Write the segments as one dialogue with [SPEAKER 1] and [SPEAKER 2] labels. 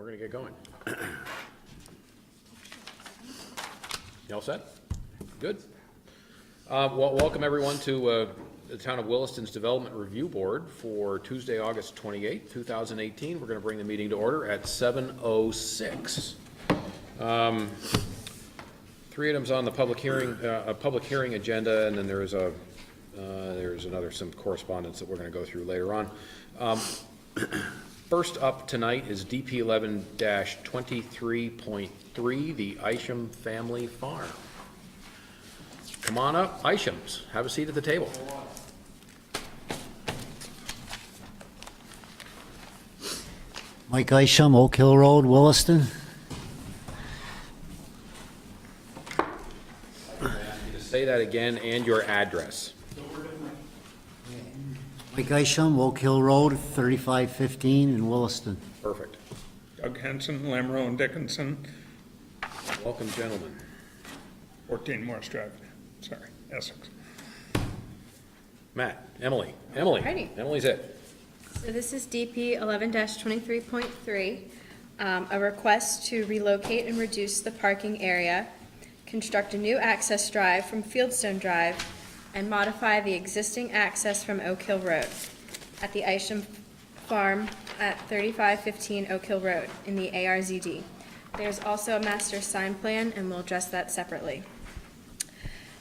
[SPEAKER 1] We're gonna get going. You all set? Good. Well, welcome everyone to the Town of Williston's Development Review Board for Tuesday, August 28th, 2018. We're gonna bring the meeting to order at 7:06. Three items on the public hearing agenda, and then there's some correspondence that we're gonna go through later on. First up tonight is DP 11-23.3, the Isham Family Farm. Come on up, Ishams. Have a seat at the table.
[SPEAKER 2] Mike Isham, Oak Hill Road, Williston.
[SPEAKER 1] I'm going to ask you to say that again and your address.
[SPEAKER 2] Mike Isham, Oak Hill Road, 3515 in Williston.
[SPEAKER 1] Perfect.
[SPEAKER 3] Doug Henson, Lamro and Dickinson,
[SPEAKER 1] Welcome, gentlemen.
[SPEAKER 3] 14 Morris Drive, sorry, Essex.
[SPEAKER 1] Matt, Emily.
[SPEAKER 4] Alrighty.
[SPEAKER 1] Emily's it.
[SPEAKER 4] So this is DP 11-23.3, a request to relocate and reduce the parking area, construct a new access drive from Fieldstone Drive, and modify the existing access from Oak Hill Road at the Isham Farm at 3515 Oak Hill Road in the ARZD. There's also a master sign plan, and we'll address that separately.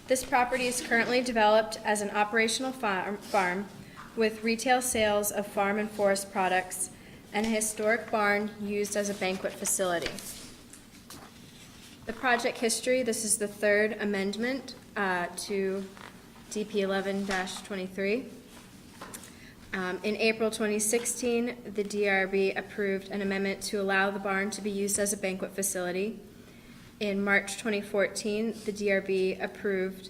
[SPEAKER 4] This property is currently developed as an operational farm with retail sales of farm and forest products and a historic barn used as a banquet facility. The project history: this is the third amendment to DP 11-23. In April 2016, the DRB approved an amendment to allow the barn to be used as a banquet facility. In March 2014, the DRB approved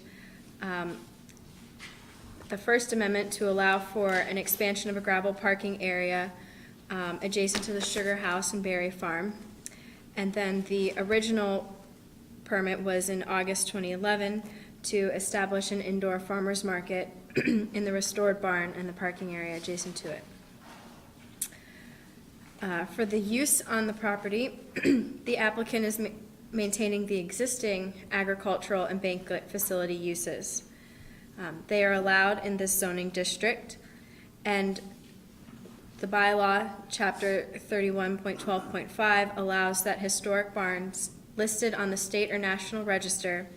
[SPEAKER 4] the first amendment to allow for an expansion of a gravel parking area adjacent to the Sugar House and Berry Farm. And then the original permit was in August 2011 to establish an indoor farmers market in the restored barn and the parking area adjacent to it. For the use on the property, the applicant is maintaining the existing agricultural and banquet facility uses. They are allowed in this zoning district, and the bylaw, chapter 31.12.5, allows that historic barns listed on the state or national register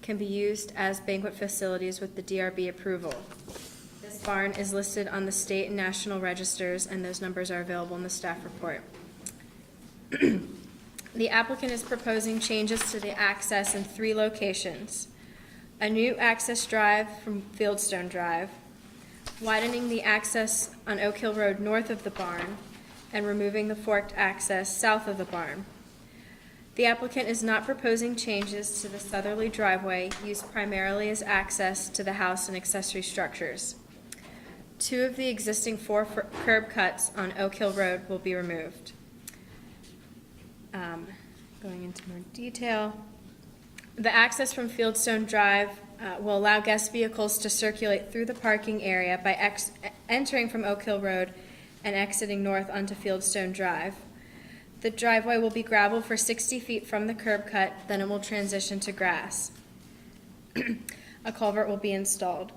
[SPEAKER 4] can be used as banquet facilities with the DRB approval. This barn is listed on the state and national registers, and those numbers are available in the staff report. The applicant is proposing changes to the access in 3 locations: a new access drive from Fieldstone Drive, widening the access on Oak Hill Road north of the barn, and removing the forked access south of the barn. The applicant is not proposing changes to the southerly driveway used primarily as access to the house and accessory structures. 2 of the existing 4 curb cuts on Oak Hill Road will be removed. Going into more detail, the access from Fieldstone Drive will allow guest vehicles to circulate through the parking area by entering from Oak Hill Road and exiting north onto Fieldstone Drive. The driveway will be gravel for 60 feet from the curb cut, then it will transition to grass. A culvert will be installed.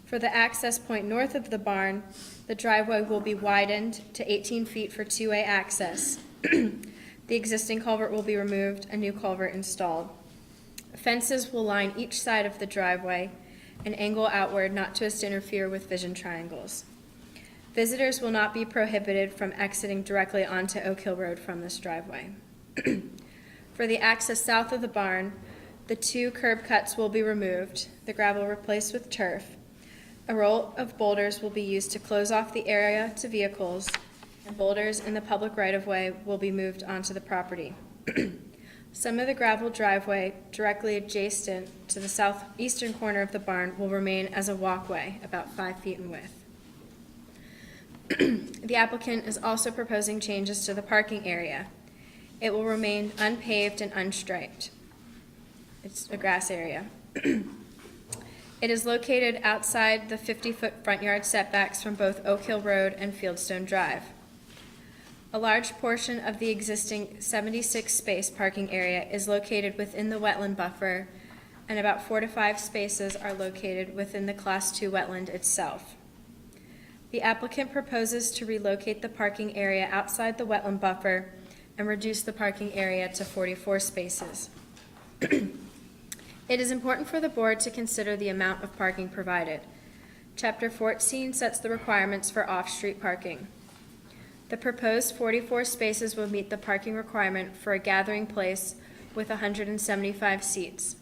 [SPEAKER 4] For the access point north of the barn, the driveway will be widened to 18 feet for two-way access. The existing culvert will be removed, a new culvert installed. Fences will line each side of the driveway and angle outward not to interfere with vision triangles. Visitors will not be prohibited from exiting directly onto Oak Hill Road from this driveway. For the access south of the barn, the 2 curb cuts will be removed, the gravel replaced with turf. A row of boulders will be used to close off the area to vehicles, and boulders in the public right-of-way will be moved onto the property. Some of the gravel driveway directly adjacent to the southeastern corner of the barn will remain as a walkway about 5 feet in width. The applicant is also proposing changes to the parking area. It will remain unpaved and unstriped. It's a grass area. It is located outside the 50-foot front yard setbacks from both Oak Hill Road and Fieldstone Drive. A large portion of the existing 76-space parking area is located within the wetland buffer, and about 4 to 5 spaces are located within the Class 2 wetland itself. The applicant proposes to relocate the parking area outside the wetland buffer and reduce the parking area to 44 spaces. It is important for the board to consider the amount of parking provided. Chapter 14 sets the requirements for off-street parking. The proposed 44 spaces will meet the parking requirement for a gathering place with 175 seats.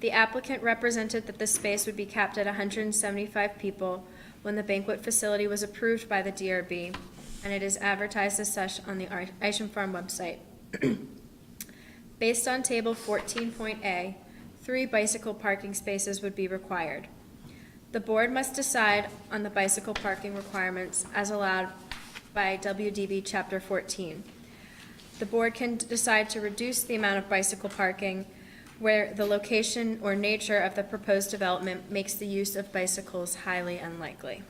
[SPEAKER 4] The applicant represented that the space would be capped at 175 people when the banquet facility was approved by the DRB, and it is advertised as such on the Isham Farm website. Based on Table 14.A, 3 bicycle parking spaces would be required. The board must decide on the bicycle parking requirements as allowed by WDB Chapter 14. The board can decide to reduce the amount of bicycle parking where the location or nature of the proposed development makes the use of bicycles highly unlikely.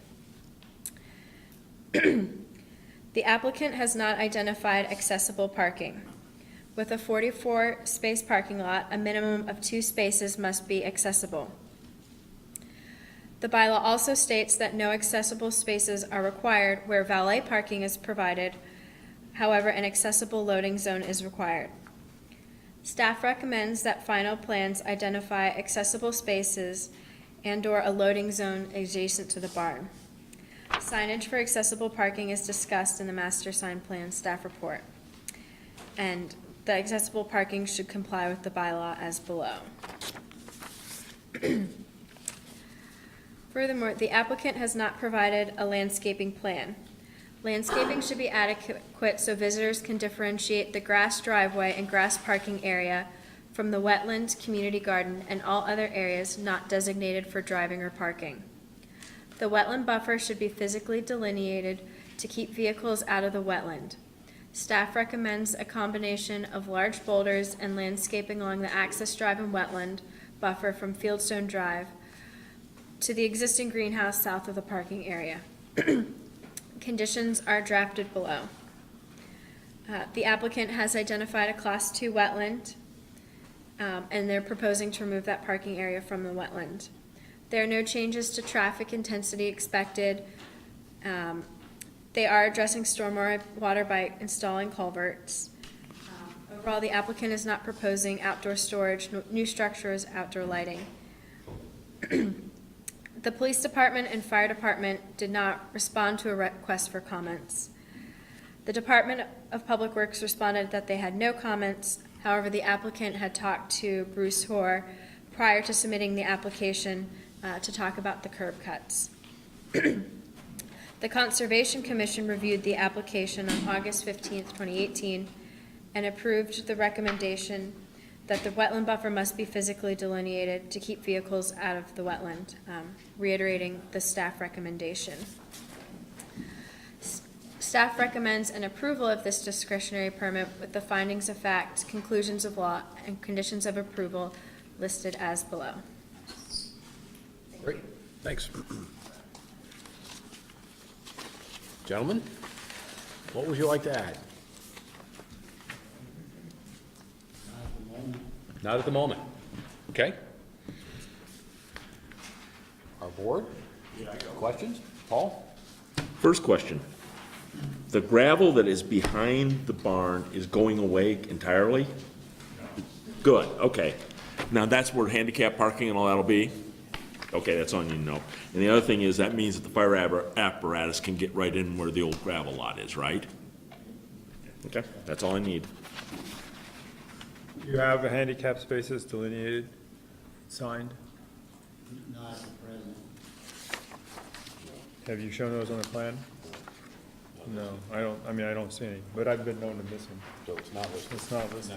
[SPEAKER 4] The applicant has not identified accessible parking. With a 44-space parking lot, a minimum of 2 spaces must be accessible. The bylaw also states that no accessible spaces are required where valet parking is provided. However, an accessible loading zone is required. Staff recommends that final plans identify accessible spaces and/or a loading zone adjacent to the barn. Signage for accessible parking is discussed in the master sign plan staff report, and the accessible parking should comply with the bylaw as below. Furthermore, the applicant has not provided a landscaping plan. Landscaping should be adequate so visitors can differentiate the grass driveway and grass parking area from the wetland, community garden, and all other areas not designated for driving or parking. The wetland buffer should be physically delineated to keep vehicles out of the wetland. Staff recommends a combination of large boulders and landscaping along the access drive and wetland buffer from Fieldstone Drive to the existing greenhouse south of the parking area. Conditions are drafted below. The applicant has identified a Class 2 wetland, and they're proposing to remove that parking area from the wetland. There are no changes to traffic intensity expected. They are addressing stormwater by installing culverts. Overall, the applicant is not proposing outdoor storage, new structures, outdoor lighting. The police department and fire department did not respond to a request for comments. The Department of Public Works responded that they had no comments. However, the applicant had talked to Bruce Hoare prior to submitting the application to talk about the curb cuts. The Conservation Commission reviewed the application on August 15th, 2018, and approved the recommendation that the wetland buffer must be physically delineated to keep vehicles out of the wetland, reiterating the staff recommendation. Staff recommends an approval of this discretionary permit with the findings of fact, conclusions of law, and conditions of approval listed as below.
[SPEAKER 1] Great, thanks. Gentlemen, what would you like to add? Not at the moment. Okay. Our board? Questions? Paul?
[SPEAKER 5] First question. The gravel that is behind the barn is going away entirely? Good, okay. Now that's where handicap parking and all that'll be? Okay, that's all you need to know. And the other thing is, that means that the fire apparatus can get right in where the old gravel lot is, right? Okay, that's all I need.
[SPEAKER 3] You have the handicap spaces delineated, signed?
[SPEAKER 2] Not at the present.
[SPEAKER 3] Have you shown those on the plan? No, I don't see any, but I've been known to miss them.
[SPEAKER 1] So it's not listed.
[SPEAKER 3] It's not listed.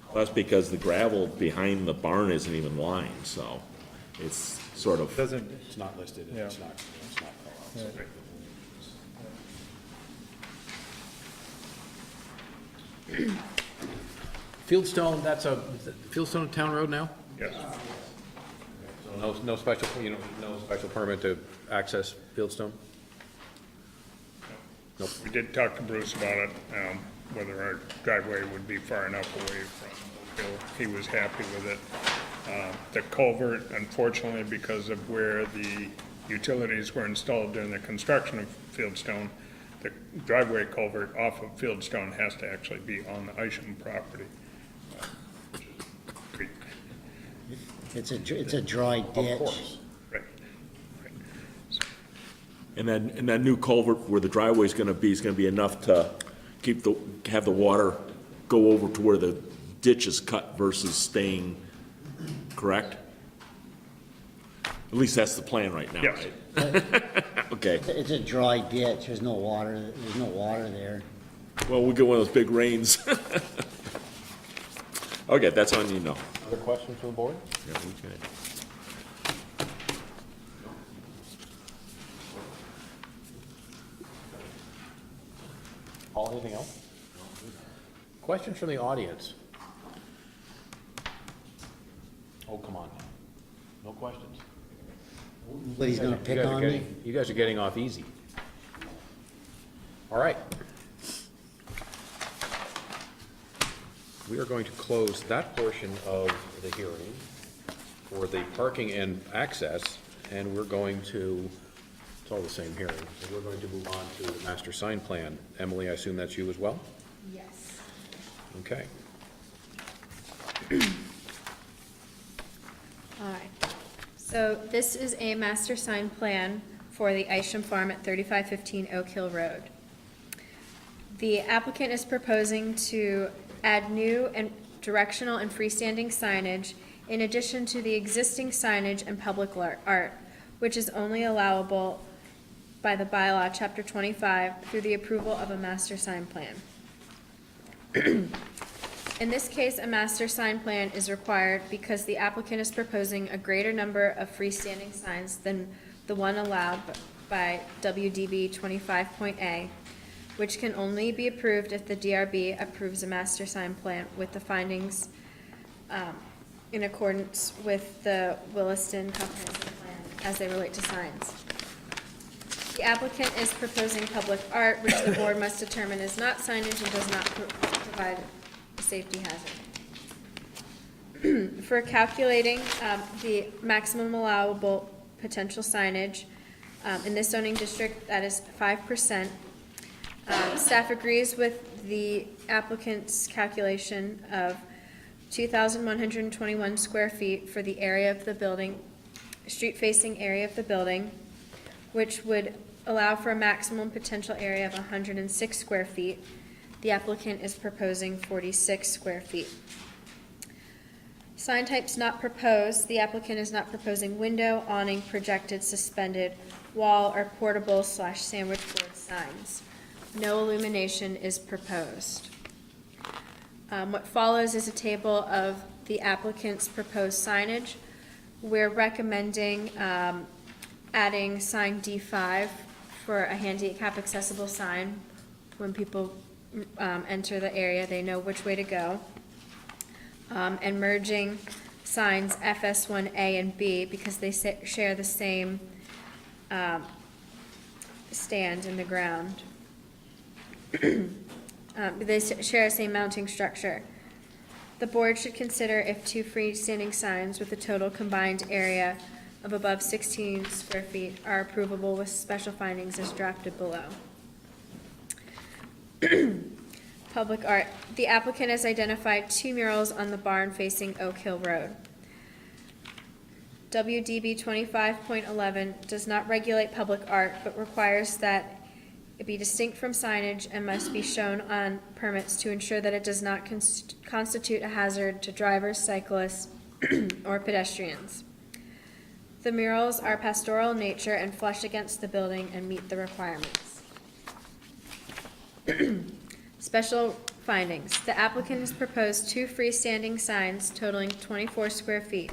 [SPEAKER 5] Well, that's because the gravel behind the barn isn't even lined, so it's sort of,
[SPEAKER 3] Doesn't,
[SPEAKER 1] It's not listed,
[SPEAKER 3] Yeah.
[SPEAKER 1] it's not called out.
[SPEAKER 3] yeah.
[SPEAKER 1] Fieldstone, that's a, Fieldstone a town road now?
[SPEAKER 3] Yes.
[SPEAKER 1] No special, no special permit to access Fieldstone?
[SPEAKER 3] We did talk to Bruce about it, whether our driveway would be far enough away from Oak Hill. He was happy with it. The culvert, unfortunately, because of where the utilities were installed during the construction of Fieldstone, the driveway culvert off of Fieldstone has to actually be on the Isham property.
[SPEAKER 2] It's a dry ditch.
[SPEAKER 1] Of course.
[SPEAKER 3] Right. Right. So,
[SPEAKER 5] And that new culvert where the driveway's gonna be is gonna be enough to have the water go over to where the ditch is cut versus staying, correct? At least that's the plan right now,
[SPEAKER 3] Yes.
[SPEAKER 5] right? Okay,
[SPEAKER 2] It's a dry ditch, there's no water there.
[SPEAKER 5] well, we'll get one of those big rains. Okay, that's all I need to know.
[SPEAKER 1] Other questions from the board?
[SPEAKER 5] Yeah, okay.
[SPEAKER 1] Paul, anything else? Questions from the audience? Oh, come on. No questions.
[SPEAKER 2] Nobody's gonna pick on me.
[SPEAKER 1] You guys are getting off easy. All right. We are going to close that portion of the hearing for the parking and access, and we're going to, it's all the same hearing, so we're going to move on to the master sign plan. Emily, I assume that's you as well?
[SPEAKER 4] Yes.
[SPEAKER 1] Okay.
[SPEAKER 4] All right. So this is a master sign plan for the Isham Farm at 3515 Oak Hill Road. The applicant is proposing to add new and directional and freestanding signage in addition to the existing signage and public art, which is only allowable by the bylaw, Chapter 25, through the approval of a master sign plan. In this case, a master sign plan is required because the applicant is proposing a greater number of freestanding signs than the one allowed by WDB 25.A, which can only be approved if the DRB approves a master sign plan with the findings in accordance with the Williston comprehensive plan as they relate to signs. The applicant is proposing public art, which the board must determine is not signage and does not provide a safety hazard. For calculating the maximum allowable potential signage in this zoning district, that is 5%. Staff agrees with the applicant's calculation of 2,121 square feet for the area of the building, street-facing area of the building, which would allow for a maximum potential area of 106 square feet. The applicant is proposing 46 square feet. Sign types not proposed. The applicant is not proposing window, awning, projected, suspended, wall, or portable/sandwich board signs. No illumination is proposed. What follows is a table of the applicant's proposed signage. We're recommending adding sign D5 for a handicap accessible sign. When people enter the area, they know which way to go. And merging signs FS1A and B because they share the same stand in the ground. They share the same mounting structure. The board should consider if two freestanding signs with a total combined area of above 16 square feet are approvable with special findings as drafted below. Public art. The applicant has identified 2 murals on the barn facing Oak Hill Road. WDB 25.11 does not regulate public art, but requires that it be distinct from signage and must be shown on permits to ensure that it does not constitute a hazard to drivers, cyclists, or pedestrians. The murals are pastoral in nature and flush against the building and meet the requirements. Special findings. The applicant has proposed 2 freestanding signs totaling 24 square feet.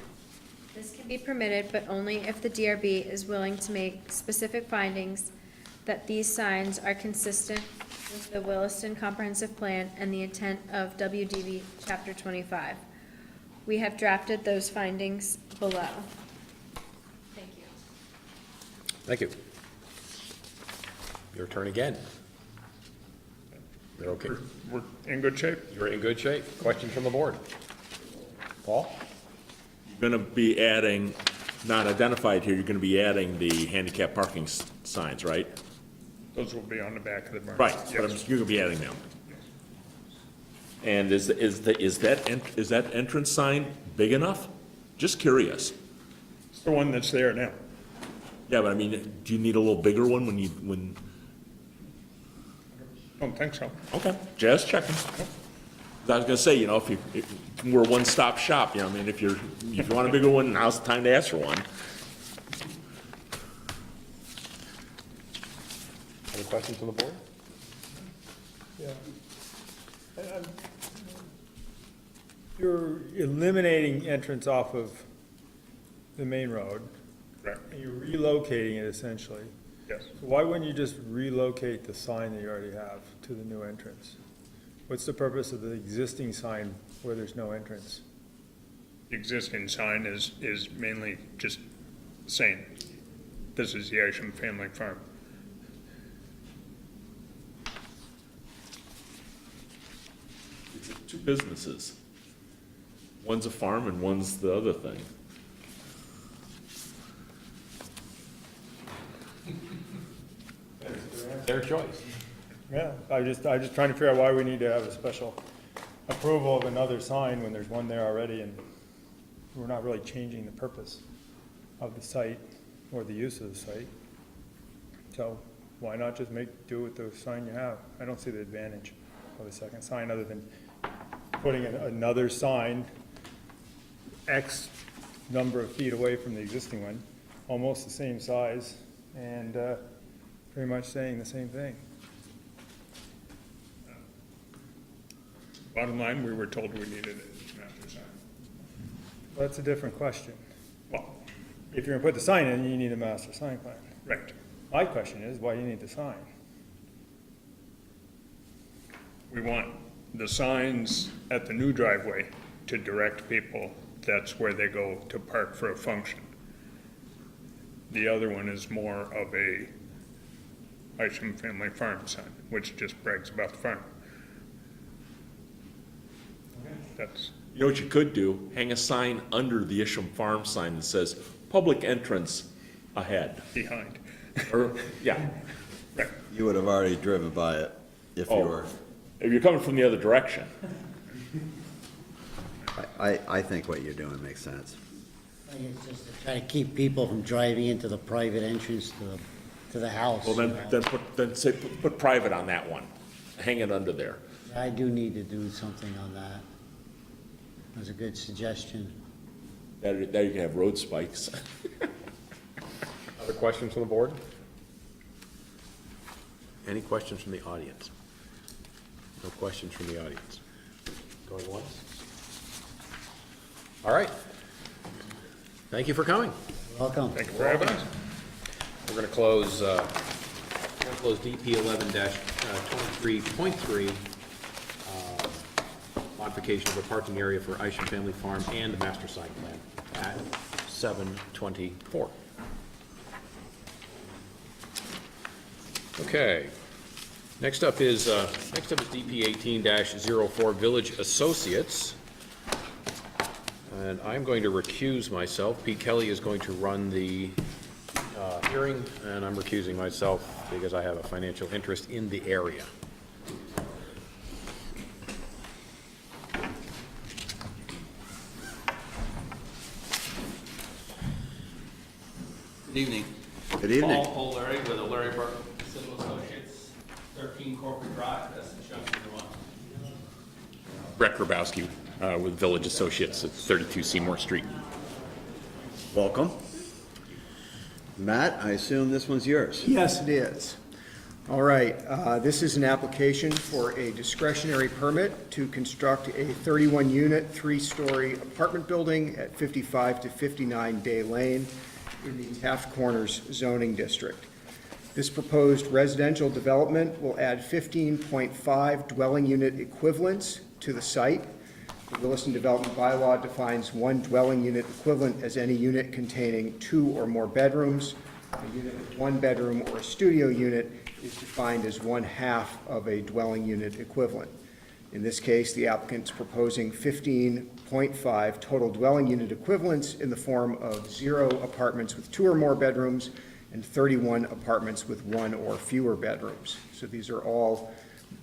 [SPEAKER 4] This can be permitted, but only if the DRB is willing to make specific findings that these signs are consistent with the Williston Comprehensive Plan and the intent of WDB Chapter 25. We have drafted those findings below. Thank you.
[SPEAKER 1] Thank you. Your turn again. They're okay.
[SPEAKER 3] We're in good shape.
[SPEAKER 1] You're in good shape. Questions from the board? Paul?
[SPEAKER 5] You're gonna be adding, not identified here, you're gonna be adding the handicap parking signs, right?
[SPEAKER 3] Those will be on the back of the barn.
[SPEAKER 5] Right, but
[SPEAKER 3] Yes.
[SPEAKER 5] you're gonna be adding them. And is that entrance sign big enough? Just curious.
[SPEAKER 3] It's the one that's there now.
[SPEAKER 5] Yeah, but I mean, do you need a little bigger one when,
[SPEAKER 3] Don't think so.
[SPEAKER 5] okay, just checking. I was gonna say, you know, if we're a one-stop shop, you know, I mean, if you want a bigger one, now's the time to ask for one.
[SPEAKER 1] Any questions from the board?
[SPEAKER 6] Yeah. You're eliminating entrance off of the main road,
[SPEAKER 3] Correct.
[SPEAKER 6] and you're relocating it essentially.
[SPEAKER 3] Yes.
[SPEAKER 6] So why wouldn't you just relocate the sign that you already have to the new entrance? What's the purpose of the existing sign where there's no entrance?
[SPEAKER 3] The existing sign is mainly just saying, this is the Isham Family Farm.
[SPEAKER 5] It's two businesses. One's a farm and one's the other thing.
[SPEAKER 1] Their choice.
[SPEAKER 6] Yeah, I just trying to figure out why we need to have a special approval of another sign when there's one there already, and we're not really changing the purpose of the site or the use of the site. So why not just do with the sign you have? I don't see the advantage of a second sign other than putting another sign X number of feet away from the existing one, almost the same size, and pretty much saying the same thing.
[SPEAKER 3] Bottom line, we were told we needed a master sign.
[SPEAKER 6] Well, that's a different question.
[SPEAKER 3] Well,
[SPEAKER 6] If you're gonna put the sign in, you need a master sign plan.
[SPEAKER 3] right.
[SPEAKER 6] My question is, why do you need the sign?
[SPEAKER 3] We want the signs at the new driveway to direct people, that's where they go to park for a function. The other one is more of a Isham Family Farm sign, which just brags about the farm. That's,
[SPEAKER 5] You know what you could do? Hang a sign under the Isham Farm sign that says, public entrance ahead.
[SPEAKER 3] behind.
[SPEAKER 5] Or, yeah.
[SPEAKER 3] Right.
[SPEAKER 7] You would have already driven by it if you
[SPEAKER 5] Oh,
[SPEAKER 7] were,
[SPEAKER 5] if you're coming from the other direction.
[SPEAKER 7] I think what you're doing makes sense.
[SPEAKER 2] I think it's just to try to keep people from driving into the private entrance to the house.
[SPEAKER 5] Well, then put private on that one. Hang it under there.
[SPEAKER 2] I do need to do something on that. That's a good suggestion.
[SPEAKER 5] There you can have road spikes.
[SPEAKER 1] Other questions from the board? Any questions from the audience? No questions from the audience. Going once? All right. Thank you for coming.
[SPEAKER 2] Welcome.
[SPEAKER 3] Thank you for having us.
[SPEAKER 1] We're going to close DP 11-23.3, modification of a parking area for Isham Family Farm and the master site plan at 7:24. Okay. Next up is DP 18-04 Village Associates. And I'm going to recuse myself. Pete Kelly is going to run the hearing, and I'm recusing myself because I have a financial interest in the area.
[SPEAKER 8] Good evening.
[SPEAKER 7] Good evening.
[SPEAKER 8] Paul O'Leary with O'Leary Burke Civil Associates, 13 Corporate Drive, that's in Junction 1.
[SPEAKER 1] Brett Grabowski with Village Associates at 32 Seymour Street.
[SPEAKER 7] Welcome. Matt, I assume this one's yours.
[SPEAKER 9] Yes, it is. All right, this is an application for a discretionary permit to construct a 31-unit, 3-story apartment building at 55 to 59 Day Lane in the Taft Corners zoning district. This proposed residential development will add 15.5 dwelling unit equivalents to the site. The Williston Development Bylaw defines one dwelling unit equivalent as any unit containing 2 or more bedrooms. A unit with 1 bedroom or a studio unit is defined as 1/2 of a dwelling unit equivalent. In this case, the applicant's proposing 15.5 total dwelling unit equivalents in the form of 0 apartments with 2 or more bedrooms and 31 apartments with 1 or fewer bedrooms. So these are all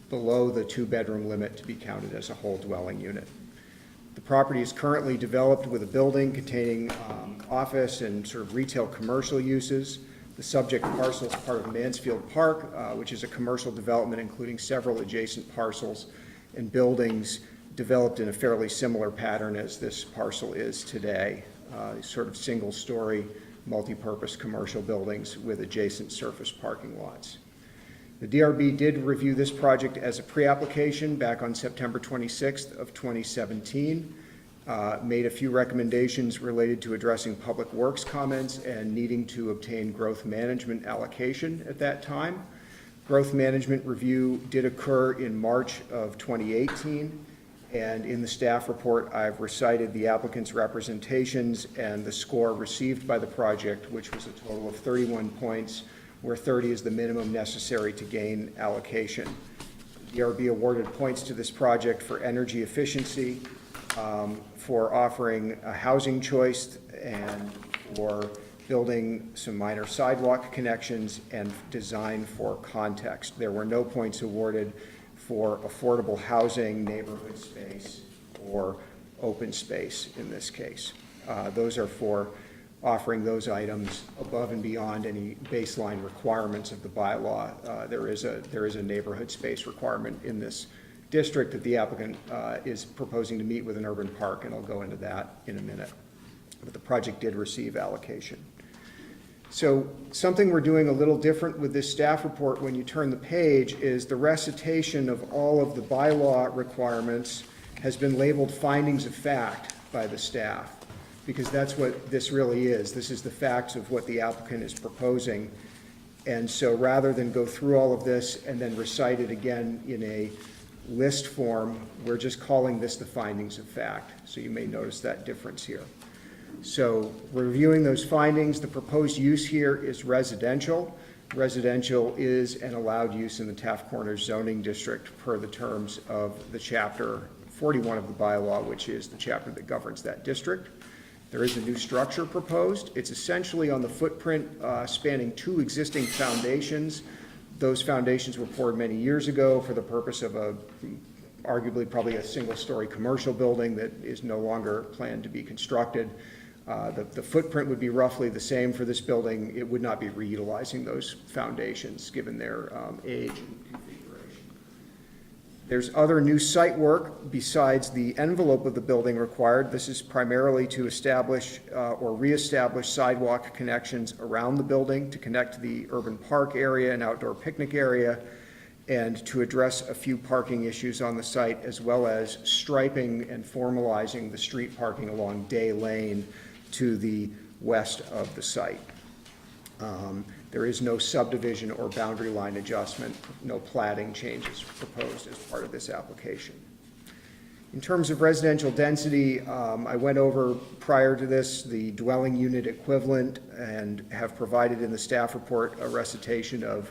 [SPEAKER 9] below the 2-bedroom limit to be counted as a whole dwelling unit. The property is currently developed with a building containing office and sort of retail commercial uses. The subject parcel is part of Mansfield Park, which is a commercial development including several adjacent parcels and buildings developed in a fairly similar pattern as this parcel is today. Sort of single-story, multi-purpose commercial buildings with adjacent surface parking lots. The DRB did review this project as a pre-application back on September 26th of 2017, made a few recommendations related to addressing public works comments and needing to obtain growth management allocation at that time. Growth management review did occur in March of 2018, and in the staff report, I've recited the applicant's representations and the score received by the project, which was a total of 31 points, where 30 is the minimum necessary to gain allocation. DRB awarded points to this project for energy efficiency, for offering a housing choice, and for building some minor sidewalk connections and design for context. There were no points awarded for affordable housing, neighborhood space, or open space in this case. Those are for offering those items above and beyond any baseline requirements of the bylaw. There is a neighborhood space requirement in this district that the applicant is proposing to meet with an urban park, and I'll go into that in a minute. But the project did receive allocation. So something we're doing a little different with this staff report when you turn the page is the recitation of all of the bylaw requirements has been labeled findings of fact by the staff, because that's what this really is. This is the facts of what the applicant is proposing. And so rather than go through all of this and then recite it again in a list form, we're just calling this the findings of fact. So you may notice that difference here. So reviewing those findings, the proposed use here is residential. Residential is an allowed use in the Taft Corners zoning district per the terms of the chapter 41 of the bylaw, which is the chapter that governs that district. There is a new structure proposed. It's essentially on the footprint spanning 2 existing foundations. Those foundations were poured many years ago for the purpose of arguably probably a single-story commercial building that is no longer planned to be constructed. The footprint would be roughly the same for this building. It would not be reutilizing those foundations given their age and configuration. There's other new site work besides the envelope of the building required. This is primarily to establish or reestablish sidewalk connections around the building to connect to the urban park area and outdoor picnic area, and to address a few parking issues on the site, as well as striping and formalizing the street parking along Day Lane to the west of the site. There is no subdivision or boundary line adjustment, no platting changes proposed as part of this application. In terms of residential density, I went over prior to this the dwelling unit equivalent and have provided in the staff report a recitation of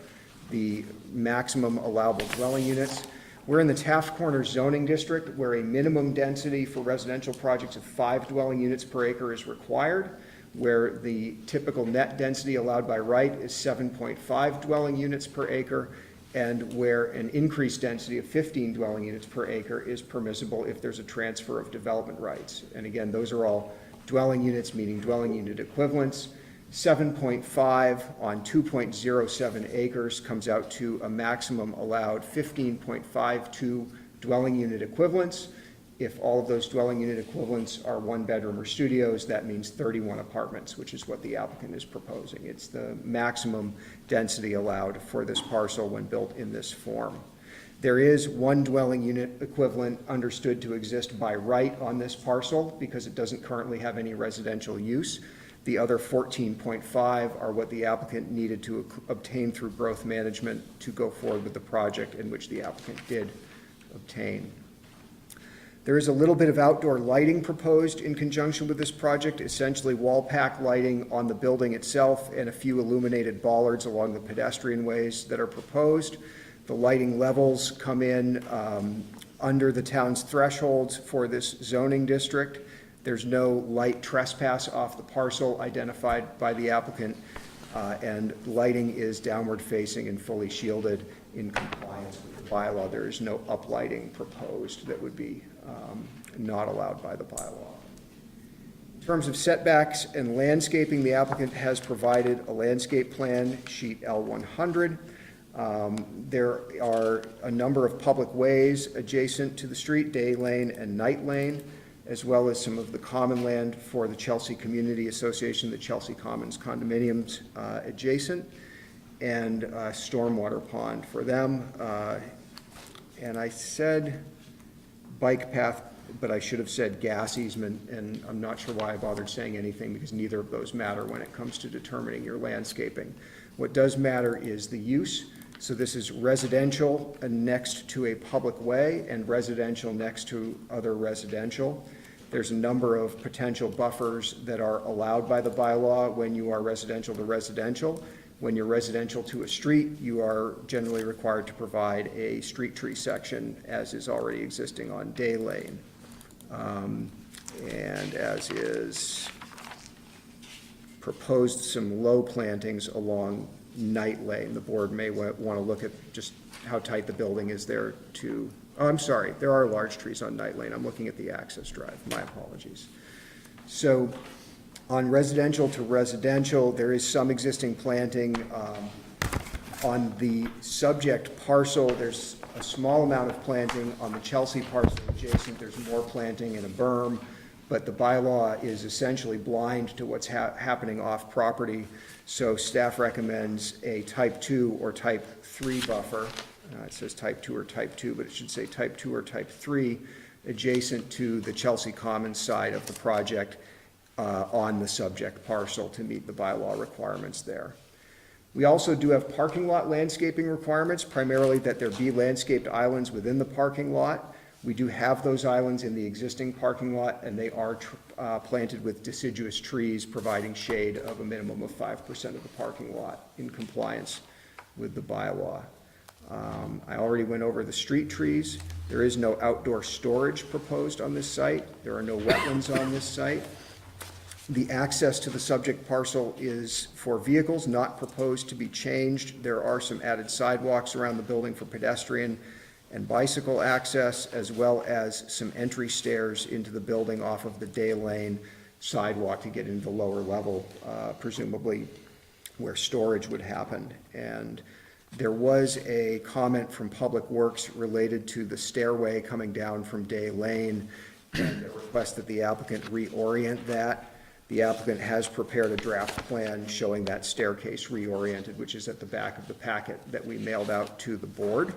[SPEAKER 9] the maximum allowable dwelling units. We're in the Taft Corners zoning district, where a minimum density for residential projects of 5 dwelling units per acre is required, where the typical net density allowed by right is 7.5 dwelling units per acre, and where an increased density of 15 dwelling units per acre is permissible if there's a transfer of development rights. And again, those are all dwelling units, meaning dwelling unit equivalents. 7.5 on 2.07 acres comes out to a maximum allowed 15.52 dwelling unit equivalents. If all of those dwelling unit equivalents are 1-bedroom or studios, that means 31 apartments, which is what the applicant is proposing. It's the maximum density allowed for this parcel when built in this form. There is 1 dwelling unit equivalent understood to exist by right on this parcel because it doesn't currently have any residential use. The other 14.5 are what the applicant needed to obtain through growth management to go forward with the project, in which the applicant did obtain. There is a little bit of outdoor lighting proposed in conjunction with this project, essentially wall pack lighting on the building itself and a few illuminated bollards along the pedestrian ways that are proposed. The lighting levels come in under the town's thresholds for this zoning district. There's no light trespass off the parcel identified by the applicant, and lighting is downward facing and fully shielded in compliance with the bylaw. There is no uplighting proposed that would be not allowed by the bylaw. In terms of setbacks and landscaping, the applicant has provided a landscape plan, sheet L100. There are a number of public ways adjacent to the street, day lane and night lane, as well as some of the common land for the Chelsea Community Association, the Chelsea Commons condominiums adjacent, and a stormwater pond for them. And I said bike path, but I should have said gas easement, and I'm not sure why I bothered saying anything, because neither of those matter when it comes to determining your landscaping. What does matter is the use. So this is residential next to a public way and residential next to other residential. There's a number of potential buffers that are allowed by the bylaw when you are residential to residential. When you're residential to a street, you are generally required to provide a street tree section, as is already existing on Day Lane. And as is proposed, some low plantings along Night Lane. The board may want to look at just how tight the building is there to, oh, I'm sorry, there are large trees on Night Lane. I'm looking at the access drive, my apologies. So on residential to residential, there is some existing planting. On the subject parcel, there's a small amount of planting. On the Chelsea parcel adjacent, there's more planting and a berm, but the bylaw is essentially blind to what's happening off property. So staff recommends a type 2 or type 3 buffer. It says type 2 or type 2, but it should say type 2 or type 3 adjacent to the Chelsea Commons side of the project on the subject parcel to meet the bylaw requirements there. We also do have parking lot landscaping requirements, primarily that there be landscaped islands within the parking lot. We do have those islands in the existing parking lot, and they are planted with deciduous trees, providing shade of a minimum of 5% of the parking lot in compliance with the bylaw. I already went over the street trees. There is no outdoor storage proposed on this site. There are no wetlands on this site. The access to the subject parcel is for vehicles, not proposed to be changed. There are some added sidewalks around the building for pedestrian and bicycle access, as well as some entry stairs into the building off of the Day Lane sidewalk to get into the lower level, presumably where storage would happen. And there was a comment from Public Works related to the stairway coming down from Day Lane, and a request that the applicant reorient that. The applicant has prepared a draft plan showing that staircase reoriented, which is at the back of the packet that we mailed out to the board.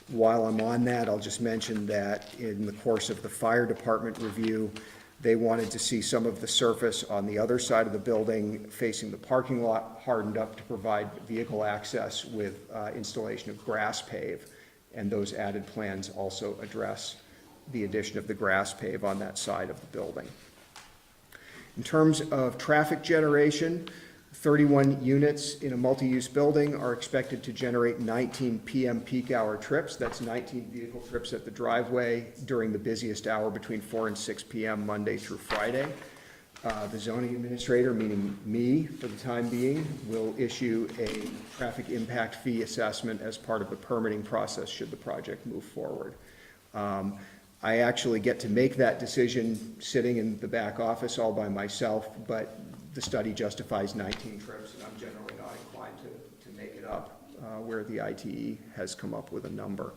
[SPEAKER 9] While I'm on that, I'll just mention that in the course of the fire department review, they wanted to see some of the surface on the other side of the building facing the parking lot hardened up to provide vehicle access with installation of grass pave. And those added plans also address the addition of the grass pave on that side of the building. In terms of traffic generation, 31 units in a multi-use building are expected to generate 19 PM peak hour trips. That's 19 vehicle trips at the driveway during the busiest hour between 4 and 6 PM Monday through Friday. The zoning administrator, meaning me for the time being, will issue a traffic impact fee assessment as part of the permitting process should the project move forward. I actually get to make that decision sitting in the back office all by myself, but the study justifies 19 trips, and I'm generally not inclined to make it up where the ITE has come up with a number.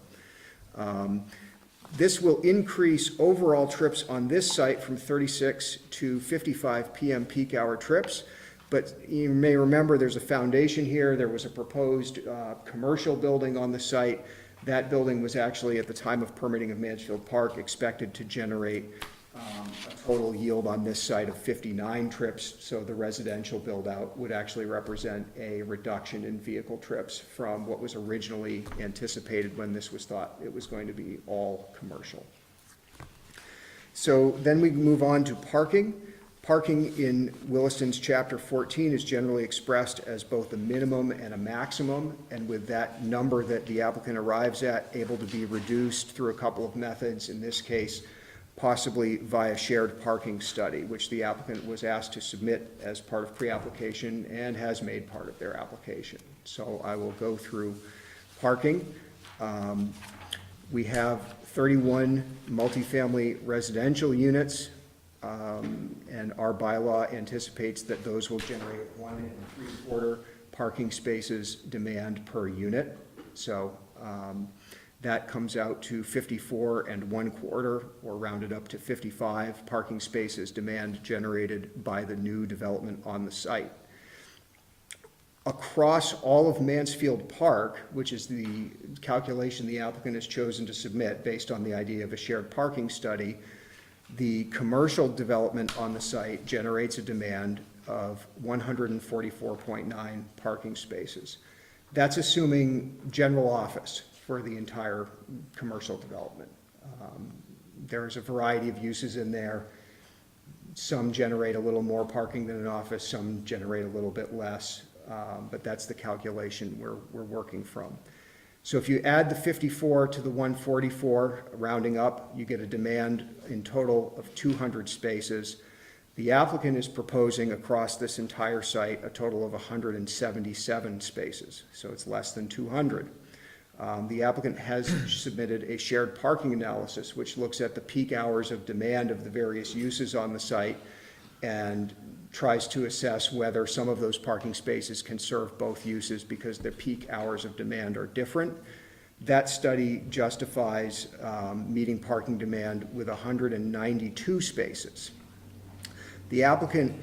[SPEAKER 9] This will increase overall trips on this site from 36 to 55 PM peak hour trips, but you may remember there's a foundation here. There was a proposed commercial building on the site. That building was actually, at the time of permitting of Mansfield Park, expected to generate a total yield on this site of 59 trips, so the residential build-out would actually represent a reduction in vehicle trips from what was originally anticipated when this was thought it was going to be all commercial. So then we move on to parking. Parking in Williston's Chapter 14 is generally expressed as both a minimum and a maximum, and with that number that the applicant arrives at, able to be reduced through a couple of methods, in this case, possibly via shared parking study, which the applicant was asked to submit as part of pre-application and has made part of their application. So I will go through parking. We have 31 multifamily residential units, and our bylaw anticipates that those will generate 1 3/4 parking spaces demand per unit. So that comes out to 54 1/4, or rounded up to 55 parking spaces demand generated by the new development on the site. Across all of Mansfield Park, which is the calculation the applicant has chosen to submit based on the idea of a shared parking study, the commercial development on the site generates a demand of 144.9 parking spaces. That's assuming general office for the entire commercial development. There's a variety of uses in there. Some generate a little more parking than an office, some generate a little bit less, but that's the calculation we're working from. So if you add the 54 to the 144, rounding up, you get a demand in total of 200 spaces. The applicant is proposing across this entire site a total of 177 spaces, so it's less than 200. The applicant has submitted a shared parking analysis, which looks at the peak hours of demand of the various uses on the site and tries to assess whether some of those parking spaces can serve both uses because their peak hours of demand are different. That study justifies meeting parking demand with 192 spaces. The applicant,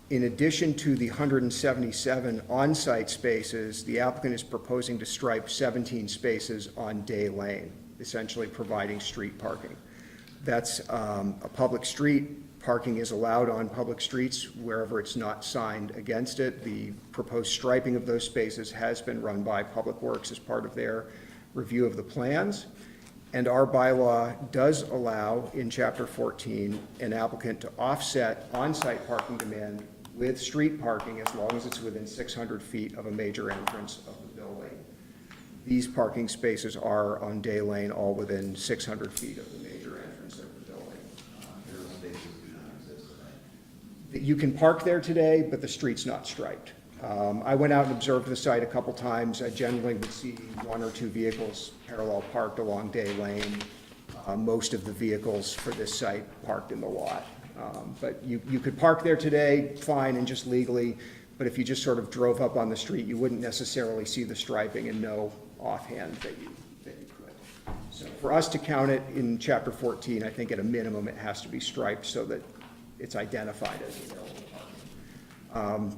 [SPEAKER 9] in addition to the 177 on-site spaces, the applicant is proposing to stripe 17 spaces on Day Lane, essentially providing street parking. That's a public street. Parking is allowed on public streets wherever it's not signed against it. The proposed striping of those spaces has been run by Public Works as part of their review of the plans. And our bylaw does allow, in Chapter 14, an applicant to offset on-site parking demand with street parking as long as it's within 600 feet of a major entrance of the building. These parking spaces are on Day Lane, all within 600 feet of the major entrance of the building. You can park there today, but the street's not striped. I went out and observed the site a couple times. I generally would see 1 or 2 vehicles parallel parked along Day Lane. Most of the vehicles for this site parked in the lot. But you could park there today, fine, and just legally, but if you just sort of drove up on the street, you wouldn't necessarily see the striping and know offhand that you could. So for us to count it in Chapter 14, I think at a minimum it has to be striped so that it's identified as available parking.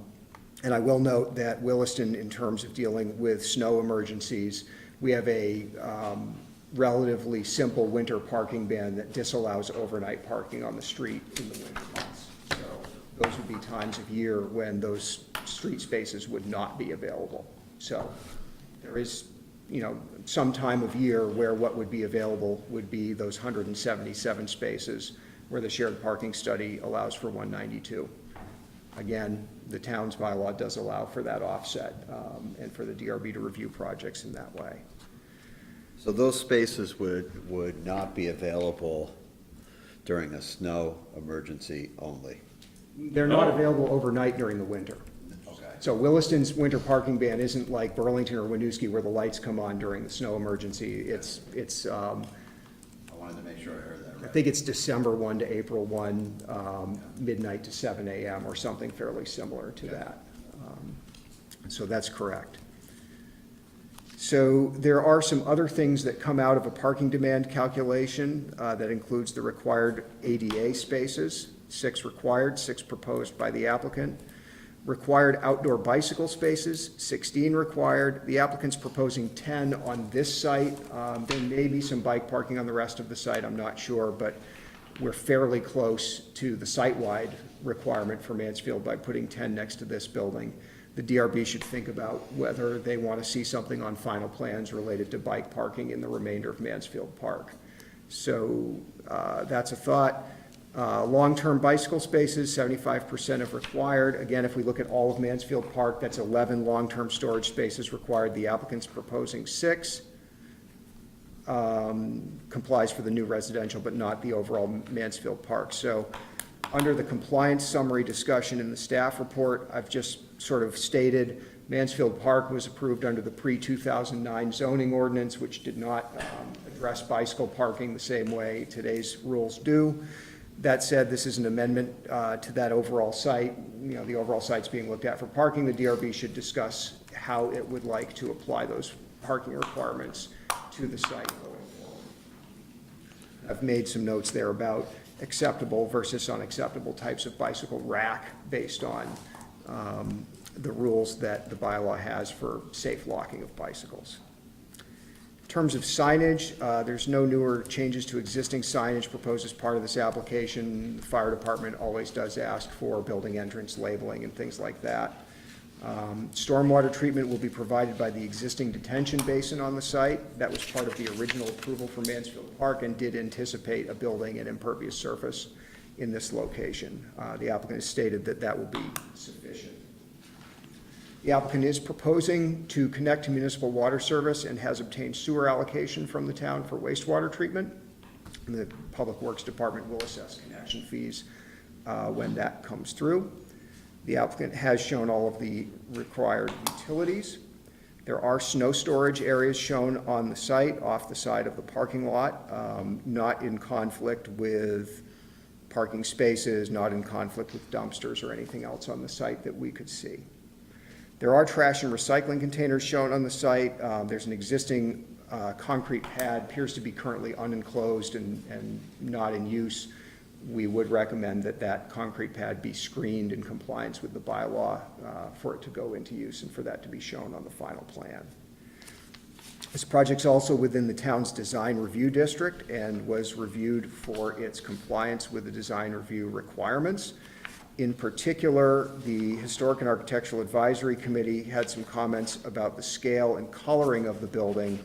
[SPEAKER 9] And I will note that Williston, in terms of dealing with snow emergencies, we have a relatively simple winter parking ban that disallows overnight parking on the street in the winter months. So those would be times of year when those street spaces would not be available. So there is, some time of year where what would be available would be those 177 spaces where the shared parking study allows for 192. Again, the town's bylaw does allow for that offset and for the DRB to review projects in that way.
[SPEAKER 7] So those spaces would not be available during a snow emergency only?
[SPEAKER 9] They're not available overnight during the winter.
[SPEAKER 7] Okay.
[SPEAKER 9] So Williston's winter parking ban isn't like Burlington or Winooski where the lights come on during the snow emergency.
[SPEAKER 7] I wanted to make sure I heard that
[SPEAKER 9] I
[SPEAKER 7] right.
[SPEAKER 9] think it's December 1 to April 1, midnight to 7 a.m. or something fairly similar to that. So that's correct. So there are some other things that come out of a parking demand calculation that includes the required ADA spaces, 6 required, 6 proposed by the applicant. Required outdoor bicycle spaces, 16 required. The applicant's proposing 10 on this site. There may be some bike parking on the rest of the site, I'm not sure, but we're fairly close to the site-wide requirement for Mansfield by putting 10 next to this building. The DRB should think about whether they want to see something on final plans related to bike parking in the remainder of Mansfield Park. So that's a thought. Long-term bicycle spaces, 75% of required. Again, if we look at all of Mansfield Park, that's 11 long-term storage spaces required. The applicant's proposing 6. Complies for the new residential, but not the overall Mansfield Park. So under the compliance summary discussion in the staff report, I've just sort of stated Mansfield Park was approved under the pre-2009 zoning ordinance, which did not address bicycle parking the same way today's rules do. That said, this is an amendment to that overall site. You know, the overall site's being looked at for parking. The DRB should discuss how it would like to apply those parking requirements to the site going forward. I've made some notes there about acceptable versus unacceptable types of bicycle rack based on the rules that the bylaw has for safe locking of bicycles. In terms of signage, there's no newer changes to existing signage proposed as part of this application. The fire department always does ask for building entrance labeling and things like that. Stormwater treatment will be provided by the existing detention basin on the site. That was part of the original approval for Mansfield Park and did anticipate a building and impervious surface in this location. The applicant has stated that that will be sufficient. The applicant is proposing to connect to municipal water service and has obtained sewer allocation from the town for wastewater treatment. And the Public Works Department will assess connection fees when that comes through. The applicant has shown all of the required utilities. There are snow storage areas shown on the site, off the side of the parking lot, not in conflict with parking spaces, not in conflict with dumpsters or anything else on the site that we could see. There are trash and recycling containers shown on the site. There's an existing concrete pad, appears to be currently unenclosed and not in use. We would recommend that that concrete pad be screened in compliance with the bylaw for it to go into use and for that to be shown on the final plan. This project's also within the town's design review district and was reviewed for its compliance with the design review requirements. In particular, the Historic and Architectural Advisory Committee had some comments about the scale and coloring of the building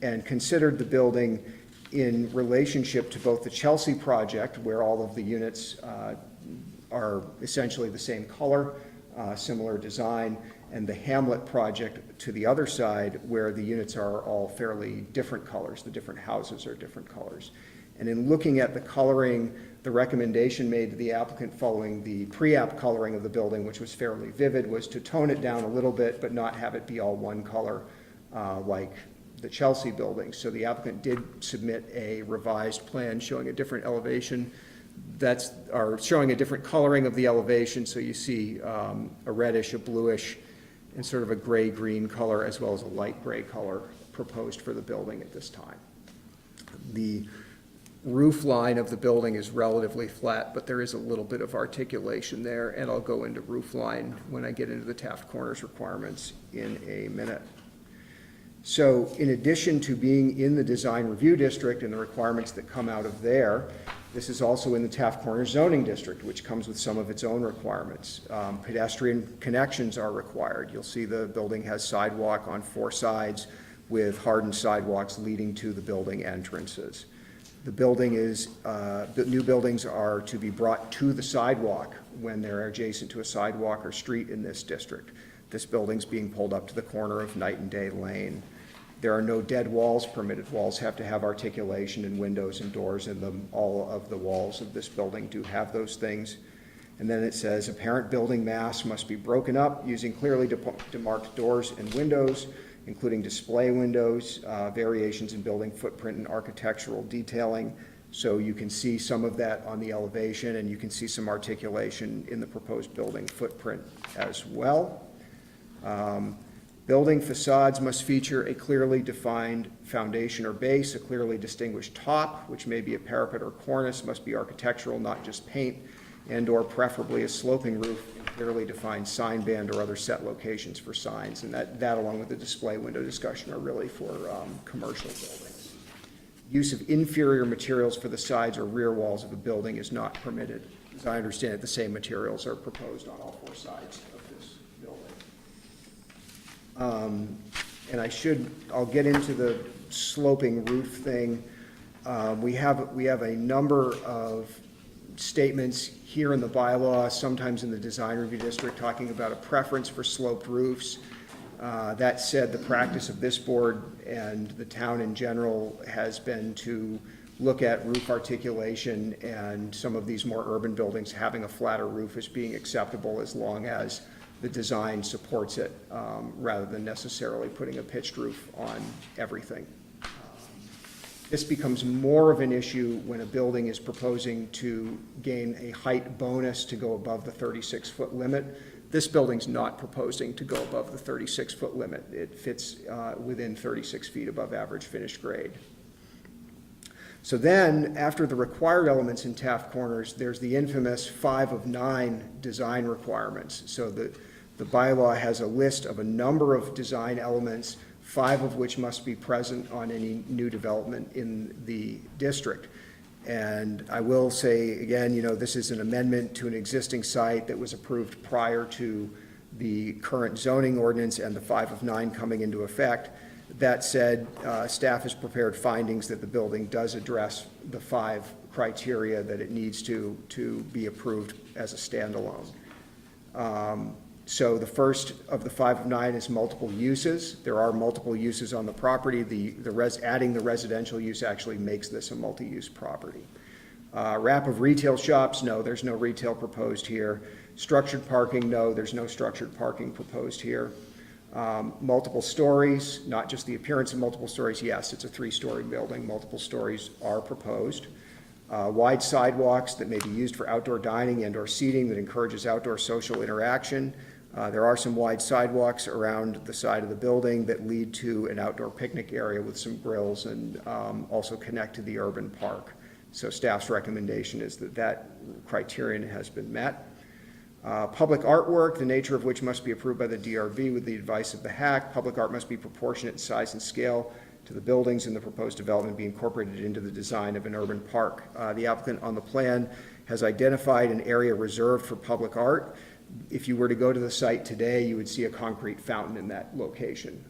[SPEAKER 9] and considered the building in relationship to both the Chelsea project, where all of the units are essentially the same color, similar design, and the Hamlet project to the other side, where the units are all fairly different colors. The different houses are different colors. And in looking at the coloring, the recommendation made to the applicant following the pre-app coloring of the building, which was fairly vivid, was to tone it down a little bit, but not have it be all one color like the Chelsea building. So the applicant did submit a revised plan showing a different elevation. Showing a different coloring of the elevation. So you see a reddish, a bluish, and sort of a gray-green color, as well as a light gray color proposed for the building at this time. The roof line of the building is relatively flat, but there is a little bit of articulation there, and I'll go into roof line when I get into the Taft Corners requirements in a minute. So in addition to being in the design review district and the requirements that come out of there, this is also in the Taft Corners zoning district, which comes with some of its own requirements. Pedestrian connections are required. You'll see the building has sidewalk on 4 sides with hardened sidewalks leading to the building entrances. The new buildings are to be brought to the sidewalk when they're adjacent to a sidewalk or street in this district. This building's being pulled up to the corner of Night and Day Lane. There are no dead walls permitted. Walls have to have articulation and windows and doors in them. All of the walls of this building do have those things. And then it says apparent building mass must be broken up using clearly demarked doors and windows, including display windows, variations in building footprint and architectural detailing. So you can see some of that on the elevation, and you can see some articulation in the proposed building footprint as well. Building facades must feature a clearly defined foundation or base, a clearly distinguished top, which may be a parapet or cornice, must be architectural, not just paint, and/or preferably a sloping roof, and clearly defined sign band or other set locations for signs. And that along with the display window discussion are really for commercial buildings. Use of inferior materials for the sides or rear walls of a building is not permitted. As I understand it, the same materials are proposed on all 4 sides of this building. And I'll get into the sloping roof thing. We have a number of statements here in the bylaw, sometimes in the design review district, talking about a preference for sloped roofs. That said, the practice of this board and the town in general has been to look at roof articulation and some of these more urban buildings having a flatter roof as being acceptable as long as the design supports it, rather than necessarily putting a pitched roof on everything. This becomes more of an issue when a building is proposing to gain a height bonus to go above the 36-foot limit. This building's not proposing to go above the 36-foot limit. It fits within 36 feet above average finished grade. So then, after the required elements in Taft Corners, there's the infamous 5 of 9 design requirements. So the bylaw has a list of a number of design elements, 5 of which must be present on any new development in the district. And I will say, again, this is an amendment to an existing site that was approved prior to the current zoning ordinance and the 5 of 9 coming into effect. That said, staff has prepared findings that the building does address the 5 criteria that it needs to be approved as a standalone. So the first of the 5 of 9 is multiple uses. There are multiple uses on the property. Adding the residential use actually makes this a multi-use property. Wrap of retail shops, no, there's no retail proposed here. Structured parking, no, there's no structured parking proposed here. Multiple stories, not just the appearance of multiple stories. Yes, it's a 3-story building. Multiple stories are proposed. Wide sidewalks that may be used for outdoor dining and/or seating that encourages outdoor social interaction. There are some wide sidewalks around the side of the building that lead to an outdoor picnic area with some grills and also connect to the urban park. So staff's recommendation is that that criterion has been met. Public artwork, the nature of which must be approved by the DRB with the advice of the HAC. Public art must be proportionate in size and scale to the buildings in the proposed development, be incorporated into the design of an urban park. The applicant on the plan has identified an area reserved for public art. If you were to go to the site today, you would see a concrete fountain in that location.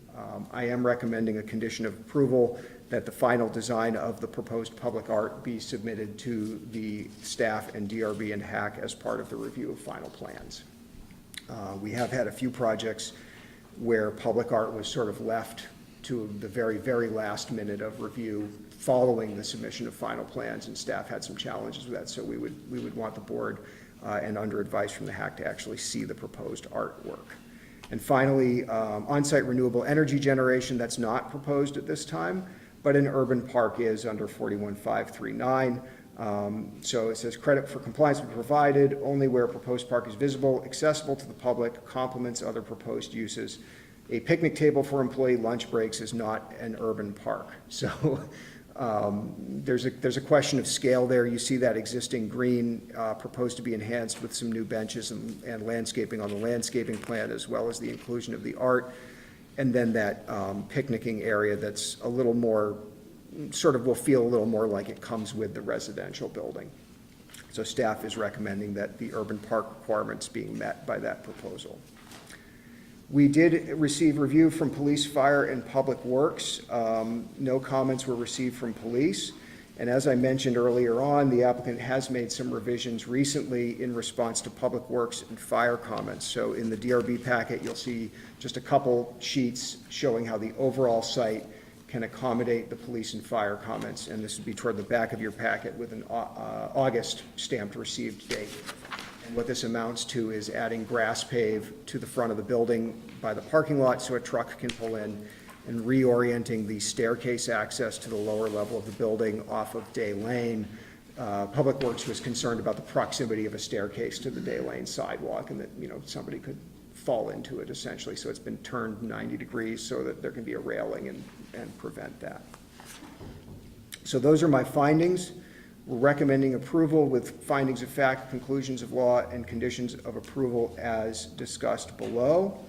[SPEAKER 9] I am recommending a condition of approval that the final design of the proposed public art be submitted to the staff and DRB and HAC as part of the review of final plans. We have had a few projects where public art was sort of left to the very, very last minute of review following the submission of final plans, and staff had some challenges with that, so we would want the board and under advice from the HAC to actually see the proposed artwork. And finally, on-site renewable energy generation, that's not proposed at this time, but an urban park is under 41539. So it says credit for compliance will be provided only where a proposed park is visible, accessible to the public, complements other proposed uses. A picnic table for employee lunch breaks is not an urban park. So there's a question of scale there. You see that existing green proposed to be enhanced with some new benches and landscaping on the landscaping plan, as well as the inclusion of the art. And then that picnicking area that's a little more, sort of will feel a little more like it comes with the residential building. So staff is recommending that the urban park requirements being met by that proposal. We did receive review from Police, Fire, and Public Works. No comments were received from police. And as I mentioned earlier on, the applicant has made some revisions recently in response to Public Works and Fire comments. So in the DRB packet, you'll see just a couple sheets showing how the overall site can accommodate the police and fire comments. And this would be toward the back of your packet with an August stamped received date. And what this amounts to is adding grass pave to the front of the building by the parking lot so a truck can pull in, and reorienting the staircase access to the lower level of the building off of Day Lane. Public Works was concerned about the proximity of a staircase to the Day Lane sidewalk and that, somebody could fall into it essentially. So it's been turned 90 degrees so that there can be a railing and prevent that. So those are my findings. We're recommending approval with findings of fact, conclusions of law, and conditions of approval as discussed below.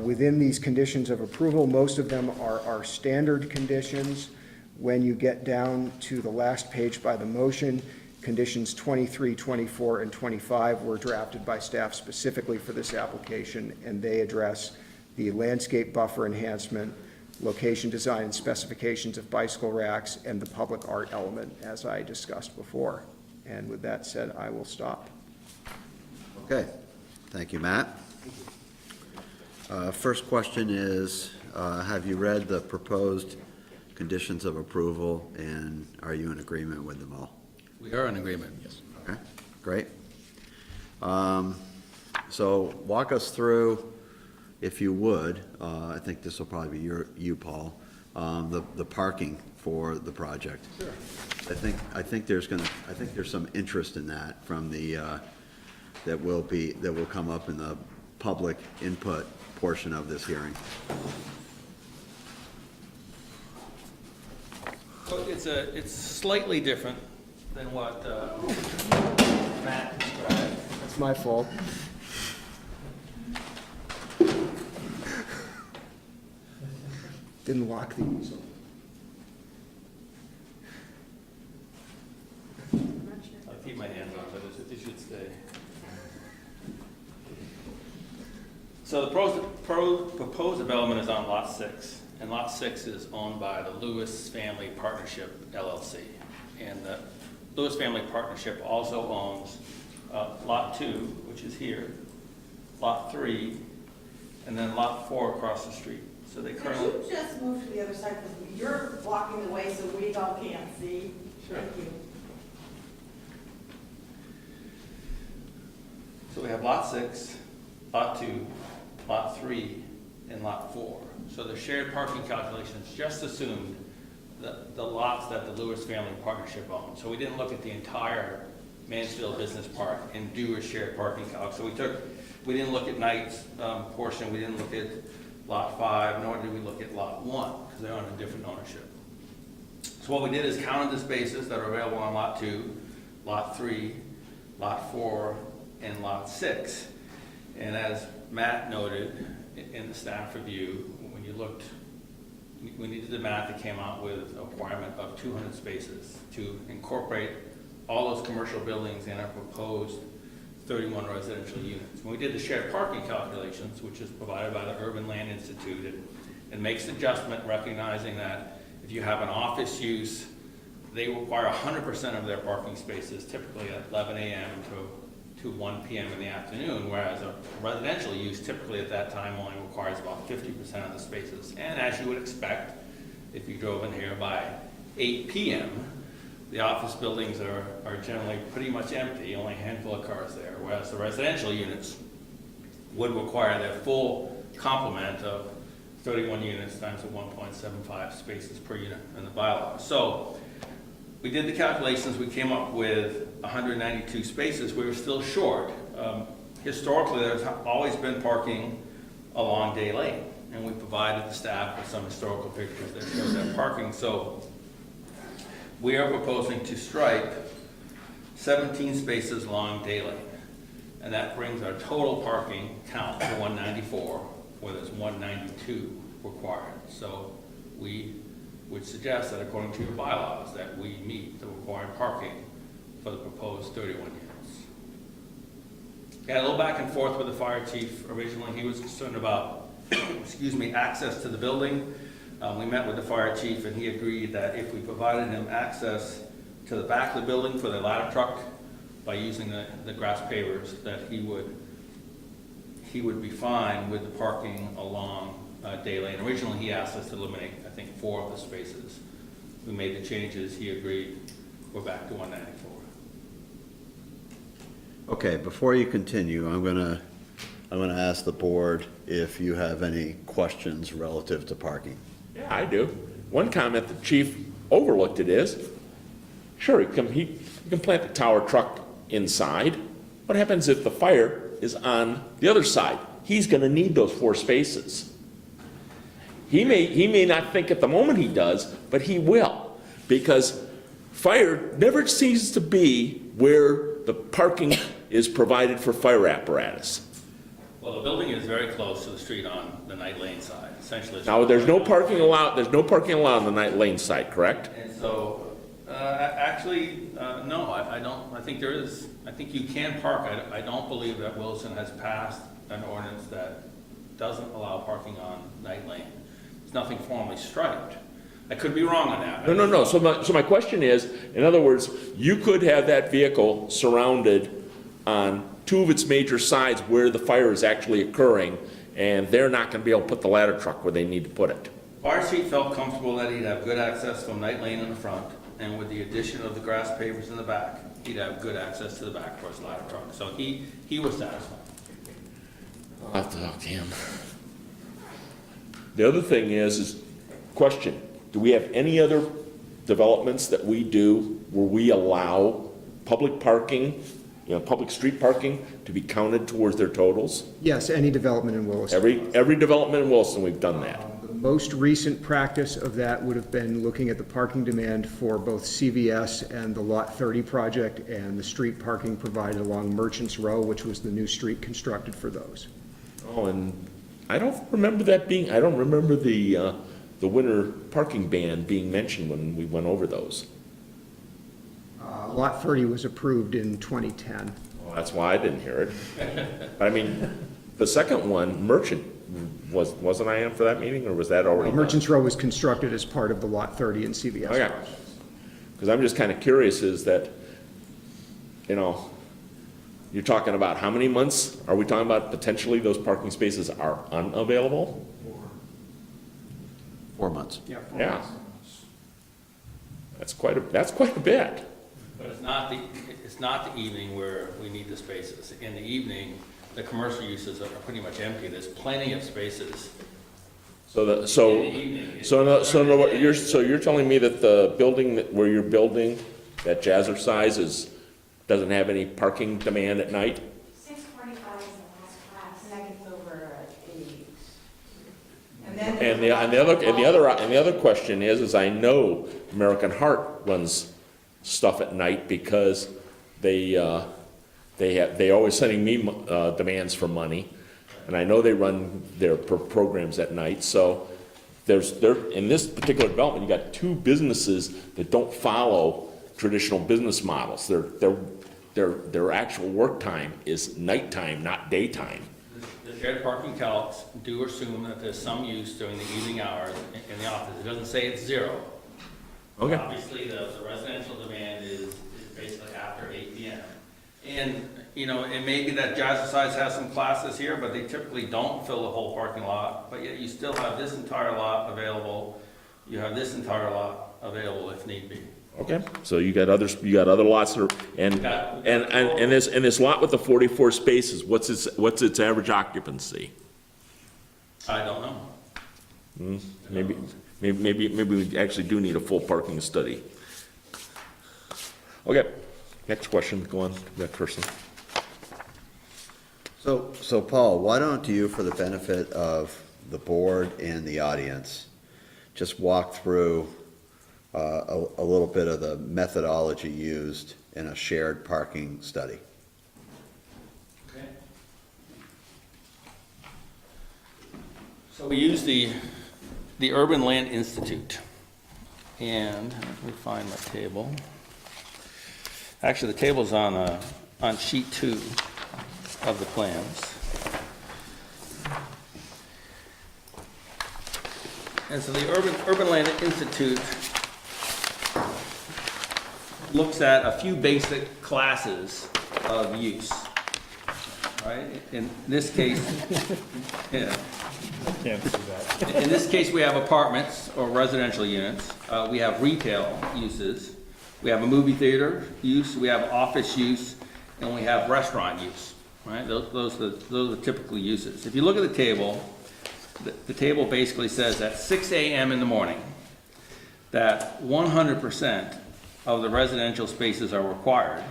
[SPEAKER 9] Within these conditions of approval, most of them are our standard conditions. When you get down to the last page by the motion, conditions 23, 24, and 25 were drafted by staff specifically for this application, and they address the landscape buffer enhancement, location design and specifications of bicycle racks, and the public art element, as I discussed before. And with that said, I will stop.
[SPEAKER 7] Okay, thank you, Matt. First question is, have you read the proposed conditions of approval, and are you in agreement with them all?
[SPEAKER 8] We are in agreement, yes.
[SPEAKER 7] Okay, great. So walk us through, if you would, I think this will probably be you, Paul, the parking for the project. Sure. I think there's some interest in that from the, that will come up in the public input portion of this hearing.
[SPEAKER 8] Well, it's slightly different than what Matt described.
[SPEAKER 9] That's my fault. Didn't lock the easel.
[SPEAKER 8] I'll keep my hands on it, it should stay. So the proposed development is on Lot 6, and Lot 6 is owned by the Lewis Family Partnership LLC. And the Lewis Family Partnership also owns Lot 2, which is here, Lot 3, and then Lot 4 across the street. So they currently...
[SPEAKER 10] Could you just move to the other side, because you're blocking the way so we all can't see?
[SPEAKER 8] Sure.
[SPEAKER 10] Thank you.
[SPEAKER 8] So we have Lot 6, Lot 2, Lot 3, and Lot 4. So the shared parking calculations just assumed the lots that the Lewis Family Partnership owns. So we didn't look at the entire Mansfield Business Park and do a shared parking calc. So we didn't look at Knight's portion, we didn't look at Lot 5, nor did we look at Lot 1, because they're on a different ownership. So what we did is counted the spaces that are available on Lot 2, Lot 3, Lot 4, and Lot 6. And as Matt noted in the staff review, when you looked, when you did the math, it came out with a requirement of 200 spaces to incorporate all those commercial buildings in our proposed 31 residential units. When we did the shared parking calculations, which is provided by the Urban Land Institute, it makes the adjustment recognizing that if you have an office use, they require 100% of their parking spaces, typically at 11 a.m. to 1 p.m. in the afternoon, whereas a residential use typically at that time only requires about 50% of the spaces. And as you would expect, if you drove in here by 8 p.m., the office buildings are generally pretty much empty, only a handful of cars there, whereas the residential units would require their full complement of 31 units times the 1.75 spaces per unit in the bylaw. So we did the calculations, we came up with 192 spaces. We were still short. Historically, there's always been parking along Day Lane, and we provided the staff with some historical pictures that show that parking. So we are proposing to strike 17 spaces along Day Lane, and that brings our total parking count to 194, where there's 192 required. So we would suggest that according to your bylaws, that we meet the required parking for the proposed 31 units. Got a little back and forth with the fire chief. Originally, he was concerned about, access to the building. We met with the fire chief, and he agreed that if we provided him access to the back of the building for the ladder truck by using the grass pavers, that he would be fine with the parking along Day Lane. Originally, he asked us to eliminate, I think, 4 of the spaces. We made the changes. He agreed. We're back to 194.
[SPEAKER 7] Okay, before you continue, I'm gonna ask the board if you have any questions relative to parking.
[SPEAKER 5] Yeah, I do. One comment the chief overlooked it is, sure, he can plant the tower truck inside. What happens if the fire is on the other side? He's gonna need those 4 spaces. He may not think at the moment he does, but he will, because fire never seems to be where the parking is provided for fire apparatus.
[SPEAKER 8] Well, the building is very close to the street on the Night Lane side. Essentially, it's
[SPEAKER 5] Now, there's no parking allowed on the Night Lane side, correct?
[SPEAKER 8] And so, actually, no, I don't. I think there is. I think you can park. I don't believe that Williston has passed an ordinance that doesn't allow parking on Night Lane. It's nothing formally striped, I could be wrong on that.
[SPEAKER 5] No. So my question is, in other words, you could have that vehicle surrounded on two of its major sides where the fire is actually occurring, and they're not gonna be able to put the ladder truck where they need to put it.
[SPEAKER 8] Fire chief felt comfortable that he'd have good access from Night Lane in the front, and with the addition of the grass pavers in the back, he'd have good access to the back for his ladder truck. So he was satisfied.
[SPEAKER 5] I'll have to talk to him. The other thing is question, do we have any other developments that we do where we allow public parking, public street parking to be counted towards their totals?
[SPEAKER 9] Yes, any development in Williston.
[SPEAKER 5] Every development in Williston, we've done that.
[SPEAKER 9] The most recent practice of that would have been looking at the parking demand for both CVS and the Lot 30 project and the street parking provided along Merchants Row, which was the new street constructed for those.
[SPEAKER 5] Oh, and I don't remember the winter parking ban being mentioned when we went over those.
[SPEAKER 9] Lot 30 was approved in 2010.
[SPEAKER 5] Well, that's why I didn't hear it. But I mean, the second one, Merchant, wasn't I on for that meeting, or was that already done?
[SPEAKER 9] Merchants Row was constructed as part of the Lot 30 and CVS
[SPEAKER 5] Okay.
[SPEAKER 9] projects.
[SPEAKER 5] Because I'm just kind of curious is that, you're talking about how many months? Are we talking about potentially those parking spaces are unavailable?
[SPEAKER 7] 4 months.
[SPEAKER 5] Yeah. That's quite a bit.
[SPEAKER 8] But it's not the evening where we need the spaces. In the evening, the commercial uses are pretty much empty. There's plenty of spaces.
[SPEAKER 5] So you're telling me that the building where you're building, that Jazzercise doesn't have any parking demand at night?
[SPEAKER 10] 6:45 is the last class, and that gets over at 8. And then.
[SPEAKER 5] And the other question is I know American Heart runs stuff at night because they always sending me demands for money, and I know they run their programs at night. So in this particular development, you got two businesses that don't follow traditional business models. Their actual work time is nighttime, not daytime.
[SPEAKER 8] The shared parking calcs do assume that there's some use during the evening hours in the office. It doesn't say it's zero.
[SPEAKER 5] Okay.
[SPEAKER 8] Obviously, the residential demand is basically after 8 p.m. And, it may be that Jazzercise has some classes here, but they typically don't fill the whole parking lot, but yet you still have this entire lot available. You have this entire lot available if need be.
[SPEAKER 5] Okay, so you got other lots that are, and this lot with the 44 spaces, what's its average occupancy?
[SPEAKER 8] I don't know.
[SPEAKER 5] Maybe we actually do need a full parking study. Okay, next question, go on, that person.
[SPEAKER 7] So Paul, why don't you, for the benefit of the board and the audience, just walk through a little bit of the methodology used in a shared parking study?
[SPEAKER 8] Okay. So we use the Urban Land Institute, and let me find my table. Actually, the table's on sheet 2 of the plans. And so the Urban Land Institute looks at a few basic classes of use, right? In this case, yeah.
[SPEAKER 6] Can't see that.
[SPEAKER 8] In this case, we have apartments or residential units. We have retail uses. We have a movie theater use. We have office use, and we have restaurant use. Right? Those are the typical uses. If you look at the table, the table basically says at 6 a.m. in the morning that 100% of the residential spaces are required,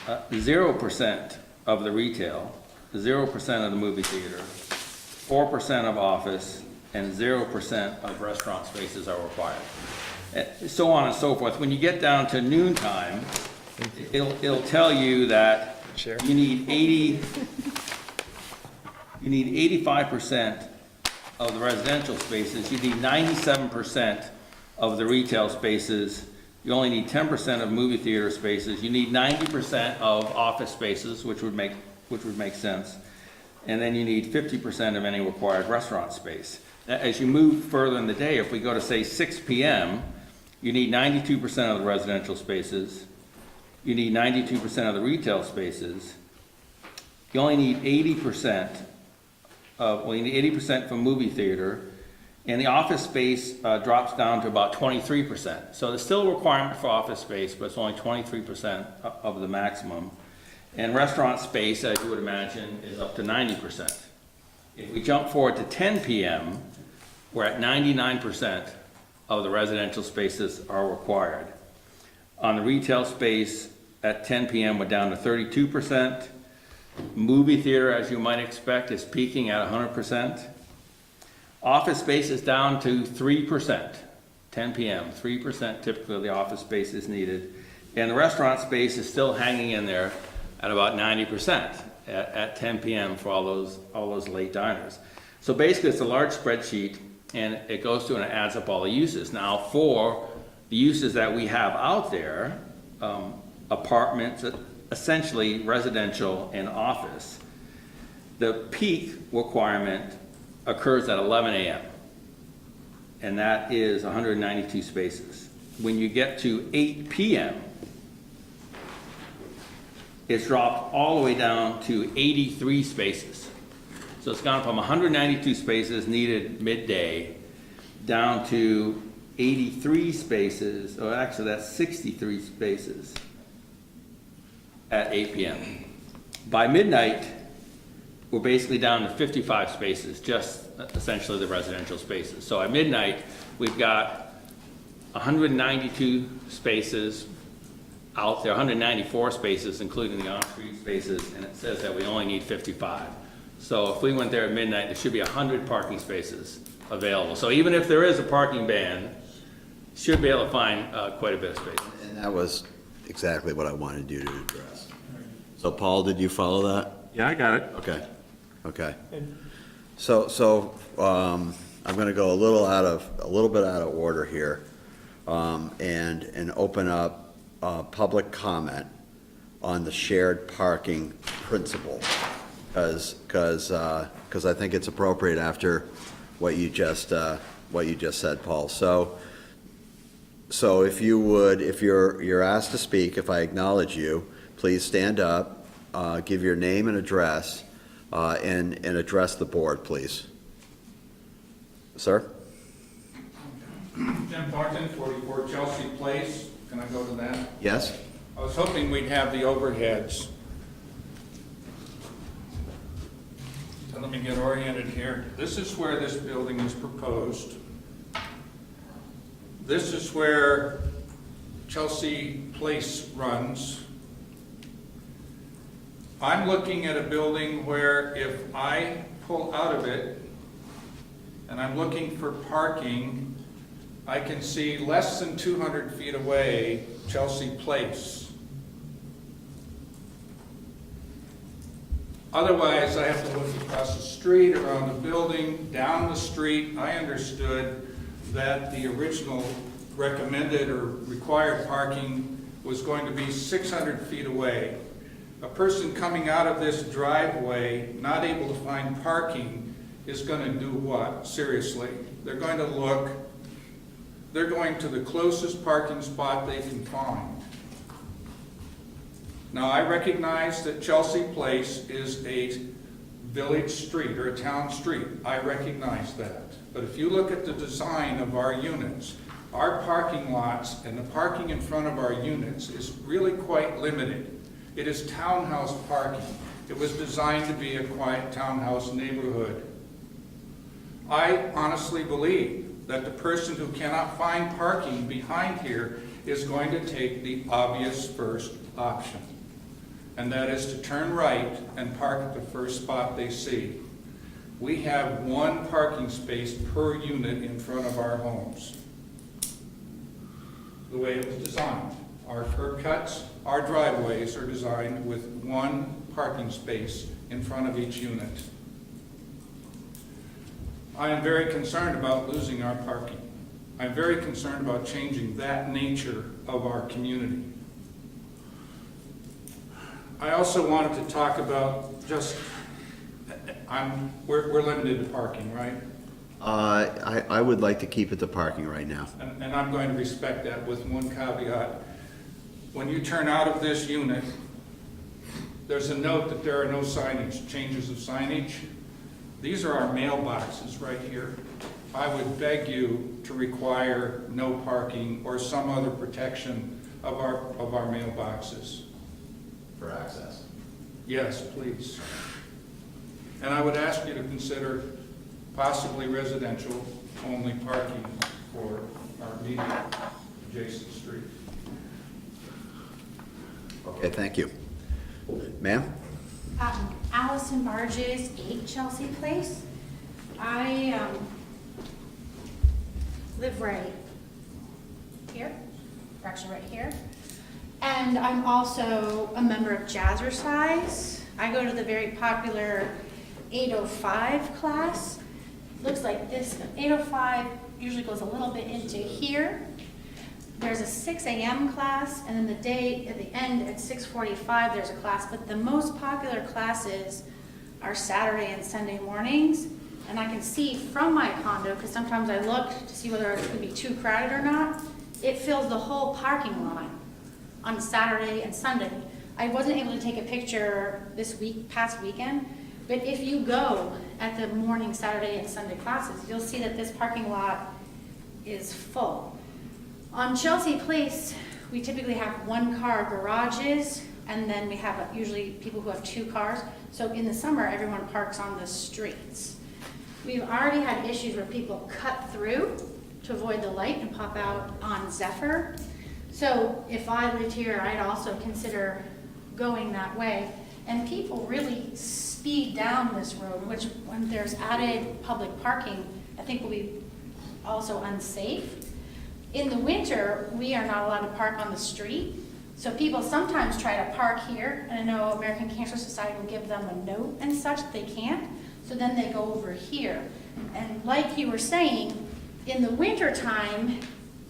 [SPEAKER 8] 0% of the retail, 0% of the movie theater, 4% of office, and 0% of restaurant spaces are required. And so on and so forth. When you get down to noontime, it'll tell you that you need 85% of the residential spaces, you need 97% of the retail spaces, you only need 10% of movie theater spaces, you need 90% of office spaces, which would make sense, and then you need 50% of any required restaurant space. as you move further in the day, if we go to say 6 PM, you need 92% of the residential spaces. You need 92% of the retail spaces. You only need 80% you need 80% for movie theater. And the office space drops down to about 23%. So there's still a requirement for office space, but it's only 23% of the maximum. And restaurant space, as you would imagine, is up to 90%. If we jump forward to 10 PM, we're at 99% of the residential spaces are required. On the retail space, at 10 PM, we're down to 32%. Movie theater, as you might expect, is peaking at 100%. Office space is down to 3%, 10 PM, 3% typically of the office space is needed. And the restaurant space is still hanging in there at about 90% at 10 PM for all those late diners. So basically, it's a large spreadsheet, and it goes through and it adds up all the uses. Now, for the uses that we have out there, apartments, essentially residential and office, the peak requirement occurs at 11 AM, and that is 192 spaces. When you get to 8 PM, it's dropped all the way down to 83 spaces. So it's gone from 192 spaces needed midday down to 83 spaces, or actually that's 63 spaces at 8 PM. By midnight, we're basically down to 55 spaces, just essentially the residential spaces. So at midnight, we've got 192 spaces out there, 194 spaces, including the on-street spaces, and it says that we only need 55. So if we went there at midnight, there should be 100 parking spaces available. So even if there is a parking ban, should be able to find quite a bit of space.
[SPEAKER 7] And that was exactly what I wanted you to address. So Paul, did you follow that?
[SPEAKER 5] Yeah, I got it.
[SPEAKER 7] Okay. So, I'm gonna go a little bit out of order here, and open up, public comment on the shared parking principle. Cause I think it's appropriate after what you just said, Paul. So if you would, if you're asked to speak, if I acknowledge you, please stand up, give your name and address, and address the board, please. Sir?
[SPEAKER 11] Jim Thornton, 44 Chelsea Place. Can I go to that?
[SPEAKER 7] Yes?
[SPEAKER 11] I was hoping we'd have the overheads. So let me get oriented here. This is where this building is proposed. This is where Chelsea Place runs. I'm looking at a building where if I pull out of it and I'm looking for parking, I can see less than 200 feet away, Chelsea Place. Otherwise, I have to look across the street, around the building, down the street. I understood that the original recommended or required parking was going to be 600 feet away. A person coming out of this driveway, not able to find parking, is going to do what? Seriously. They're going to look, they're going to the closest parking spot they can find. Now, I recognize that Chelsea Place is a village street or a town street. I recognize that. But if you look at the design of our units, our parking lots and the parking in front of our units is really quite limited. It is townhouse parking. It was designed to be a quiet townhouse neighborhood. I honestly believe that the person who cannot find parking behind here is going to take the obvious first option, and that is to turn right and park at the first spot they see. We have one parking space per unit in front of our homes, the way it was designed. Our curb cuts, our driveways are designed with one parking space in front of each unit. I am very concerned about losing our parking. I'm very concerned about changing that nature of our community. I also wanted to talk about just, we're limited to parking, right?
[SPEAKER 7] I would like to keep it to parking right now.
[SPEAKER 11] And I'm going to respect that with one caveat. When you turn out of this unit, there's a note that there are no signage, changes of signage. These are our mailboxes right here. I would beg you to require no parking or some other protection of our mailboxes.
[SPEAKER 7] For access.
[SPEAKER 11] Yes, please. And I would ask you to consider possibly residential only parking for our immediate adjacent street.
[SPEAKER 7] Okay, thank you. Ma'am?
[SPEAKER 10] Allison Barges, 8 Chelsea Place. I live right here, or actually right here. And I'm also a member of Jazzercise. I go to the very popular 805 class. Looks like this. 805 usually goes a little bit into here. There's a 6 a.m. class, and then the day at the end at 6:45 there's a class. But the most popular classes are Saturday and Sunday mornings. And I can see from my condo, because sometimes I look to see whether it's going to be too crowded or not, it fills the whole parking lot on Saturday and Sunday. I wasn't able to take a picture this past weekend, but if you go at the morning Saturday and Sunday classes, you'll see that this parking lot is full. On Chelsea Place, we typically have 1-car garages, and then we have usually people who have 2 cars. So in the summer, everyone parks on the streets. We've already had issues where people cut through to avoid the light and pop out on Zephyr. So if I lived here, I'd also consider going that way. And people really speed down this road, which when there's added public parking, I think will be also unsafe. In the winter, we are not allowed to park on the street. So people sometimes try to park here, and I know American Cancer Society will give them a note and such, they can't. So then they go over here. And like you were saying, in the winter time,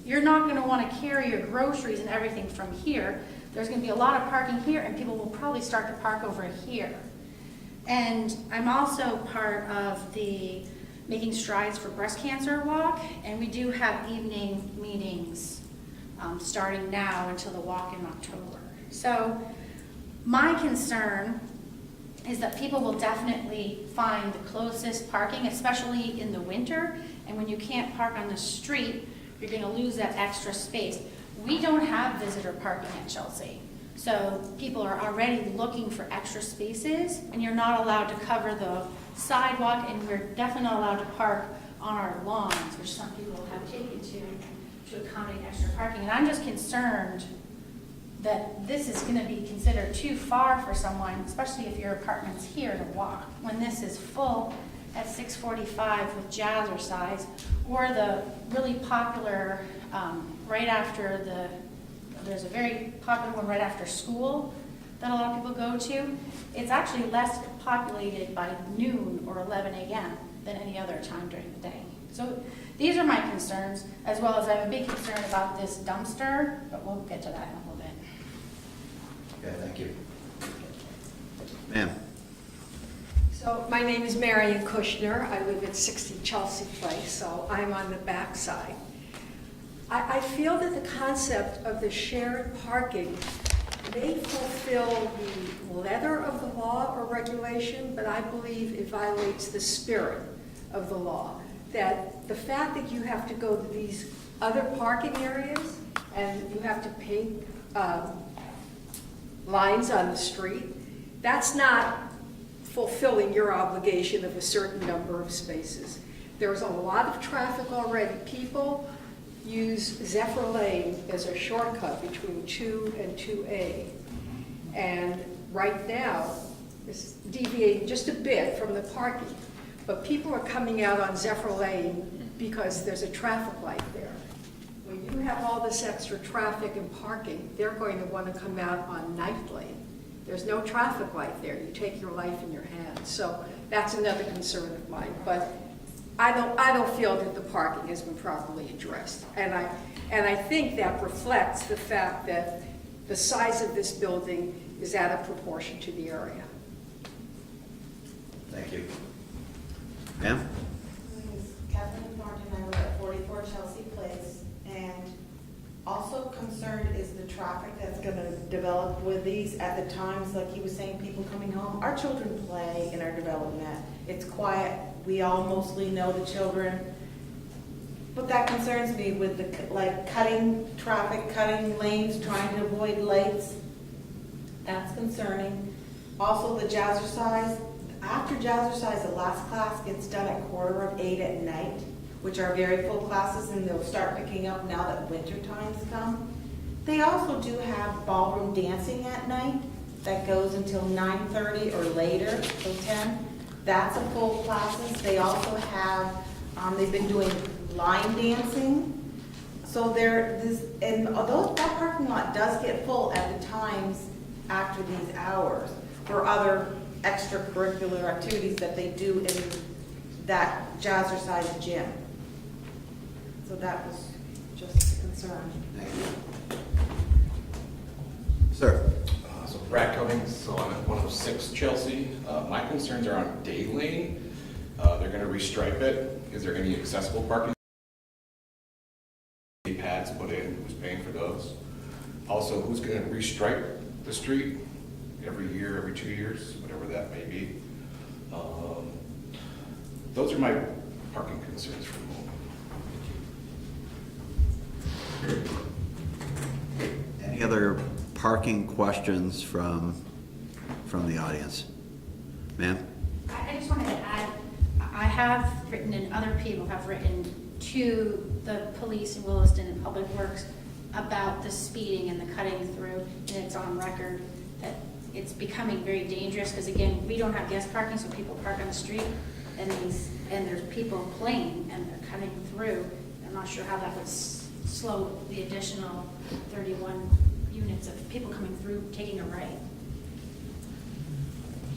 [SPEAKER 10] you're not gonna wanna carry your groceries and everything from here. There's gonna be a lot of parking here, and people will probably start to park over here. And I'm also part of the Making Strides for Breast Cancer Walk, and we do have evening meetings starting now until the walk in October. So my concern is that people will definitely find the closest parking, especially in the winter, and when you can't park on the street, you're gonna lose that extra space. We don't have visitor parking at Chelsea, so people are already looking for extra spaces, and you're not allowed to cover the sidewalk, and we're definitely not allowed to park on our lawns, which some people have taken to accommodate extra parking. And I'm just concerned that this is gonna be considered too far for someone, especially if your apartment's here, to walk, when this is full at 6:45 with Jazzercise, or the really popular, right after there's a very popular one right after school that a lot of people go to. It's actually less populated by noon or 11 a.m. than any other time during the day. So these are my concerns, as well as I have a big concern about this dumpster, but we'll get to that in a little bit.
[SPEAKER 7] Okay, thank you. Ma'am?
[SPEAKER 12] So my name is Marion Kushner. I live at 60 Chelsea Place, so I'm on the back side. I feel that the concept of the shared parking may fulfill the letter of the law or regulation, but I believe it violates the spirit of the law. That the fact that you have to go to these other parking areas and you have to paint lines on the street, that's not fulfilling your obligation of a certain number of spaces. There's a lot of traffic already. People use Zephyr Lane as a shortcut between 2 and 2A. And right now, it's deviating just a bit from the parking. But people are coming out on Zephyr Lane because there's a traffic light there. When you have all this extra traffic and parking, they're going to want to come out on Ninth Lane. There's no traffic light there. You take your life in your hands. So that's another concern of mine. But I don't feel that the parking has been properly addressed. And I think that reflects the fact that the size of this building is out of proportion to the area.
[SPEAKER 7] Thank you. Ma'am?
[SPEAKER 10] My name is Kathleen
[SPEAKER 13] concerned is the traffic that's gonna develop with these at the times, like he was saying, people coming home. Our children play in our development. It's quiet. We all mostly know the children. But that concerns me with the, like, cutting traffic, cutting lanes, trying to avoid lights. That's concerning. Also, the jazzercise. After jazzercise, the last class gets done at 7:45 at night, which are very full classes, and they'll start picking up now that winter times come. They also do have ballroom dancing at night that goes until 9:30 or later, till 10. That's a full classes. They also have, they've been doing line dancing. So that parking lot does get full at the times after these hours for other extracurricular activities that they do in that jazzercise gym. So that was just a concern.
[SPEAKER 7] Thank you. Sir?
[SPEAKER 14] So Brad Cummings, so I'm at 106 Chelsea. My concerns are on day lane. They're going to restripe it. Is there any accessible parking? Pads put in, who's paying for those? Also, who's going to restripe the street every year, every 2 years, whatever that may be? Those are my parking concerns for the moment.
[SPEAKER 7] Any other parking questions from the audience? Ma'am?
[SPEAKER 10] I just wanted to add, I have written and other people have written to the police in Williston and Public Works about the speeding and the cutting through, and it's on record that it's becoming very dangerous, because again, we don't have guest parking, so people park on the street, and there's people playing, and they're cutting through. I'm not sure how that would slow the additional 31 units of people coming through, taking a right.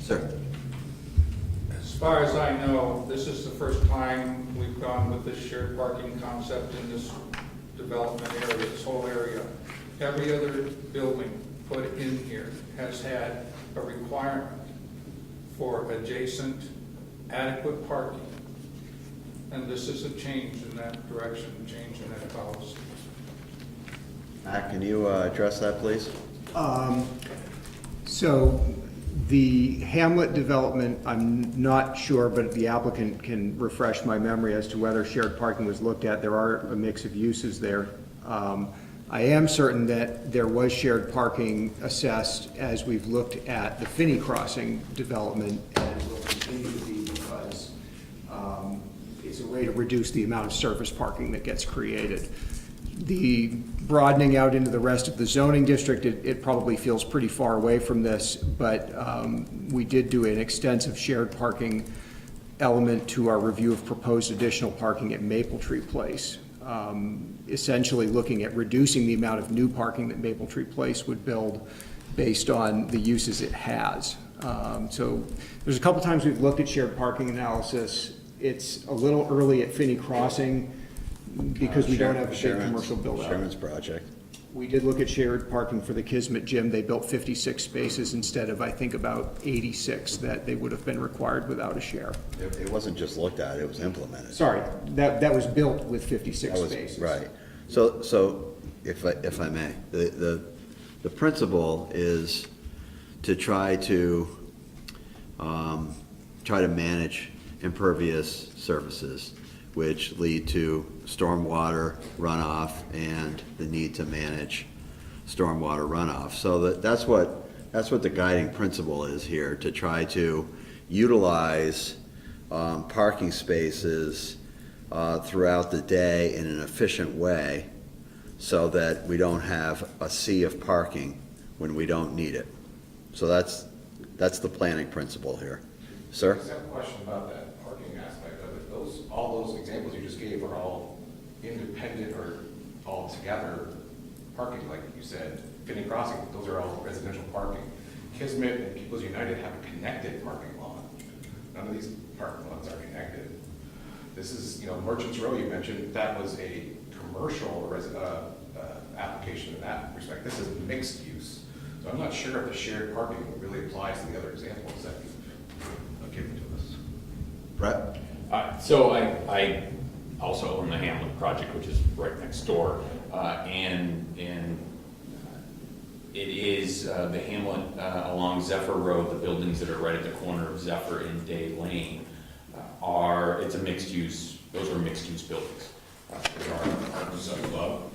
[SPEAKER 7] Sir?
[SPEAKER 11] As far as I know, this is the first time we've gone with this shared parking concept in this development area, this whole area. Every other building put in here has had a requirement for adjacent adequate parking. And this is a change in that direction, change in that policy.
[SPEAKER 7] Matt, can you address that, please?
[SPEAKER 9] So the Hamlet development, I'm not sure, but the applicant can refresh my memory as to whether shared parking was looked at. There are a mix of uses there. I am certain that there was shared parking assessed as we've looked at the Finney Crossing development, and will continue to be, because it's a way to reduce the amount of surface parking that gets created. The broadening out into the rest of the zoning district, it probably feels pretty far away from this, but we did do an extensive shared parking element to our review of proposed additional parking at Maple Tree Place. Essentially looking at reducing the amount of new parking that Maple Tree Place would build based on the uses it has. So there's a couple times we've looked at shared parking analysis. It's a little early at Finney Crossing because we don't have a big commercial build out.
[SPEAKER 7] Sherman's project.
[SPEAKER 9] We did look at shared parking for the Kismet Gym. They built 56 spaces instead of, I think, about 86 that they would have been required without a share.
[SPEAKER 7] It wasn't just looked at, it was implemented.
[SPEAKER 9] Sorry, that was built with 56
[SPEAKER 7] That was-
[SPEAKER 9] spaces.
[SPEAKER 7] Right. So if I may, the principle is to try to manage impervious surfaces, which lead to stormwater runoff and the need to manage stormwater runoff. So that's what the guiding principle is here, to try to utilize parking spaces throughout the day in an efficient way, so that we don't have a sea of parking when we don't need it. So that's the planning principle here. Sir?
[SPEAKER 14] I just have a question about that parking aspect of it. All those examples you just gave are all independent or all together parking, like you said. Finney Crossing, those are all residential parking. Kismet and People's United have a connected parking lot. None of these parking lots are connected. This is, Merchants Row you mentioned, that was a commercial application in that respect. This is mixed use. So I'm not sure if the shared parking really applies to the other examples that you've given to us.
[SPEAKER 7] Brett?
[SPEAKER 15] So I also own the Hamlet project, which is right next door, and
[SPEAKER 1] It is the hamlet along Zephyr Road, the buildings that are right at the corner of Zephyr and Day Lane it's a mixed use, those are mixed use buildings. There are apartments up above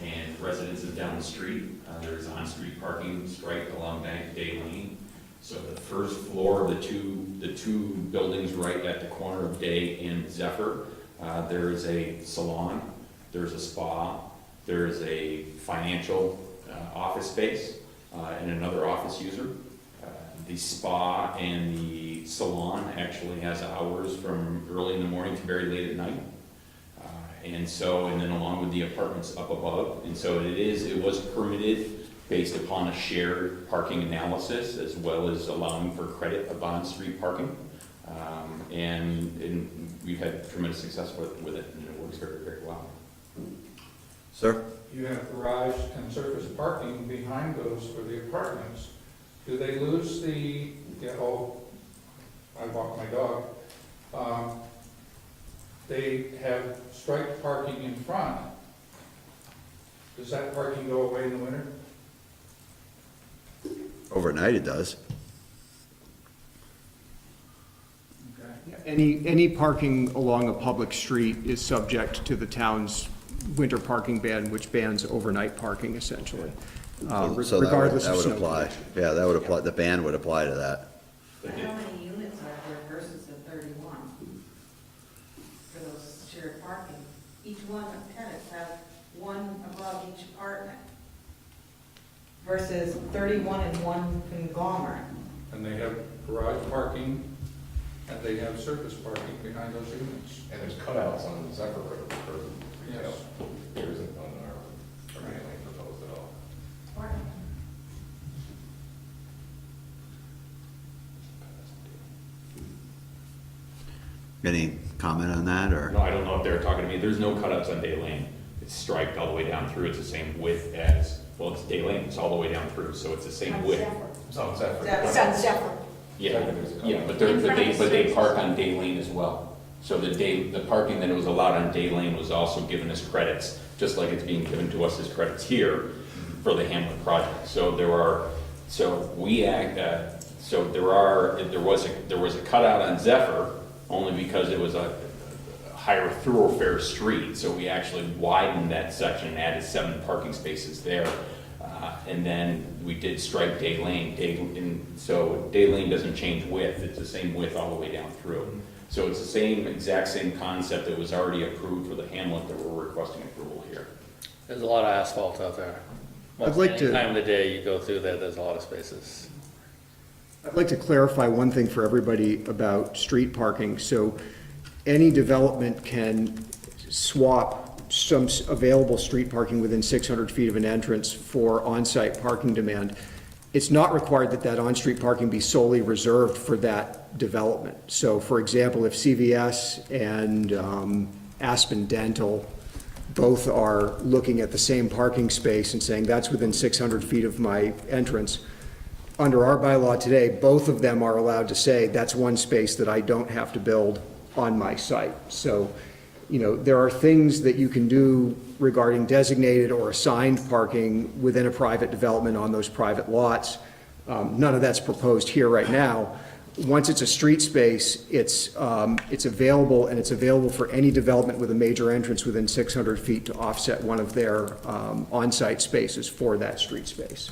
[SPEAKER 1] and residences down the street. There's on-street parking striped along Day Lane. So the first floor of the two buildings right at the corner of Day and Zephyr, there is a salon, there's a spa, there's a financial office space and another office user. The spa and the salon actually has hours from early in the morning to very late at night. And then along with the apartments up above. And so it was permitted based upon a shared parking analysis as well as allowing for credit of on-street parking. And we've had tremendous success with it, and it works very, very well.
[SPEAKER 7] Sir?
[SPEAKER 11] You have garage and surface parking behind those for the apartments. Do they lose I walk my dog. They have striped parking in front. Does that parking go away in the winter?
[SPEAKER 7] Overnight it does.
[SPEAKER 9] Any parking along a public street is subject to the town's winter parking ban, which bans overnight parking essentially,
[SPEAKER 7] So
[SPEAKER 9] regardless
[SPEAKER 7] that
[SPEAKER 9] of
[SPEAKER 7] would
[SPEAKER 9] snow
[SPEAKER 7] apply.
[SPEAKER 9] conditions.
[SPEAKER 7] Yeah, that would apply, the ban would apply to that.
[SPEAKER 13] How many units are there versus the 31 for those shared parking? Each one of the tenants have one above each apartment versus 31 in one conglomerate.
[SPEAKER 11] And they have garage parking, and they have surface parking behind those units.
[SPEAKER 14] And there's cutouts on Zephyr Road for retail.
[SPEAKER 11] Yes.
[SPEAKER 14] There isn't on our main lane proposed at all.
[SPEAKER 7] Any comment on that, or?
[SPEAKER 1] No, I don't know if they were talking to me. There's no cutouts on Day Lane. It's striped all the way down through. It's the same width as, well, it's Day Lane. It's all the way down through, so it's the same width.
[SPEAKER 14] It's on Zephyr.
[SPEAKER 13] It's on Zephyr.
[SPEAKER 1] Yeah, yeah, but they park on Day Lane as well. So the parking that was allowed on Day Lane was also given as credits, just like it's being given to us as credits here for the Hamlet project. So there was a cutout on Zephyr only because it was a higher thoroughfare street. So we actually widened that section and added 7 parking spaces there. And then we did stripe Day Lane. So Day Lane doesn't change width. It's the same width all the way down through. So it's the exact same concept that was already approved for the hamlet that we're requesting approval here.
[SPEAKER 15] There's a lot of asphalt out there.
[SPEAKER 9] I'd like to-
[SPEAKER 15] Any time of the day you go through there, there's a lot of spaces.
[SPEAKER 9] I'd like to clarify one thing for everybody about street parking. So any development can swap some available street parking within 600 feet of an entrance for on-site parking demand. It's not required that on-street parking be solely reserved for that development. So for example, if CVS and Aspen Dental both are looking at the same parking space and saying that's within 600 feet of my entrance, under our bylaw today, both of them are allowed to say that's one space that I don't have to build on my site. So, there are things that you can do regarding designated or assigned parking within a private development on those private lots. None of that's proposed here right now. Once it's a street space, it's available, and it's available for any development with a major entrance within 600 feet to offset one of their on-site spaces for that street space.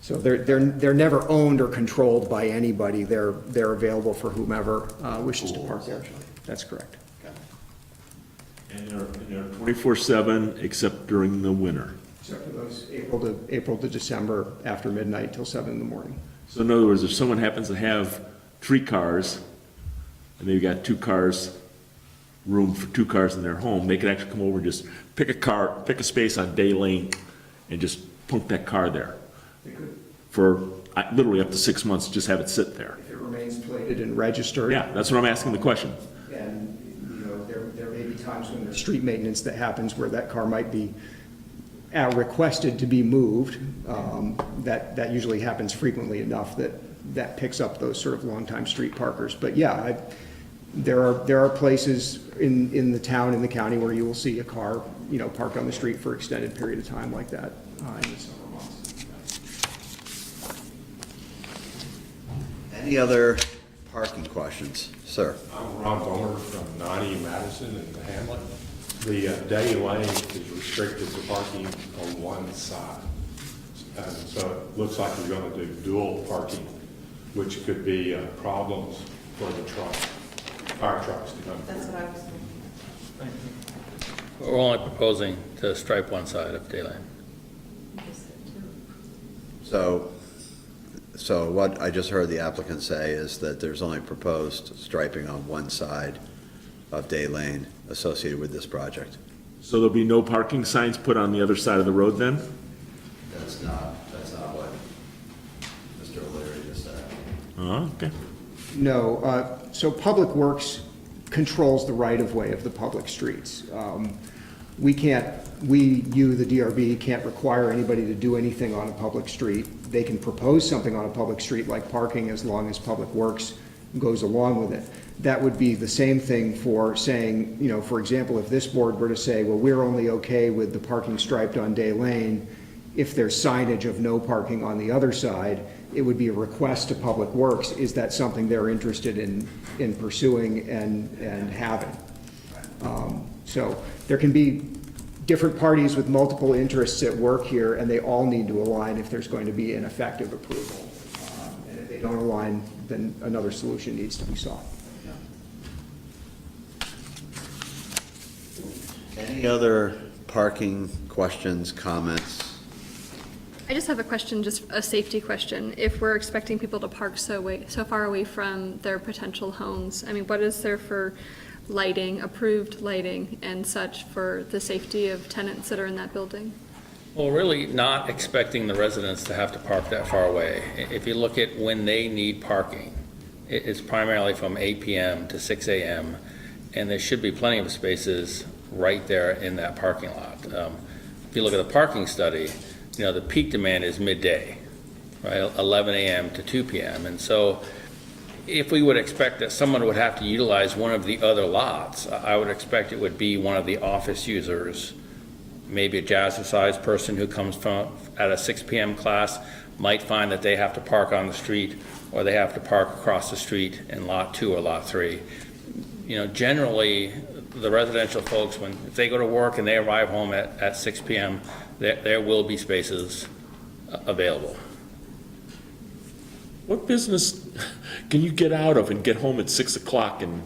[SPEAKER 9] So they're never owned or controlled by anybody. They're available for whomever wishes to park there. That's correct.
[SPEAKER 5] And they're 24/7 except during the winter.
[SPEAKER 9] Except for those April to December after midnight till 7 in the morning.
[SPEAKER 5] So in other words, if someone happens to have 3 cars and they've got 2 cars, room for 2 cars in their home, they can actually come over and just pick a space on Day Lane and just plunk that car there.
[SPEAKER 9] They could,
[SPEAKER 5] For literally up to 6 months, just have it sit there.
[SPEAKER 9] if it remains plated and registered.
[SPEAKER 5] Yeah, that's what I'm asking the question.
[SPEAKER 9] And, there may be times when there's street maintenance that happens where that car might be requested to be moved. That usually happens frequently enough that picks up those sort of longtime street parkers. But yeah, There are places in the town, in the county, where you will see a car, parked on the street for extended period of time like that in the summer months.
[SPEAKER 7] Any other parking questions? Sir?
[SPEAKER 16] I'm Ron Bomer from 90 Madison in the Hamlet. The day lane is restricted to parking on one side. And so it looks like you're going to do dual parking, which could be problems for the fire trucks to come.
[SPEAKER 13] That's what I was thinking.
[SPEAKER 15] We're only proposing to stripe one side of day lane.
[SPEAKER 7] So what I just heard the applicant say is that there's only proposed striping on one side of day lane associated with this project.
[SPEAKER 5] So there'll be no parking signs put on the other side of the road then?
[SPEAKER 7] That's not what Mr. O'Leary just said.
[SPEAKER 5] Oh, okay.
[SPEAKER 9] No, so Public Works controls the right-of-way of the public streets. You, the DRB, can't require anybody to do anything on a public street. They can propose something on a public street like parking as long as Public Works goes along with it. That would be the same thing for saying, for example, if this board were to say, well, we're only okay with the parking striped on Day Lane, if there's signage of no parking on the other side, it would be a request to Public Works. Is that something they're interested in pursuing and having? So there can be different parties with multiple interests at work here, and they all need to align if there's going to be an effective approval. And if they don't align, then another solution needs to be sought.
[SPEAKER 7] Any other parking questions, comments?
[SPEAKER 17] I just have a question, just a safety question. If we're expecting people to park so far away from their potential homes, I mean, what is there for lighting, approved lighting and such for the safety of tenants that are in that building?
[SPEAKER 15] Well, really not expecting the residents to have to park that far away. If you look at when they need parking, it's primarily from 8 p.m. to 6 a.m. and there should be plenty of spaces right there in that parking lot. If you look at the parking study, the peak demand is midday, right, 11 a.m. to 2 p.m. And so if we would expect that someone would have to utilize one of the other lots, I would expect it would be one of the office users, maybe a jazzercise person who comes from at a 6 p.m. class might find that they have to park on the street or they have to park across the street in lot 2 or lot 3. Generally, the residential folks, if they go to work and they arrive home at 6 p.m., there will be spaces available.
[SPEAKER 5] What business can you get out of and get home at 6 o'clock in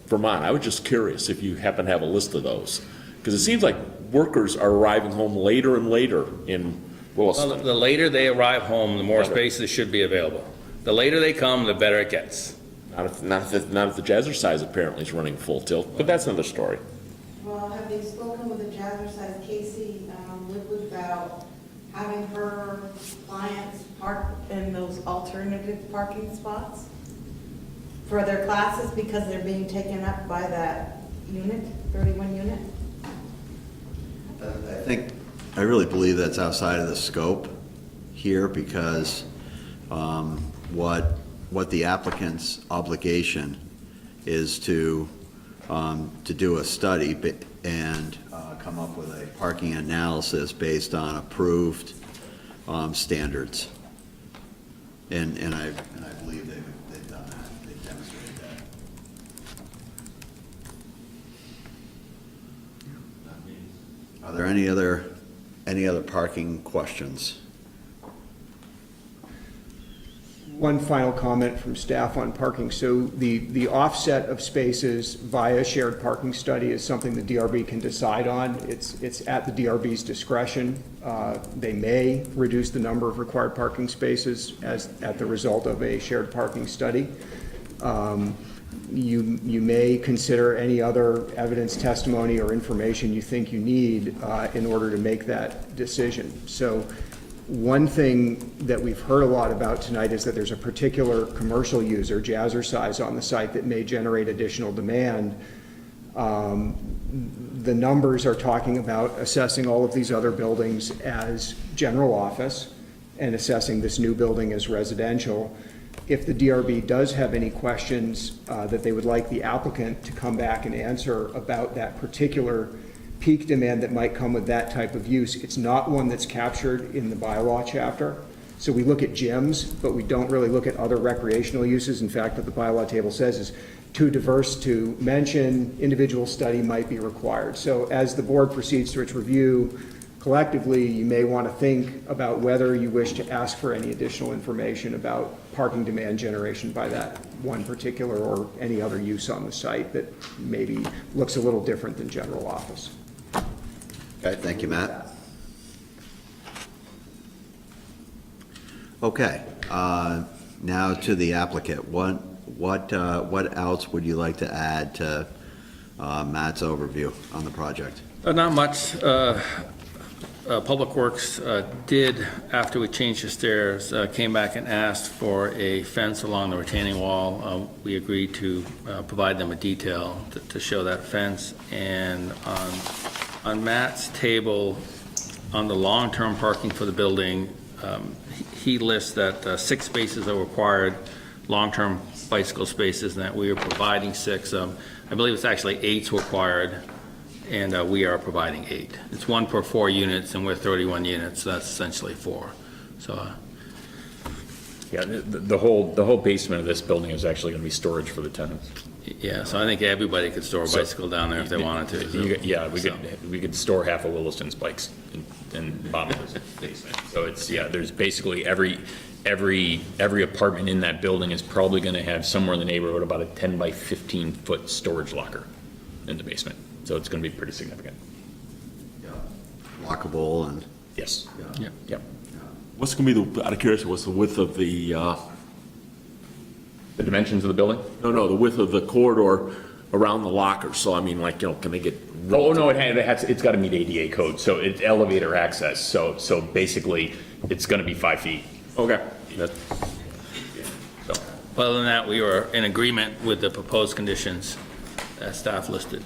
[SPEAKER 5] Vermont? I was just curious if you happen to have a list of those. Because it seems like workers are arriving home later and later in Williston.
[SPEAKER 15] Well, the later they arrive home, the more spaces should be available. The later they come, the better it gets.
[SPEAKER 5] Not if the jazzercise apparently is running full tilt, but that's another story.
[SPEAKER 13] Well, have they spoken with the jazzercise Casey Woodward about having her clients park in those alternative parking spots for their classes because they're being taken up by that unit, 31 unit?
[SPEAKER 7] I really believe that's outside of the scope here because what the applicant's obligation is to do a study and come up with a parking analysis based on approved standards. And I believe they've done that, they've demonstrated that. Are there any other parking questions?
[SPEAKER 9] One final comment from staff on parking. So the offset of spaces via shared parking study is something the DRB can decide on. It's at the DRB's discretion. They may reduce the number of required parking spaces at the result of a shared parking study. You may consider any other evidence, testimony, or information you think you need in order to make that decision. So one thing that we've heard a lot about tonight is that there's a particular commercial user, jazzercise, on the site that may generate additional demand. The numbers are talking about assessing all of these other buildings as general office and assessing this new building as residential. if the DRB does have any questions that they would like the applicant to come back and answer about that particular peak demand that might come with that type of use. It's not one that's captured in the bylaw chapter. So we look at gyms, but we don't really look at other recreational uses. In fact, what the bylaw table says is too diverse to mention, individual study might be required. So as the board proceeds through its review, collectively, you may want to think about whether you wish to ask for any additional information about parking demand generation by that one particular or any other use on the site that maybe looks a little different than general office.
[SPEAKER 7] Okay, thank you, Matt. Okay, now to the applicant. What else would you like to add to Matt's overview on the project?
[SPEAKER 15] Not much. Public Works did, after we changed the stairs, came back and asked for a fence along the retaining wall. We agreed to provide them a detail to show that fence. And on Matt's table, on the long-term parking for the building, he lists that 6 spaces are required, long-term bicycle spaces, and that we are providing 6. I believe it's actually 8's required, and we are providing 8. It's 1 per 4 units, and we're 31 units, so that's essentially 4. So,
[SPEAKER 1] Yeah, the whole basement of this building is actually going to be storage for the tenants.
[SPEAKER 15] yeah, so I think everybody could store a bicycle down there if they wanted to.
[SPEAKER 1] Yeah, we could store half of Williston's bikes in the bottom of this basement. So it's, yeah, there's basically every apartment in that building is probably going to have somewhere in the neighborhood about a 10 by 15 foot storage locker in the basement. So it's going to be pretty significant.
[SPEAKER 7] Lockable and.
[SPEAKER 1] Yes.
[SPEAKER 15] Yeah.
[SPEAKER 1] Yep.
[SPEAKER 5] What's going to be out of curiosity, what's the width of the,
[SPEAKER 1] The dimensions of the building?
[SPEAKER 5] no, the width of the corridor around the locker? So I mean, like, can they get?
[SPEAKER 1] Oh, no, it's got to meet ADA code, so it's elevator access. So basically, it's going to be 5 feet.
[SPEAKER 5] Okay.
[SPEAKER 1] So,
[SPEAKER 15] Other than that, we were in agreement with the proposed conditions that staff listed.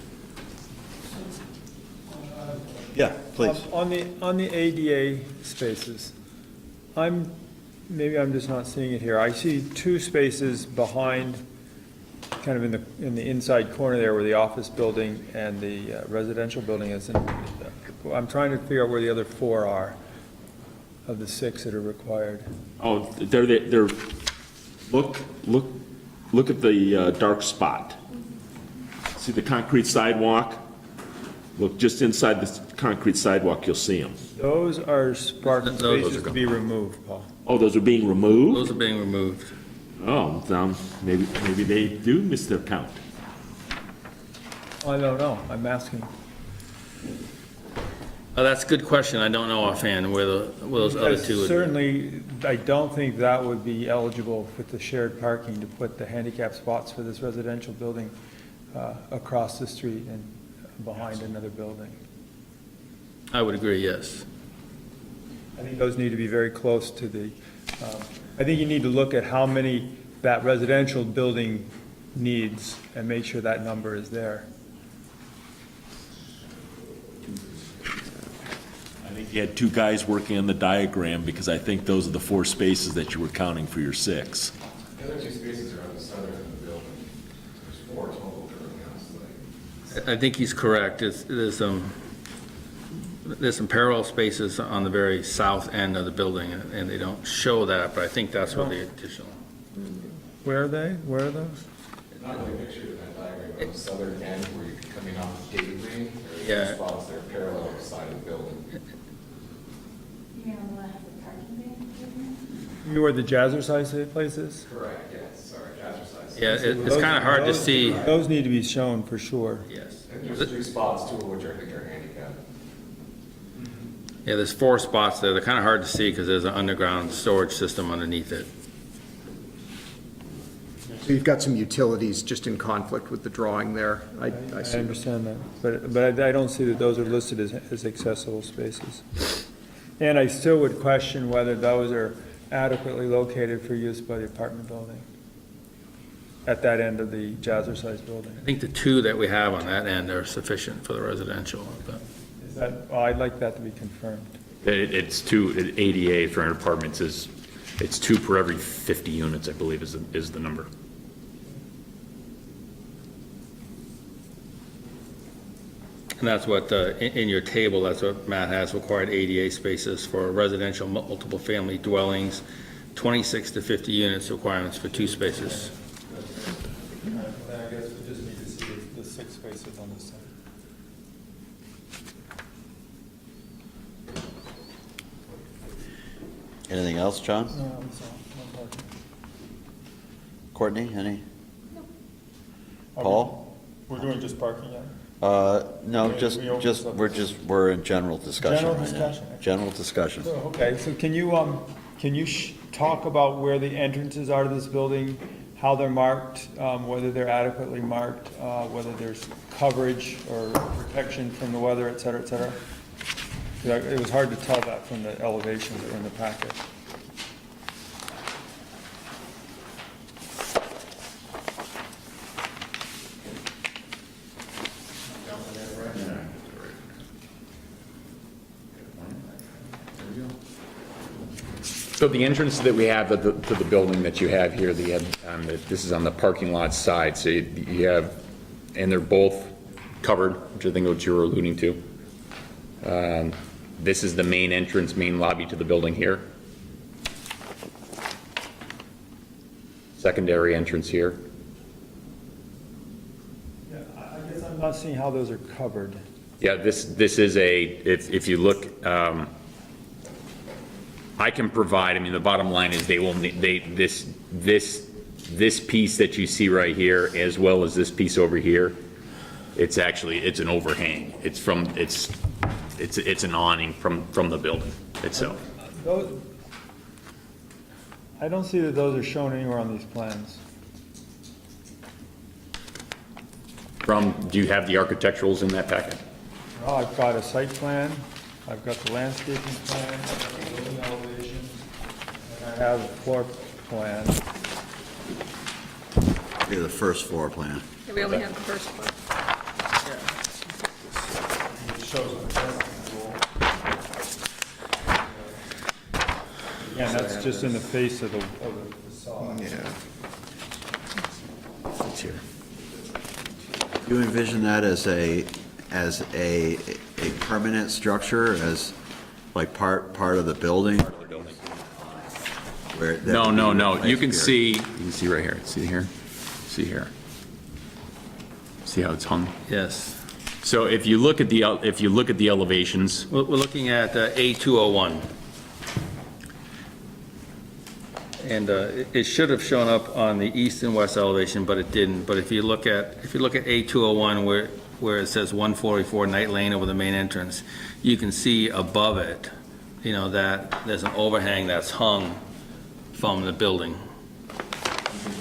[SPEAKER 7] Yeah, please.
[SPEAKER 6] On the ADA spaces, maybe I'm just not seeing it here. I see 2 spaces behind, kind of in the inside corner there where the office building and the residential building is. And I'm trying to figure out where the other 4 are of the 6 that are required.
[SPEAKER 5] Oh, they're, look at the dark spot. See the concrete sidewalk? Look just inside the concrete sidewalk, you'll see them.
[SPEAKER 6] Those are parking
[SPEAKER 15] Those
[SPEAKER 6] spaces to be removed, Paul.
[SPEAKER 5] Oh, those are being removed?
[SPEAKER 15] Those are being removed.
[SPEAKER 5] Oh, maybe they do miss their count.
[SPEAKER 6] I don't know, I'm asking.
[SPEAKER 15] That's a good question. I don't know offhand where those other 2 would be.
[SPEAKER 6] Certainly, I don't think that would be eligible with the shared parking to put the handicap spots for this residential building across the street and behind another building.
[SPEAKER 15] I would agree, yes.
[SPEAKER 6] I think those need to be very close to the, I think you need to look at how many that residential building needs and make sure that number is there.
[SPEAKER 5] I think you had 2 guys working on the diagram because I think those are the 4 spaces that you were counting for your 6.
[SPEAKER 14] The other 2 spaces are on the southern end of the building. There's 4 total currently on site.
[SPEAKER 15] I think he's correct. There's some parallel spaces on the very south end of the building, and they don't show that, but I think that's where the additional.
[SPEAKER 6] Where are they? Where are those?
[SPEAKER 14] Not really pictured in that diagram, but on the southern end where you're coming off Dairy Green, there
[SPEAKER 15] Yeah.
[SPEAKER 14] are 2 spots that are parallel to the side of the building.
[SPEAKER 10] You're gonna let have the parking ban?
[SPEAKER 6] You know where the Jazzercise place is?
[SPEAKER 14] Correct, yes, sorry, Jazzercise.
[SPEAKER 15] Yeah, it's kind of hard to see.
[SPEAKER 6] Those need to be shown for sure.
[SPEAKER 15] Yes.
[SPEAKER 14] And there's 3 spots, 2 of which I think are handicapped.
[SPEAKER 15] Yeah, there's 4 spots there. They're kind of hard to see because there's an underground storage system underneath it.
[SPEAKER 9] So you've got some utilities just in conflict with the drawing there. I
[SPEAKER 6] I
[SPEAKER 9] see.
[SPEAKER 6] understand that, but I don't see that those are listed as accessible spaces. And I still would question whether those are adequately located for use by the apartment building at that end of the Jazzercise building.
[SPEAKER 15] I think the 2 that we have on that end are sufficient for the residential, but.
[SPEAKER 6] Is that, well, I'd like that to be confirmed.
[SPEAKER 1] It's ADA for apartments is It's 2 per every 50 units, I believe is the number.
[SPEAKER 15] And that's what, in your table, that's what Matt has, required ADA spaces for residential multiple family dwellings, 26 to 50 units requirements for 2 spaces.
[SPEAKER 6] I guess we just need to see the 6 spaces on this side.
[SPEAKER 7] Anything else, John?
[SPEAKER 6] No, I'm sorry, no parking.
[SPEAKER 7] Courtney, any?
[SPEAKER 6] Are
[SPEAKER 7] Paul?
[SPEAKER 6] We're doing just parking yet?
[SPEAKER 7] No, we're in general discussion
[SPEAKER 6] General
[SPEAKER 7] right now.
[SPEAKER 6] discussion.
[SPEAKER 7] General discussion.
[SPEAKER 6] So, okay, so can you talk about where the entrances are to this building, how they're marked, whether they're adequately marked, whether there's coverage or protection from the weather, et cetera, et cetera? 'Cause it was hard to tell that from the elevations that were in the packet.
[SPEAKER 1] So the entrance that we have to the building that you have here, this is on the parking lot side, so you have, and they're both covered, which I think what you were alluding to. This is the main entrance, main lobby to the building here. Secondary entrance here.
[SPEAKER 6] Yeah, I guess I'm not seeing how those are covered.
[SPEAKER 1] Yeah, this is if you look, I can provide, I mean, the bottom line is this piece that you see right here, as well as this piece over here, it's an overhang. It's an awning from the building itself.
[SPEAKER 6] I don't see that those are shown anywhere on these plans.
[SPEAKER 1] Do you have the architecturals in that packet?
[SPEAKER 6] Well, I've got a site plan, I've got the landscaping plan, I've got the building elevations, and I have a floor plan.
[SPEAKER 7] Yeah, the first floor plan.
[SPEAKER 17] Yeah, we only have the first one.
[SPEAKER 6] It shows a parking wall. Again, that's just in the face of the facade.
[SPEAKER 9] Yeah.
[SPEAKER 1] It's here.
[SPEAKER 7] You envision that as a permanent structure, as like part of the building? Where that would be
[SPEAKER 1] No.
[SPEAKER 7] replaced
[SPEAKER 1] You can
[SPEAKER 7] here.
[SPEAKER 1] see right here. See here? See here? See how it's hung?
[SPEAKER 15] Yes.
[SPEAKER 1] So if you look at the elevations,
[SPEAKER 15] We're looking at A201. And it should have shown up on the east and west elevation, but it didn't. But if you look at A201 where it says 144 Night Lane over the main entrance, you can see above it, that there's an overhang that's hung from the building.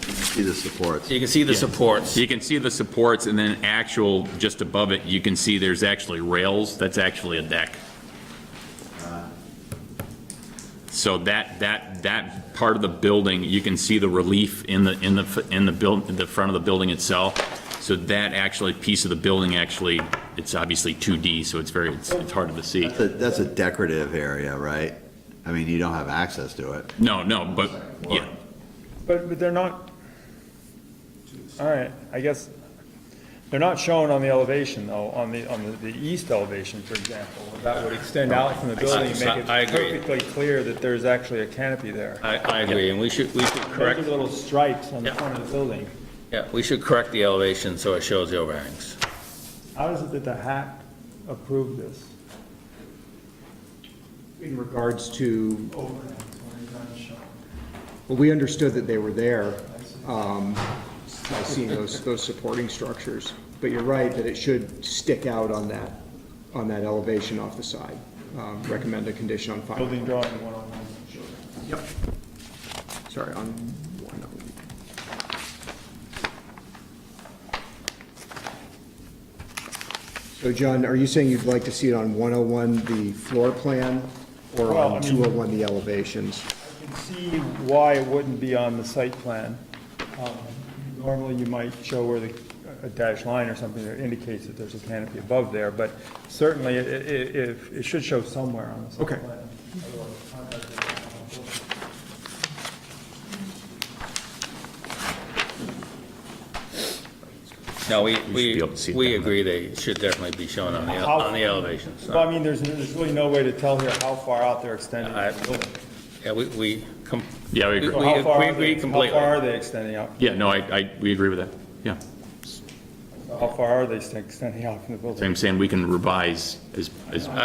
[SPEAKER 7] See the supports.
[SPEAKER 15] You can see the supports.
[SPEAKER 1] you can see the supports, and then just above it, you can see there's actually rails. That's actually a deck. So that part of the building, you can see the relief in the front of the building itself. So that piece of the building it's obviously 2D, so it's harder to see.
[SPEAKER 7] That's a decorative area, right? I mean, you don't have access to it.
[SPEAKER 1] No, but yeah.
[SPEAKER 6] But they're not, all right, I guess, they're not shown on the elevation, though, on the east elevation, for example. That would extend out from the building and make
[SPEAKER 15] I
[SPEAKER 6] it
[SPEAKER 15] agree.
[SPEAKER 6] perfectly clear that there's actually a canopy there.
[SPEAKER 15] I agree, and we should correct.
[SPEAKER 6] Those are little stripes on the front of the building.
[SPEAKER 15] Yeah, we should correct the elevation so it shows the overhangs.
[SPEAKER 6] How is it that the HAC approved this?
[SPEAKER 9] In regards to,
[SPEAKER 6] Overhangs, when they're not shown.
[SPEAKER 9] well, we understood that they were there, by seeing those supporting structures. But you're right that it should stick out on that elevation off the side. Recommend a condition on final.
[SPEAKER 6] Building drawing 101.
[SPEAKER 9] Yep. Sorry, on 101. So John, are you saying you'd like to see it on 101, the floor plan, or
[SPEAKER 6] Well,
[SPEAKER 9] on
[SPEAKER 6] I mean-
[SPEAKER 9] 201, the elevations?
[SPEAKER 6] I can see why it wouldn't be on the site plan. Normally, you might show where a dashed line or something that indicates that there's a canopy above there, but certainly it should show somewhere on the site
[SPEAKER 9] Okay.
[SPEAKER 6] plan. Otherwise,
[SPEAKER 15] No, we
[SPEAKER 1] should be able to see it down
[SPEAKER 15] agree they should definitely be shown on the elevations.
[SPEAKER 6] Well, I mean, there's really no way to tell here how far out they're extending the building.
[SPEAKER 15] Yeah, we
[SPEAKER 1] Yeah, we agree.
[SPEAKER 6] So how far are
[SPEAKER 15] agree
[SPEAKER 6] they-
[SPEAKER 15] completely.
[SPEAKER 6] How far are they extending out?
[SPEAKER 1] Yeah, no, we agree with that. Yeah.
[SPEAKER 6] How far are they extending out from the
[SPEAKER 1] So
[SPEAKER 6] building?
[SPEAKER 1] I'm saying we can revise is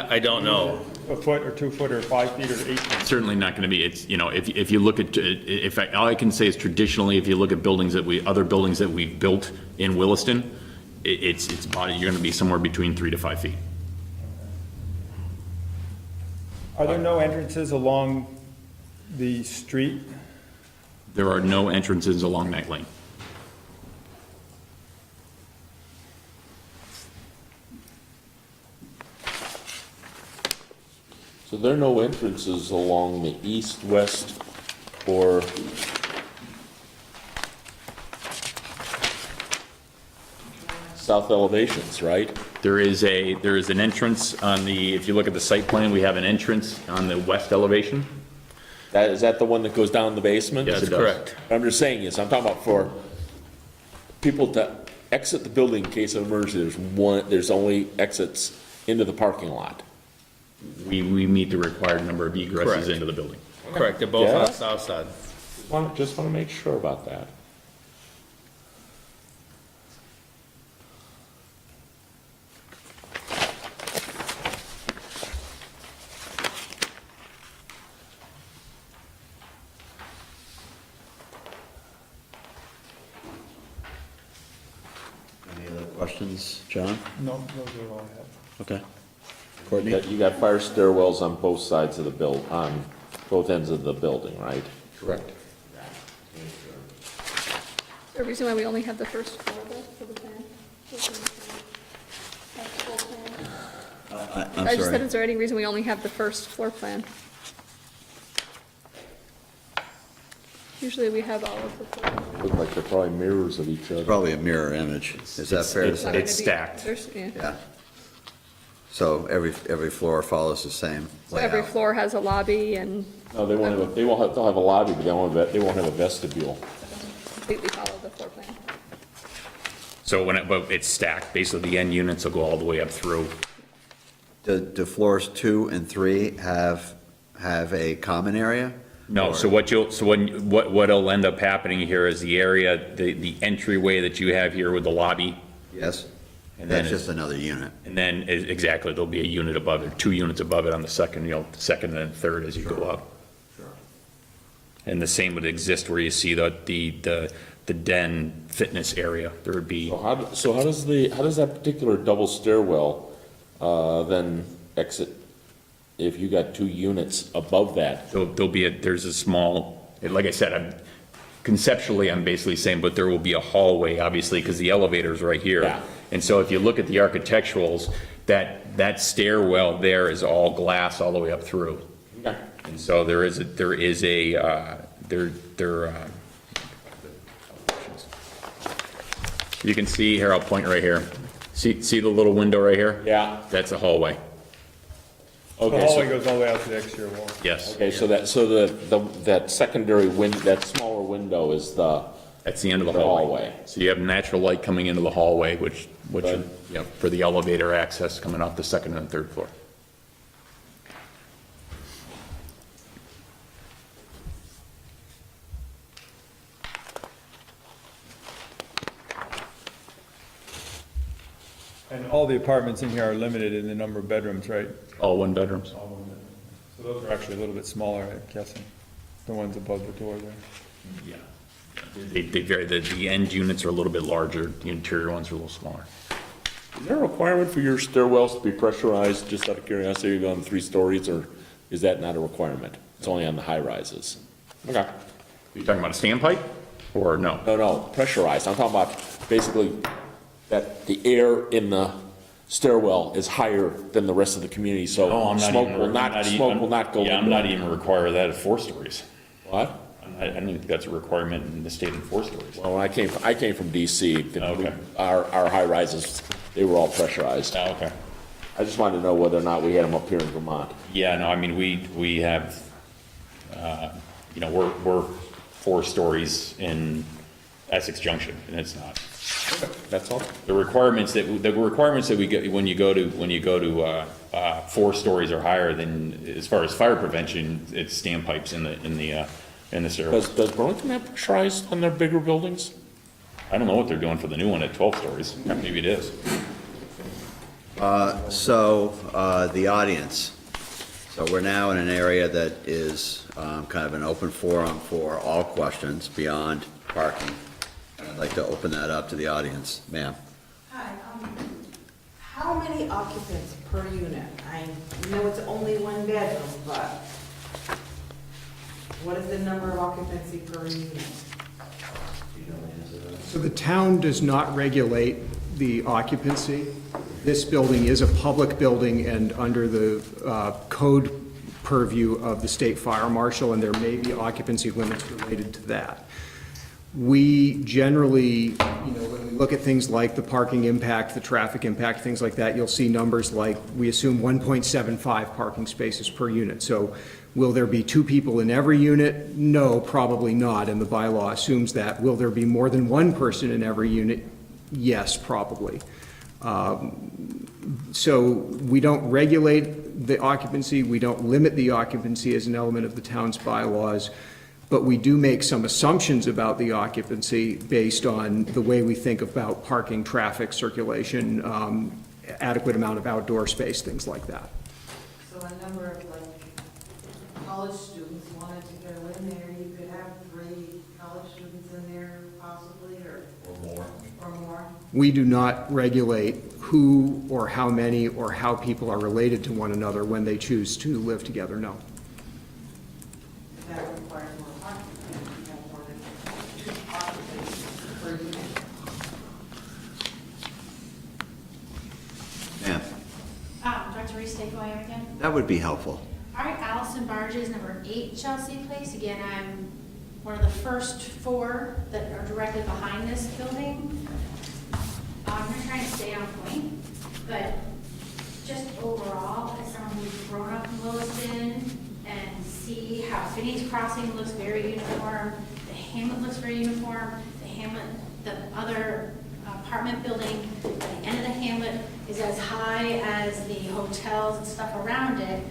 [SPEAKER 15] I don't know.
[SPEAKER 6] A foot or 2 foot or 5 feet or 8 feet?
[SPEAKER 1] certainly not gonna be, it's, you know, if you look at, all I can say is traditionally, if you look at other buildings that we've built in Williston, it's about, you're gonna be somewhere between 3 to 5 feet.
[SPEAKER 6] Are there no entrances along the street?
[SPEAKER 1] There are no entrances along that lane.
[SPEAKER 5] So there are no entrances along the east, west, or south elevations, right?
[SPEAKER 1] There is an entrance on the, if you look at the site plan, we have an entrance on the west elevation.
[SPEAKER 5] Is that the one that goes down the basement?
[SPEAKER 1] Yes, it does.
[SPEAKER 15] Correct.
[SPEAKER 5] What I'm just saying is, I'm talking about for people to exit the building in case of emergency, there's only exits into the parking lot.
[SPEAKER 1] We meet the required number of egresses
[SPEAKER 15] Correct.
[SPEAKER 1] into the building.
[SPEAKER 15] Correct, they're both on
[SPEAKER 5] Yeah.
[SPEAKER 15] the south side.
[SPEAKER 5] Just want to make sure about that.
[SPEAKER 7] Any other questions, John?
[SPEAKER 6] No, those are all I have.
[SPEAKER 7] Okay. Courtney?
[SPEAKER 5] You got fire stairwells on both sides of the on both ends of the building, right?
[SPEAKER 1] Correct.
[SPEAKER 17] Is there a reason why we only have the first floor though, for the plan? That's full plan.
[SPEAKER 7] I'm
[SPEAKER 17] I just said,
[SPEAKER 7] sorry.
[SPEAKER 17] is there any reason we only have the first floor plan? Usually we have all of the floor.
[SPEAKER 5] Look like they're probably mirrors of each other.
[SPEAKER 7] Probably a mirror image. Is that fair to
[SPEAKER 1] it's-
[SPEAKER 7] say?
[SPEAKER 1] it's stacked.
[SPEAKER 17] Yeah.
[SPEAKER 7] Yeah. So every floor follows the same
[SPEAKER 17] So every
[SPEAKER 7] layout.
[SPEAKER 17] floor has a lobby and
[SPEAKER 5] No, they won't have, they'll have a lobby, but they won't have a vestibule.
[SPEAKER 17] completely follow the floor plan.
[SPEAKER 1] So but it's stacked, basically the end units will go all the way up through.
[SPEAKER 7] Do floors 2 and 3 have a common area?
[SPEAKER 1] No, so what'll end up happening here is the area, the entryway that you have here with the lobby,
[SPEAKER 7] Yes?
[SPEAKER 1] And then
[SPEAKER 7] That's just another unit.
[SPEAKER 1] and then, exactly, there'll be a unit above it, 2 units above it on the second, second and third as you go up. And the same would exist where you see the den fitness area, there would be,
[SPEAKER 5] So how does that particular double stairwell, then exit if you got 2 units above that?
[SPEAKER 1] there's a small, like I said, conceptually, I'm basically saying, but there will be a hallway, obviously, because the elevator's right here.
[SPEAKER 5] Yeah.
[SPEAKER 1] And so if you look at the architecturals, that stairwell there is all glass all the way up through.
[SPEAKER 5] Okay.
[SPEAKER 1] And so you can see here, I'll point right here. See the little window right here?
[SPEAKER 5] Yeah.
[SPEAKER 1] That's a hallway.
[SPEAKER 6] The
[SPEAKER 5] Okay,
[SPEAKER 6] hallway
[SPEAKER 5] so,
[SPEAKER 6] goes all the way out to the exterior wall.
[SPEAKER 1] Yes.
[SPEAKER 5] okay, so that secondary that smaller window is
[SPEAKER 1] That's the end of the
[SPEAKER 5] The
[SPEAKER 1] hallway.
[SPEAKER 5] hallway.
[SPEAKER 1] So you have natural light coming into the hallway, which,
[SPEAKER 5] Right.
[SPEAKER 1] you know, for the elevator access coming off the second and third floor.
[SPEAKER 6] And all the apartments in here are limited in the number of bedrooms, right?
[SPEAKER 1] All one bedrooms.
[SPEAKER 6] All of them. So those are actually a little bit smaller, I'm guessing, the ones above the door there.
[SPEAKER 1] Yeah. They vary, the end units are a little bit larger, the interior ones are a little smaller.
[SPEAKER 5] Is there a requirement for your stairwells to be pressurized, just out of curiosity, you're going 3 stories, or is that not a requirement? It's only on the high rises? Okay.
[SPEAKER 1] Are you talking about a standpipe, or no?
[SPEAKER 5] No, pressurized. I'm talking about basically that the air in the stairwell is higher than the rest of the community, so smoke will not go.
[SPEAKER 1] Yeah, I'm not even require that at 4 stories.
[SPEAKER 5] What?
[SPEAKER 1] I don't even think that's a requirement in the state of 4 stories.
[SPEAKER 5] Well, I came from DC.
[SPEAKER 1] Okay.
[SPEAKER 5] Our high rises, they were all pressurized.
[SPEAKER 1] Oh, okay.
[SPEAKER 5] I just wanted to know whether or not we had them up here in Vermont.
[SPEAKER 1] Yeah, no, I mean, we have, we're 4 stories in Essex Junction, and it's not.
[SPEAKER 5] That's all?
[SPEAKER 18] The requirements that we get, when you go to 4 stories or higher, then as far as fire prevention, it's standpipes in the stairwell.
[SPEAKER 5] Does Burlington have pressurized on their bigger buildings?
[SPEAKER 18] I don't know what they're doing for the new one at 12 stories. Maybe it is.
[SPEAKER 7] The audience. So we're now in an area that is kind of an open forum for all questions beyond parking. I'd like to open that up to the audience. Ma'am?
[SPEAKER 13] Hi, how many occupants per unit? I know it's only 1 bedroom, but what is the number of occupancy per unit?
[SPEAKER 9] So the town does not regulate the occupancy. This building is a public building and under the code purview of the state fire marshal, and there may be occupancy limits related to that. We generally, when we look at things like the parking impact, the traffic impact, things like that, you'll see numbers like, we assume 1.75 parking spaces per unit. So will there be 2 people in every unit? No, probably not, and the bylaw assumes that. Will there be more than 1 person in every unit? Yes, probably. So we don't regulate the occupancy, we don't limit the occupancy as an element of the town's bylaws, but we do make some assumptions about the occupancy based on the way we think about parking, traffic, circulation, adequate amount of outdoor space, things like that.
[SPEAKER 13] So a number of college students wanted to go in there, you could have 3 college students in there possibly, or more.
[SPEAKER 9] We do not regulate who or how many or how people are related to one another when they choose to live together, no.
[SPEAKER 13] That requires more parking, you have more than 2 occupants per unit.
[SPEAKER 7] Ma'am?
[SPEAKER 10] Do I have to restate who I am again?
[SPEAKER 7] That would be helpful.
[SPEAKER 10] All right, Allison Barges, number 8 Chelsea Place. Again, I'm one of the first 4 that are directly behind this building. I'm gonna try and stay on point, but just overall, as someone who's grown up in Williston and see how Phineas Crossing looks very uniform, the Hamlet looks very uniform, the other apartment building at the end of the Hamlet is as high as the hotels and stuff around it.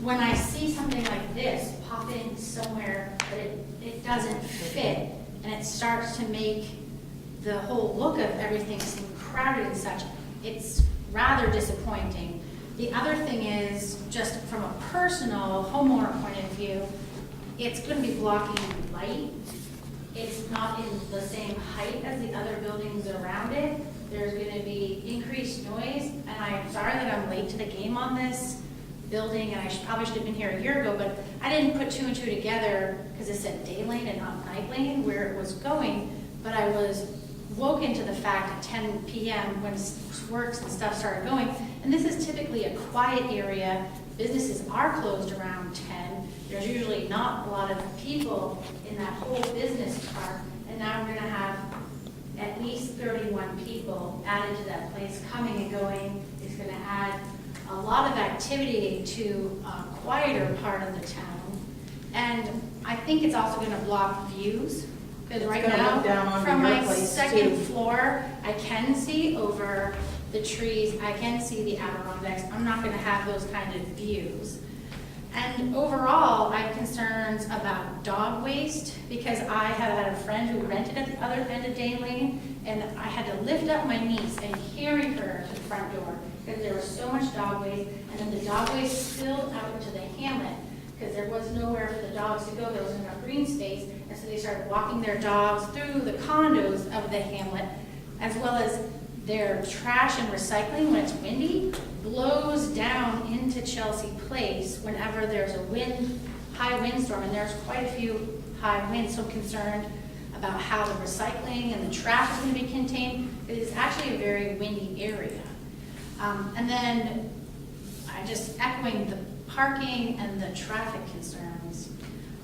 [SPEAKER 10] When I see something like this pop in somewhere that it doesn't fit, and it starts to make the whole look of everything seem crowded and such, it's rather disappointing. The other thing is, just from a personal homeowner point of view, it's going to be blocking light. It's not in the same height as the other buildings around it. There's going to be increased noise, and I'm sorry that I'm late to the game on this building, and I probably should have been here a year ago, but I didn't put 2 and 2 together because it said day lane and not night lane where it was going, but I was woken to the fact at 10 p.m. when works and stuff started going, and this is typically a quiet area. Businesses are closed around 10. There's usually not a lot of people in that whole business park, and now we're going to have at least 31 people added to that place coming and going. It's going to add a lot of activity to a quieter part of the town, and I think it's also going to block views. Because right now, from my second floor, I can see over the trees, I can see the Adirondacks. I'm not going to have those kind of views. And overall, I have concerns about dog waste, because I have had a friend who rented at the other end of Day Lane, and I had to lift up my niece and carry her to the front door because there was so much dog waste, and then the dog waste spilled out into the Hamlet because there was nowhere for the dogs to go. There wasn't enough green space, and so they started walking their dogs through the condos of the Hamlet, as well as their trash and recycling when it's windy blows down into Chelsea Place whenever there's a high windstorm, and there's quite a few high winds, so I'm concerned about how the recycling and the trash is going to be contained. It is actually a very windy area. And then I just echoing the parking and the traffic concerns.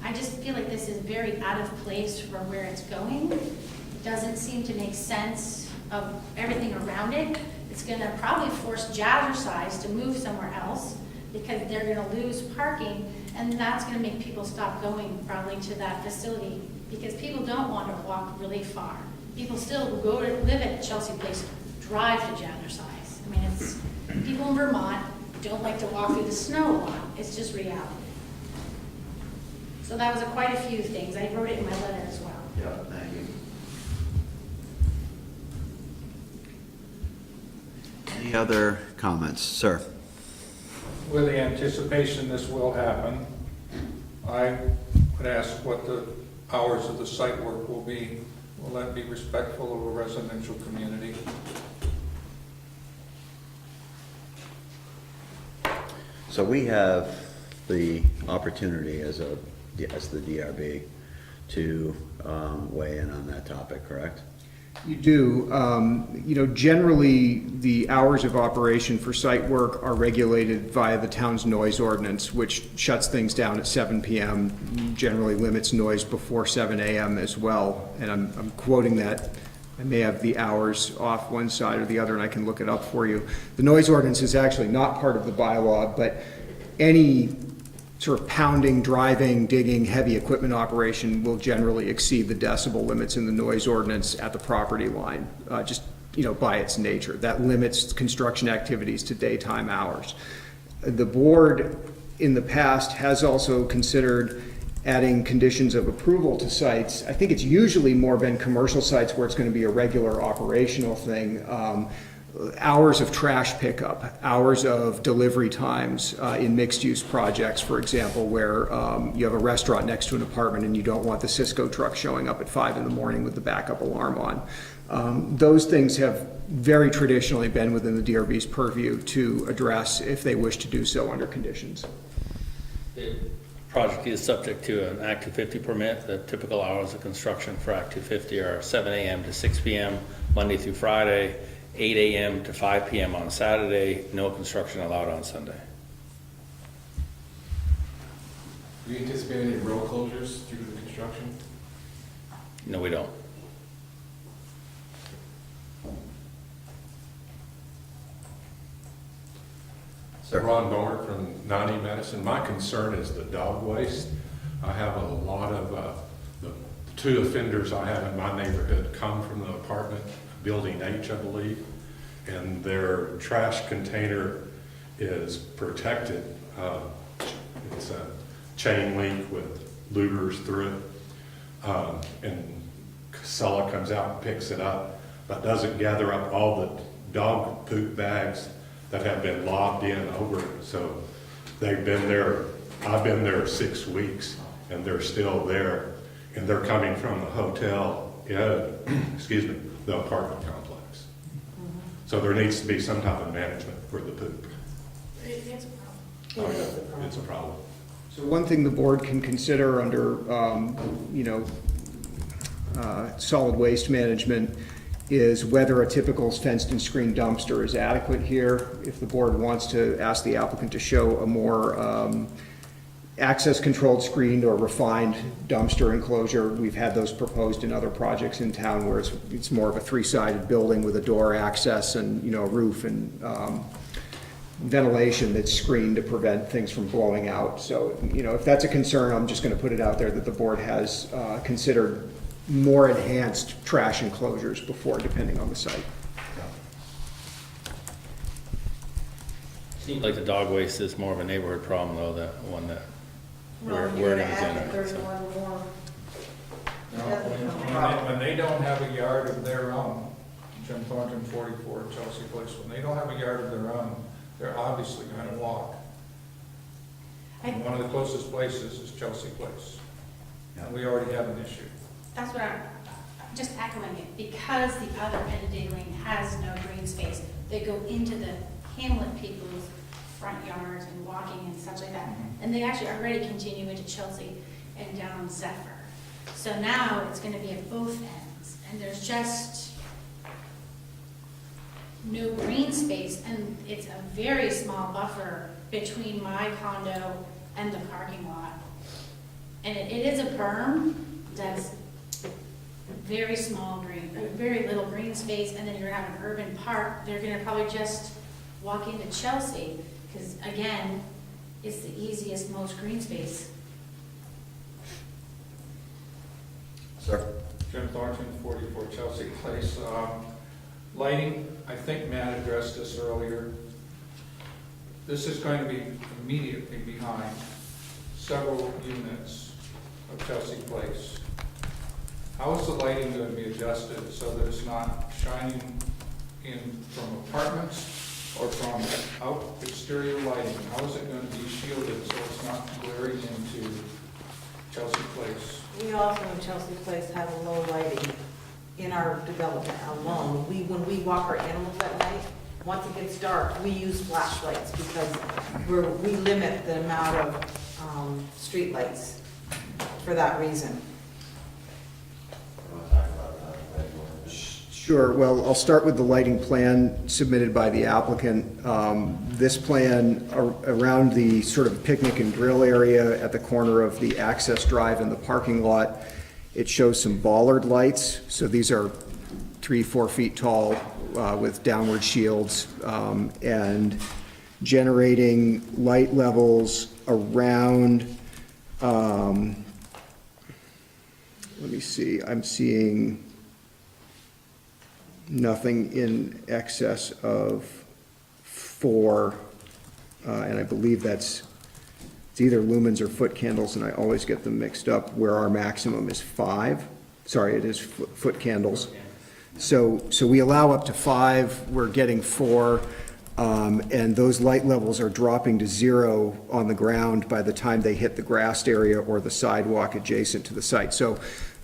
[SPEAKER 10] I just feel like this is very out of place for where it's going. It doesn't seem to make sense of everything around it. It's going to probably force Jazzercise to move somewhere else because they're going to lose parking, and that's going to make people stop going probably to that facility because people don't want to walk really far. people still who go to live at Chelsea Place drive to Jazzercise. I mean, it's, people in Vermont don't like to walk through the snow a lot. It's just reality. So that was quite a few things. I wrote it in my letter as well.
[SPEAKER 7] Yeah, thank you. Any other comments? Sir?
[SPEAKER 11] With the anticipation this will happen, I would ask what the hours of the site work will be. Will that be respectful of a residential community?
[SPEAKER 7] So we have the opportunity as the DRB to weigh in on that topic, correct?
[SPEAKER 9] You do. You know, generally, the hours of operation for site work are regulated via the town's noise ordinance, which shuts things down at 7 p.m., generally limits noise before 7 a.m. as well. And I'm quoting that. I may have the hours off one side or the other, and I can look it up for you. The noise ordinance is actually not part of the bylaw, but any sort of pounding, driving, digging, heavy equipment operation will generally exceed the decibel limits in the noise ordinance at the property line, just, you know, by its nature. That limits construction activities to daytime hours. The board in the past has also considered adding conditions of approval to sites. I think it's usually more been commercial sites where it's going to be a regular operational thing. Hours of trash pickup, hours of delivery times in mixed-use projects, for example, where you have a restaurant next to an apartment and you don't want the Cisco truck showing up at 5 in the morning with the backup alarm on. Those things have very traditionally been within the DRB's purview to address if they wish to do so under conditions.
[SPEAKER 15] The project is subject to an Act 250 permit. The typical hours of construction for Act 250 are 7 a.m. to 6 p.m., Monday through Friday, 8 a.m. to 5 p.m. on Saturday, no construction allowed on Sunday.
[SPEAKER 14] Do you anticipate any road closures due to the construction?
[SPEAKER 15] No, we don't.
[SPEAKER 16] Ron Dorn from 90 Madison. My concern is the dog waste. I have a lot of, the two offenders I have in my neighborhood come from the apartment building H, I believe, and their trash container is protected. It's a chain link with louvers through it. And Casella comes out and picks it up, but doesn't gather up all the dog poop bags that have been lobbed in over it. So they've been there, I've been there 6 weeks, and they're still there. And they're coming from the hotel, excuse me, the apartment complex. So there needs to be some type of management for the poop.
[SPEAKER 10] It's a
[SPEAKER 16] Oh,
[SPEAKER 10] problem.
[SPEAKER 16] yeah, it's a problem.
[SPEAKER 9] So one thing the board can consider under, you know, solid waste management is whether a typical fenced and screened dumpster is adequate here. If the board wants to ask the applicant to show a more access-controlled, screened, or refined dumpster enclosure, we've had those proposed in other projects in town where it's more of a three-sided building with a door access and, you know, a roof and ventilation that's screened to prevent things from blowing out. So, you know, if that's a concern, I'm just going to put it out there that the board has considered more enhanced trash enclosures before, depending on the site.
[SPEAKER 15] Seems like the dog waste is more of a neighborhood problem, though, that one that we're
[SPEAKER 13] gonna
[SPEAKER 15] in.
[SPEAKER 13] add 31 more.
[SPEAKER 11] When they don't have a yard of their own, Jim Thornton 44 Chelsea Place, when they don't have a yard of their own, they're obviously going to walk. And one of the closest places is Chelsea Place. And we already have an issue.
[SPEAKER 10] That's what I'm just echoing it, because the other end of Day Lane has no green space. They go into the hamlet people's front yards and walking and such like that. And they actually already continue into Chelsea and down Zephyr. So now it's gonna be at both ends, and there's just no green space, and it's a very small buffer between my condo and the parking lot. And it is a berm that's very small green, very little green space, and then you're gonna have an urban park. They're gonna probably just walk into Chelsea, because again, it's the easiest, most green space.
[SPEAKER 7] Sir?
[SPEAKER 11] Jim Thornton, 44 Chelsea Place. Lighting, I think Matt addressed this earlier. This is going to be immediately behind several units of Chelsea Place. How is the lighting going to be adjusted so that it's not shining in from apartments or from out exterior lighting? How is it going to be shielded so it's not glaring into Chelsea Place?
[SPEAKER 13] We also in Chelsea Place have a low lighting in our development alone. When we walk our animals at night, once it gets dark, we use flashlights because we limit the amount of street lights for that reason.
[SPEAKER 9] Sure, well, I'll start with the lighting plan submitted by the applicant. This plan around the sort of picnic and grill area at the corner of the access drive and the parking lot, it shows some bollard lights. So these are 3-4 feet tall with downward shields and generating light levels around, let me see, I'm seeing nothing in excess of 4, and I believe it's either lumens or foot candles, and I always get them mixed up, where our maximum is 5. Sorry, it is foot candles. So we allow up to 5, we're getting 4, and those light levels are dropping to 0 on the ground by the time they hit the grassed area or the sidewalk adjacent to the site. So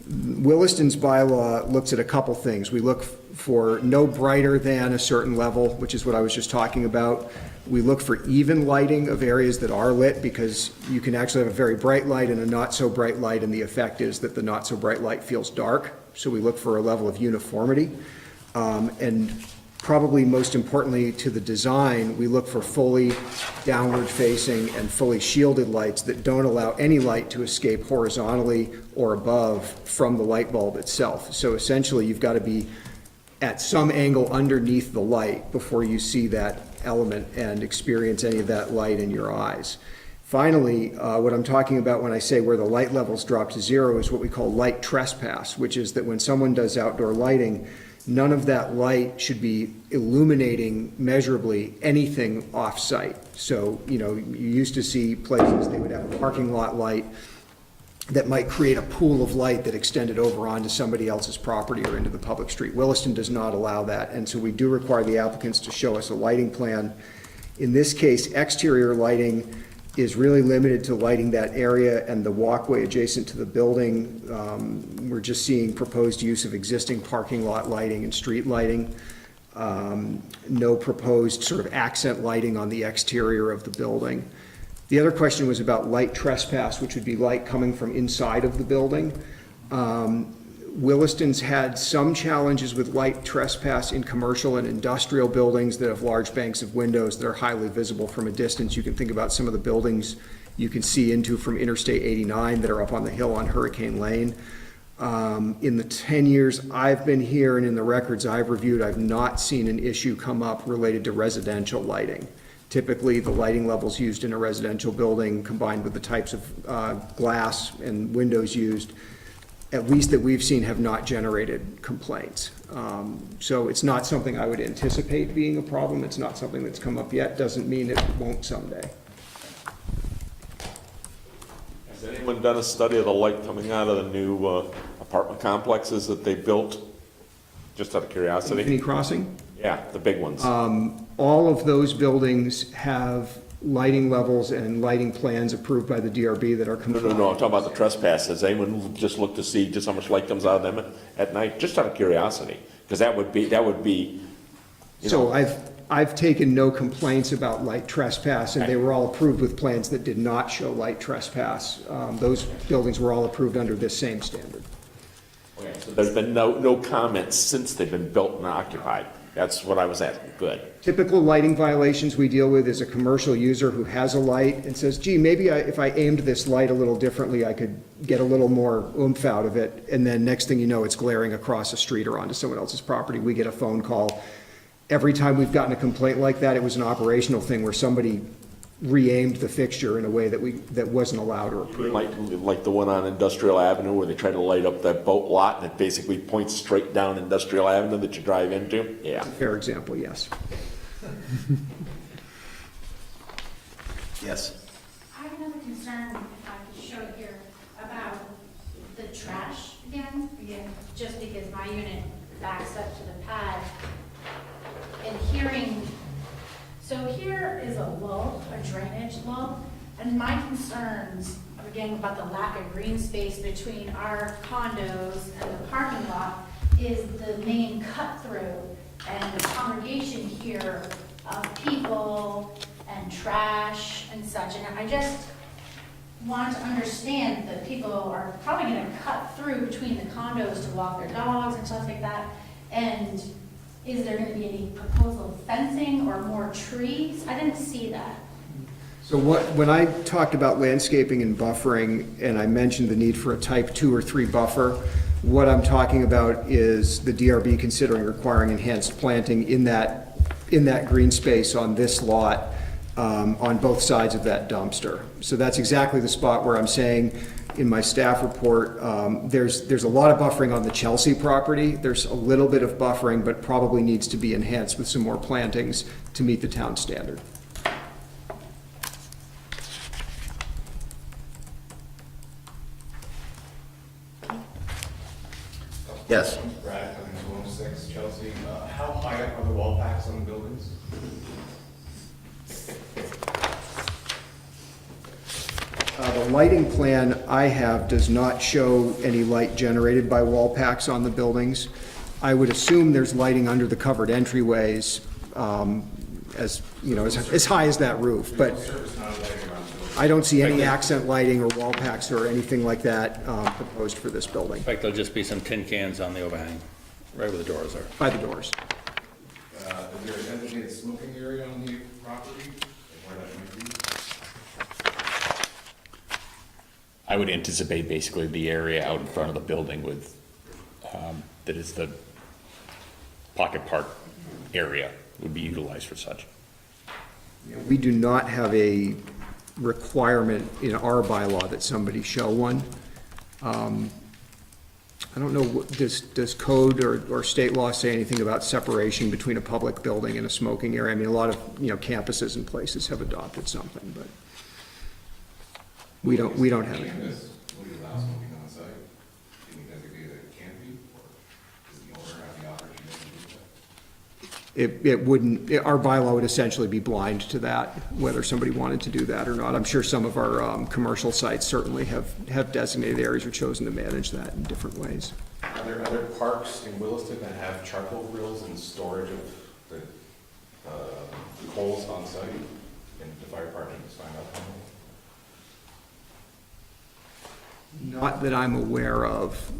[SPEAKER 9] Williston's bylaw looks at a couple things. We look for no brighter than a certain level, which is what I was just talking about. We look for even lighting of areas that are lit, because you can actually have a very bright light and a not so bright light, and the effect is that the not so bright light feels dark. So we look for a level of uniformity. And probably most importantly to the design, we look for fully downward facing and fully shielded lights that don't allow any light to escape horizontally or above from the light bulb itself. So essentially you've got to be at some angle underneath the light before you see that element and experience any of that light in your eyes. Finally, what I'm talking about when I say where the light levels drop to 0 is what we call light trespass, which is that when someone does outdoor lighting, none of that light should be illuminating measurably anything off-site. So, you know, you used to see places, they would have a parking lot light that might create a pool of light that extended over onto somebody else's property or into the public street. Williston does not allow that, and so we do require the applicants to show us a lighting plan. In this case, exterior lighting is really limited to lighting that area and the walkway adjacent to the building. We're just seeing proposed use of existing parking lot lighting and street lighting. No proposed sort of accent lighting on the exterior of the building. The other question was about light trespass, which would be light coming from inside of the building. Williston's had some challenges with light trespass in commercial and industrial buildings that have large banks of windows that are highly visible from a distance. You can think about some of the buildings you can see into from Interstate 89 that are up on the hill on Hurricane Lane. In the 10 years I've been here and in the records I've reviewed, I've not seen an issue come up related to residential lighting. Typically, the lighting levels used in a residential building combined with the types of glass and windows used, at least that we've seen, have not generated complaints. So it's not something I would anticipate being a problem. It's not something that's come up yet. Doesn't mean it won't someday.
[SPEAKER 5] Has anyone done a study of the light coming out of the new apartment complexes that they built? Just out of curiosity.
[SPEAKER 9] Infinity Crossing?
[SPEAKER 5] Yeah, the big ones.
[SPEAKER 9] All of those buildings have lighting levels and lighting plans approved by the DRB that are compliant.
[SPEAKER 5] No, I'm talking about the trespass. Has anyone just looked to see just how much light comes out of them at night? Just out of curiosity, because that would be, you
[SPEAKER 9] So
[SPEAKER 5] know.
[SPEAKER 9] I've taken no complaints about light trespass, and they were all approved with plans that did not show light trespass. Those buildings were all approved under this same standard.
[SPEAKER 5] Okay, so there's been no comments since they've been built and occupied. That's what I was asking. Good.
[SPEAKER 9] Typical lighting violations we deal with is a commercial user who has a light and says, gee, maybe if I aimed this light a little differently, I could get a little more oomph out of it. And then next thing you know, it's glaring across a street or onto someone else's property. We get a phone call. Every time we've gotten a complaint like that, it was an operational thing where somebody re-aimed the fixture in a way that wasn't allowed or approved.
[SPEAKER 5] Like the one on Industrial Avenue where they try to light up that boat lot and it basically points straight down Industrial Avenue that you drive into? Yeah.
[SPEAKER 9] Fair example, yes.
[SPEAKER 7] Yes.
[SPEAKER 10] I have another concern, if I could show it here, about the trash again, just because my unit backs up to the pad. And hearing, so here is a lull, a drainage lull, and my concerns, again, about the lack of green space between our condos and the parking lot is the main cut through and the congregation here of people and trash and such. And I just want to understand that people are probably going to cut through between the condos to walk their dogs and stuff like that. And is there going to be any proposal of fencing or more trees? I didn't see that.
[SPEAKER 9] So when I talked about landscaping and buffering, and I mentioned the need for a type 2 or 3 buffer, what I'm talking about is the DRB considering requiring enhanced planting in that green space on this lot, on both sides of that dumpster. So that's exactly the spot where I'm saying in my staff report, there's a lot of buffering on the Chelsea property. There's a little bit of buffering, but probably needs to be enhanced with some more plantings to meet the town standard.
[SPEAKER 7] Yes.
[SPEAKER 14] Brad, coming to 106 Chelsea. How high up are the wall packs on the buildings?
[SPEAKER 9] The lighting plan I have does not show any light generated by wall packs on the buildings. I would assume there's lighting under the covered entryways, as, you know, as high as that roof, but I don't see any accent lighting or wall packs or anything like that proposed for this building.
[SPEAKER 15] In fact, there'll just be some tin cans on the overhang, right where the doors are.
[SPEAKER 9] By the doors.
[SPEAKER 14] Is there a designated smoking area on the property? Where that might be?
[SPEAKER 18] I would anticipate basically the area out in front of the building with, that is the pocket park area would be utilized for such.
[SPEAKER 9] We do not have a requirement in our bylaw that somebody show one. I don't know, does code or state law say anything about separation between a public building and a smoking area? I mean, a lot of, campuses and places have adopted something, but we don't have it.
[SPEAKER 14] Will you allow smoking on site? Can you designate that it can be, or does the owner have the opportunity to do that?
[SPEAKER 9] It wouldn't, our bylaw would essentially be blind to that, whether somebody wanted to do that or not. I'm sure some of our commercial sites certainly have designated areas or chosen to manage that in different ways.
[SPEAKER 14] Are there other parks in Williston that have charcoal grills and storage of the coals on site, and the fire department is signed up on them?
[SPEAKER 9] Not that I'm aware of.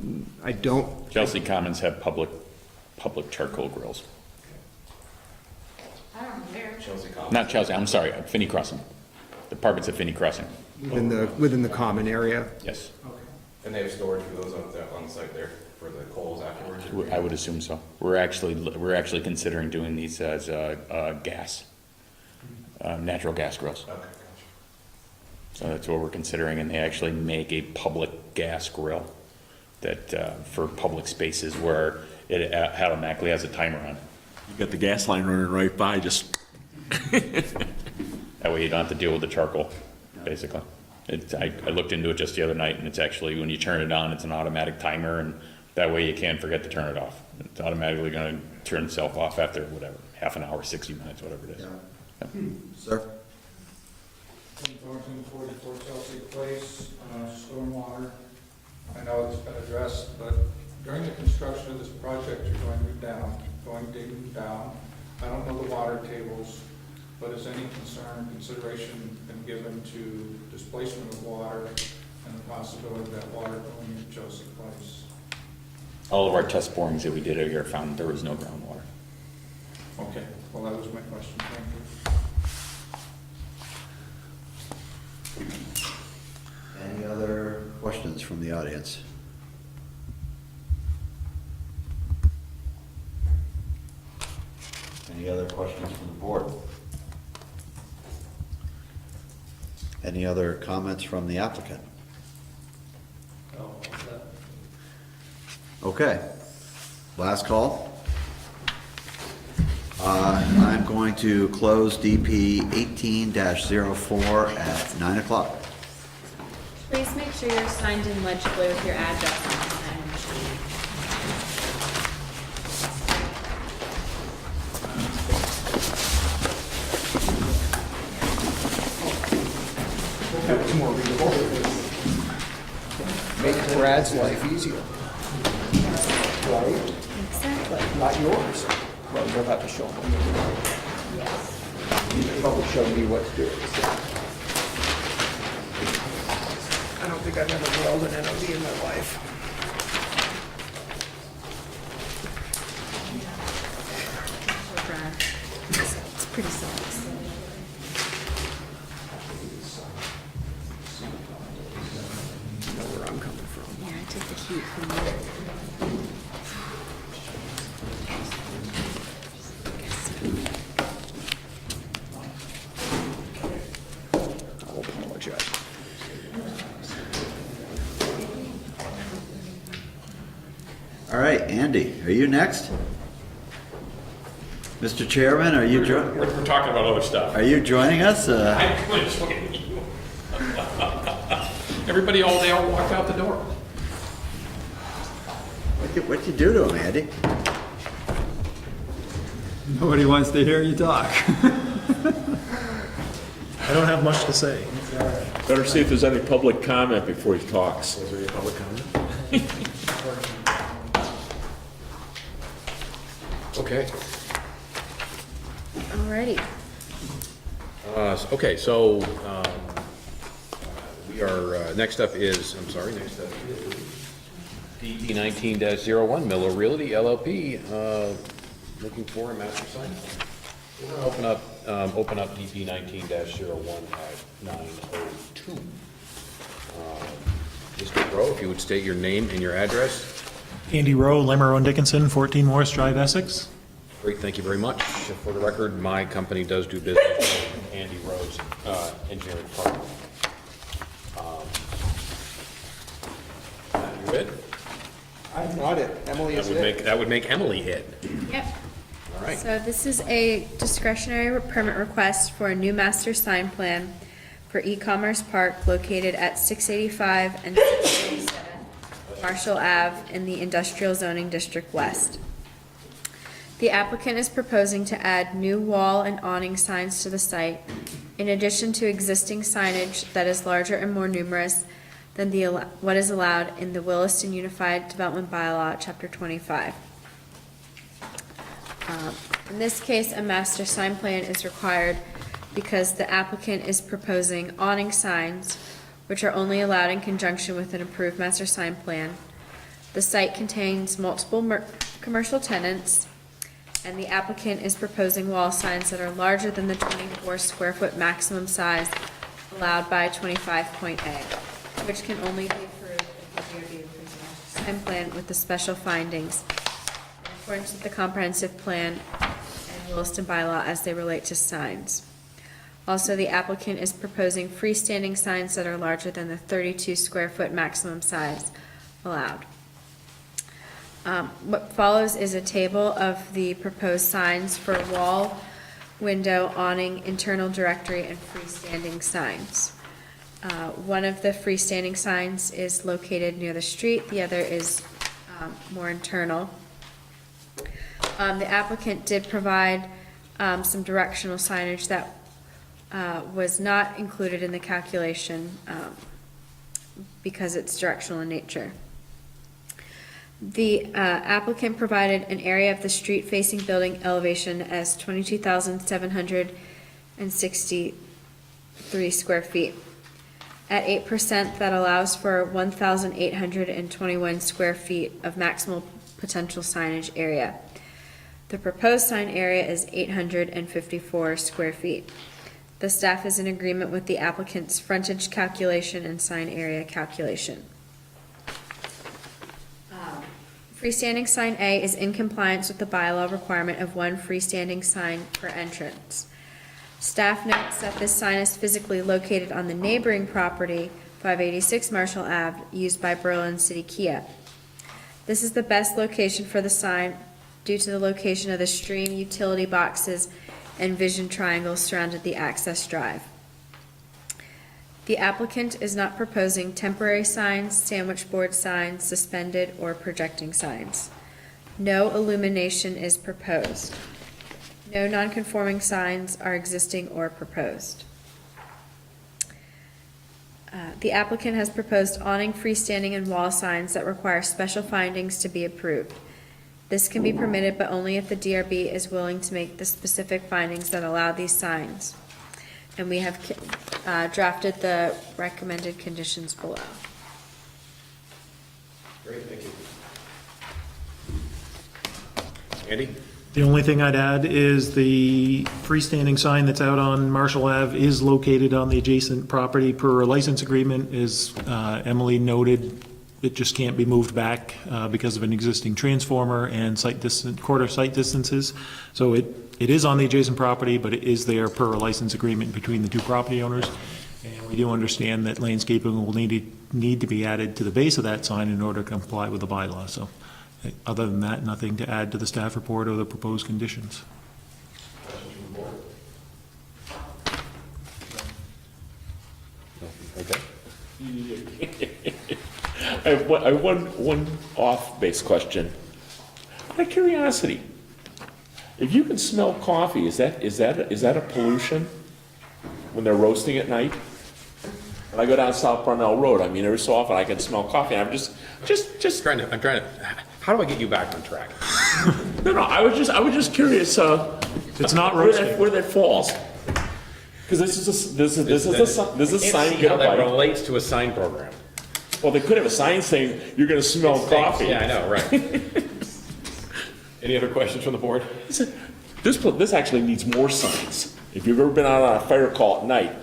[SPEAKER 9] I don't.
[SPEAKER 18] Chelsea Commons have public charcoal grills.
[SPEAKER 10] I don't know where.
[SPEAKER 14] Chelsea Commons?
[SPEAKER 18] Not Chelsea, I'm sorry, Finney Crossing. The apartments at Finney Crossing.
[SPEAKER 9] Within the common area.
[SPEAKER 18] Yes.
[SPEAKER 14] And they have storage for those on site there for the coals afterwards?
[SPEAKER 18] I would assume so. We're actually considering doing these as gas, natural gas grills.
[SPEAKER 14] Okay, gotcha.
[SPEAKER 18] So that's what we're considering, and they actually make a public gas grill that, for public spaces where it automatically has a timer on.
[SPEAKER 5] You got the gas line running right by, just.
[SPEAKER 18] That way you don't have to deal with the charcoal, basically. I looked into it just the other night, and it's actually, when you turn it on, it's an automatic timer, and that way you can't forget to turn it off. It's automatically gonna turn itself off after, whatever, half an hour, 60 minutes, whatever it is.
[SPEAKER 7] Yeah. Sir?
[SPEAKER 11] Tim Thornton, 44 Chelsea Place, stormwater. I know it's been addressed, but during the construction of this project, you're going digging down. I don't know the water tables, but has any consideration been given to displacement of water and the possibility of that water going into Chelsea Place?
[SPEAKER 18] All of our test borings that we did out here found there was no groundwater.
[SPEAKER 11] Okay, well, that was my question. Thank you.
[SPEAKER 7] Any other questions from the audience? Any other questions from the board? Any other comments from the applicant? Okay, last call. I'm going to close DP 18-04 at 9 o'clock.
[SPEAKER 4] Please make sure you're signed in legibly with your address on the sign-in sheet.
[SPEAKER 9] It's more readable. Make Brad's life easier. Right?
[SPEAKER 4] Exactly.
[SPEAKER 9] Not yours. Well, you'll have to show him.
[SPEAKER 4] Yes.
[SPEAKER 9] You'll probably show me what to do. I don't think I've ever mailed an NOD in my life.
[SPEAKER 4] It's pretty simple.
[SPEAKER 9] You know where I'm coming from.
[SPEAKER 4] Yeah, I took the heat from you.
[SPEAKER 9] I'll apologize.
[SPEAKER 7] All right, Andy, are you next? Mr. Chairman, are you
[SPEAKER 18] We're talking about other stuff.
[SPEAKER 7] are you joining us?
[SPEAKER 18] I'm going to join you. Everybody all day all walked out the door.
[SPEAKER 7] What'd you do to him, Andy?
[SPEAKER 6] Nobody wants to hear you talk. I don't have much to say.
[SPEAKER 5] Better see if there's any public comment before he talks. Is there any public comment?
[SPEAKER 1] Okay.
[SPEAKER 4] Alrighty.
[SPEAKER 1] Okay, so, we are, next up is, I'm sorry, next up is DD 19-01, Miller Realty LLP, looking for a master sign. We're gonna open up DD 19-01 at 9:02. Mr. Rowe, if you would state your name and your address.
[SPEAKER 19] Andy Rowe, Lemmer Dickinson, 14 Morris Drive, Essex.
[SPEAKER 1] Great, thank you very much. For the record, my company does do business with Andy Rowe's engineering firm. You good?
[SPEAKER 9] I'm not it. Emily is it.
[SPEAKER 1] That would make Emily hit.
[SPEAKER 4] Yep.
[SPEAKER 1] All right.
[SPEAKER 4] So this is a discretionary permit request for a new master sign plan for e-commerce park located at 685 and 687 Marshall Ave in the Industrial Zoning District West. The applicant is proposing to add new wall and awning signs to the site, in addition to existing signage that is larger and more numerous than what is allowed in the Williston Unified Development Bylaw, Chapter 25. In this case, a master sign plan is required because the applicant is proposing awning signs, which are only allowed in conjunction with an approved master sign plan. The site contains multiple commercial tenants, and the applicant is proposing wall signs that are larger than the 24 square foot maximum size allowed by 25.A, which can only be approved if the DRB approves the master sign plan with the special findings in accordance with the comprehensive plan and Williston bylaw as they relate to signs. Also, the applicant is proposing freestanding signs that are larger than the 32 square foot maximum size allowed. What follows is a table of the proposed signs for wall, window, awning, internal directory, and freestanding signs. One of the freestanding signs is located near the street, the other is more internal. The applicant did provide some directional signage that was not included in the calculation because it's directional in nature. The applicant provided an area of the street-facing building elevation as 22,763 square feet. At 8%, that allows for 1,821 square feet of maximal potential signage area. The proposed sign area is 854 square feet. The staff is in agreement with the applicant's frontage calculation and sign area calculation. Freestanding sign A is in compliance with the bylaw requirement of one freestanding sign per entrance. Staff notes that this sign is physically located on the neighboring property, 586 Marshall Ave, used by Berlin City Kia. This is the best location for the sign due to the location of the stream utility boxes and vision triangles surrounded the access drive. The applicant is not proposing temporary signs, sandwich board signs, suspended or projecting signs. No illumination is proposed. No non-conforming signs are existing or proposed. The applicant has proposed awning, freestanding, and wall signs that require special findings to be approved. This can be permitted, but only if the DRB is willing to make the specific findings that allow these signs. And we have drafted the recommended conditions below.
[SPEAKER 1] Great, thank you. Andy?
[SPEAKER 19] The only thing I'd add is the freestanding sign that's out on Marshall Ave is located on the adjacent property per a license agreement, as Emily noted. It just can't be moved back because of an existing transformer and quarter site distances. So it is on the adjacent property, but it is there per a license agreement between the two property owners. And we do understand that landscaping will need to be added to the base of that sign in order to comply with the bylaw. So other than that, nothing to add to the staff report or the proposed conditions.
[SPEAKER 1] Okay.
[SPEAKER 5] I have one off-base question. Out of curiosity, if you can smell coffee, is that a pollution when they're roasting at night? When I go down South Parnell Road, I mean, every so often I can smell coffee, and I'm just
[SPEAKER 1] I'm trying to, how do I get you back on track?
[SPEAKER 5] No, I was just curious,
[SPEAKER 19] It's not roasting.
[SPEAKER 5] where that falls. Because this is a sign you get
[SPEAKER 1] How that
[SPEAKER 5] by.
[SPEAKER 1] relates to a sign program.
[SPEAKER 5] Well, they could have a sign saying, you're gonna smell coffee.
[SPEAKER 1] Yeah, I know, right. Any other questions from the board?
[SPEAKER 5] This actually needs more signs. If you've ever been out on a fire call at night,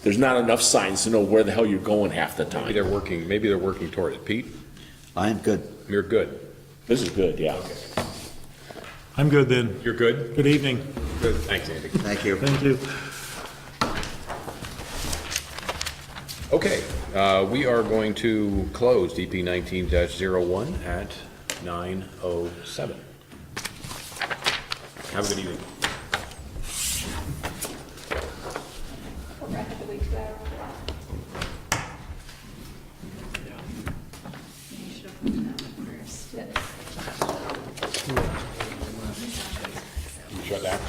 [SPEAKER 5] there's not enough signs to know where the hell you're going half the time.
[SPEAKER 1] Maybe they're working toward it. Pete?
[SPEAKER 7] I am good.
[SPEAKER 1] You're good.
[SPEAKER 5] This is good, yeah.
[SPEAKER 19] I'm good then.
[SPEAKER 1] You're good?
[SPEAKER 19] Good evening.
[SPEAKER 1] Good, thanks, Andy.
[SPEAKER 7] Thank you.
[SPEAKER 19] Thank you.
[SPEAKER 1] Okay, we are going to close DP 19-01 at 9:07. Have a good evening. Shut down.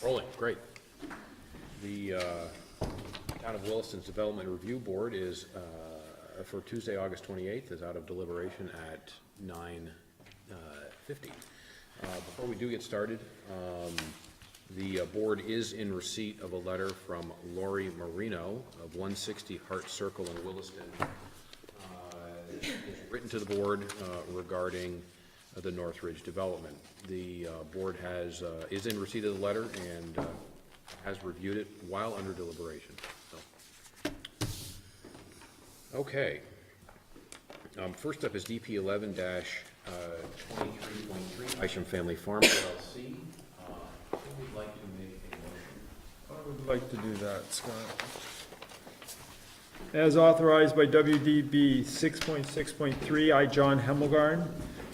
[SPEAKER 1] Rolling, great. The Town of Williston's Development Review Board is, for Tuesday, August 28th, is out of deliberation at 9:50. Before we do get started, the board is in receipt of a letter from Lori Marino of 160 Hart Circle in Williston. It's written to the board regarding the Northridge development. The board is in receipt of the letter and has reviewed it while under deliberation. So. Okay. First up is DP 11-23.3, Isham Family Farm LLC. Who would like to make a motion?
[SPEAKER 6] I would like to do that, Scott. As authorized by WDB 6.6.3, I, John Hemmelgarn,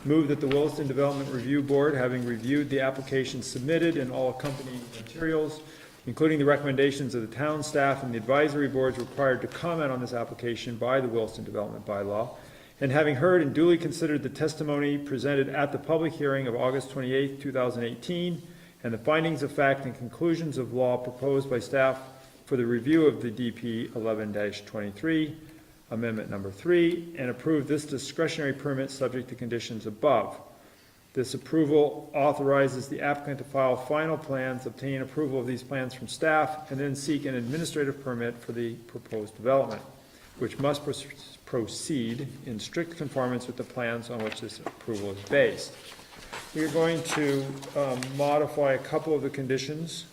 [SPEAKER 6] move that the Williston Development Review Board, having reviewed the application submitted and all accompanying materials, including the recommendations of the town staff and the advisory boards required to comment on this application by the Williston Development Bylaw, and having heard and duly considered the testimony presented at the public hearing of August 28, 2018, and the findings of fact and conclusions of law proposed by staff for the review of the DP 11-23, Amendment Number 3, and approve this discretionary permit subject to conditions above. This approval authorizes the applicant to file final plans, obtain approval of these plans from staff, and then seek an administrative permit for the proposed development, which must proceed in strict conformance with the plans on which this approval is based. We are going to modify a couple of the conditions.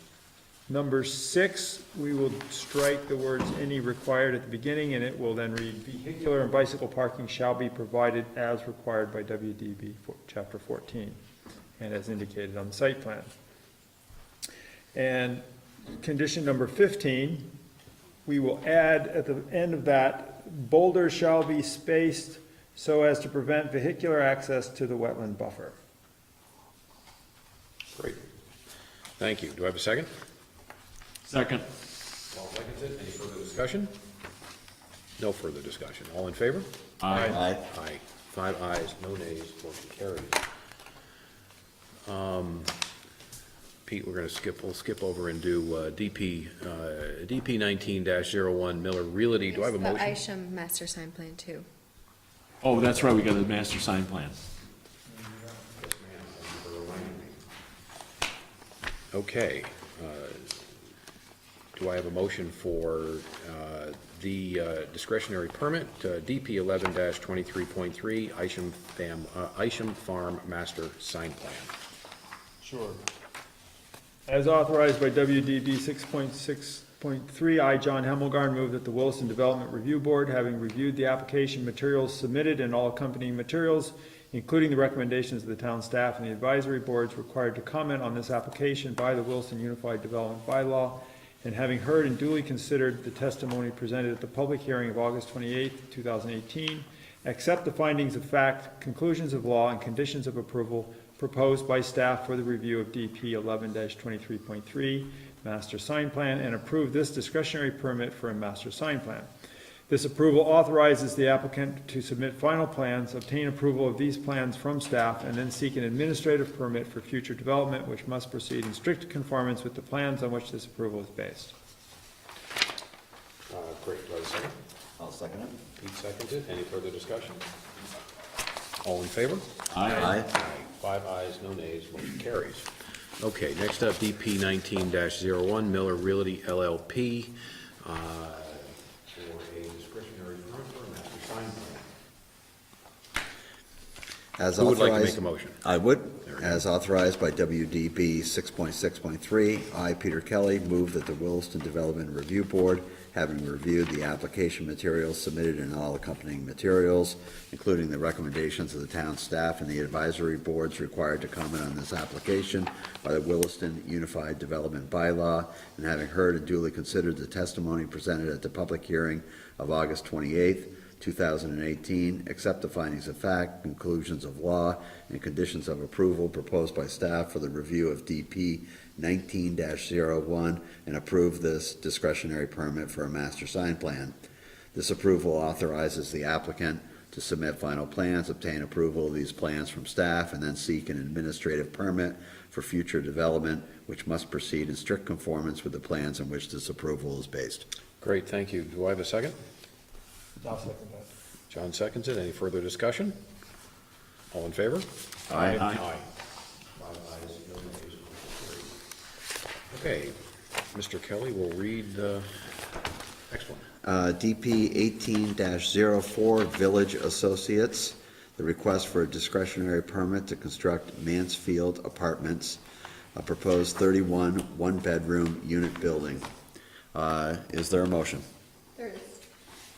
[SPEAKER 6] Number 6, we will strike the words "any required" at the beginning, and it will then read, "Vehicular and bicycle parking shall be provided as required by WDB Chapter 14, and as indicated on the site plan." And condition number 15, we will add at the end of that, "Boulders shall be spaced so as to prevent vehicular access to the wetland buffer."
[SPEAKER 1] Great. Thank you. Do I have a second?
[SPEAKER 5] Second.
[SPEAKER 1] Paul seconds it. Any further discussion? No further discussion. All in favor?
[SPEAKER 5] Aye.
[SPEAKER 7] Aye.
[SPEAKER 1] Aye. 5 ayes, no nays, motion carries. Pete, we'll skip over and do DP 19-01 Miller Realty. Do I have a
[SPEAKER 4] There's
[SPEAKER 1] motion?
[SPEAKER 4] the Isham master sign plan too.
[SPEAKER 5] Oh, that's right, we got the master sign plan.
[SPEAKER 1] Okay. Do I have a motion for the discretionary permit, DP 11-23.3, Isham Farm Master Sign Plan?
[SPEAKER 6] Sure. As authorized by WDB 6.6.3, I, John Hemmelgarn, move that the Williston Development Review Board, having reviewed the application materials submitted and all accompanying materials, including the recommendations of the town staff and the advisory boards required to comment on this application by the Williston Unified Development Bylaw, and having heard and duly considered the testimony presented at the public hearing of August 28, 2018, accept the findings of fact, conclusions of law, and conditions of approval proposed by staff for the review of DP 11-23.3 Master Sign Plan, and approve this discretionary permit for a master sign plan. This approval authorizes the applicant to submit final plans, obtain approval of these plans from staff, and then seek an administrative permit for future development, which must proceed in strict conformance with the plans on which this approval is based.
[SPEAKER 1] Great. Do I have a second?
[SPEAKER 7] I'll second it.
[SPEAKER 1] Pete seconds it. Any further discussion? All in favor?
[SPEAKER 7] Aye.
[SPEAKER 1] 5 ayes, no nays, motion carries. Okay, next up, DP 19-01 Miller Realty LLP. For a discretionary permit for a master sign plan.
[SPEAKER 7] As
[SPEAKER 1] Who would like to
[SPEAKER 7] authorized-
[SPEAKER 1] make a motion?
[SPEAKER 7] I would. As authorized by WDB 6.6.3, I, Peter Kelly, move that the Williston Development Review Board, having reviewed the application materials submitted and all accompanying materials, including the recommendations of the town staff and the advisory boards required to comment on this application by the Williston Unified Development Bylaw, and having heard and duly considered the testimony presented at the public hearing of August 28th, 2018, accept the findings of fact, conclusions of law, and conditions of approval proposed by staff for the review of DP 19-01, and approve this discretionary permit for a master sign plan. This approval authorizes the applicant to submit final plans, obtain approval of these plans from staff, and then seek an administrative permit for future development, which must proceed in strict conformance with the plans on which this approval is based.
[SPEAKER 1] Great, thank you. Do I have a second?
[SPEAKER 6] I'll second that.
[SPEAKER 1] John seconds it. Any further discussion? All in favor?
[SPEAKER 7] Aye.
[SPEAKER 1] Aye. 5 ayes, no nays, motion carried. Okay, Mr. Kelly will read the next one.
[SPEAKER 7] DP 18-04 Village Associates, the request for a discretionary permit to construct Mansfield Apartments, a proposed 31 one-bedroom unit building. Is there a motion?
[SPEAKER 17] There is.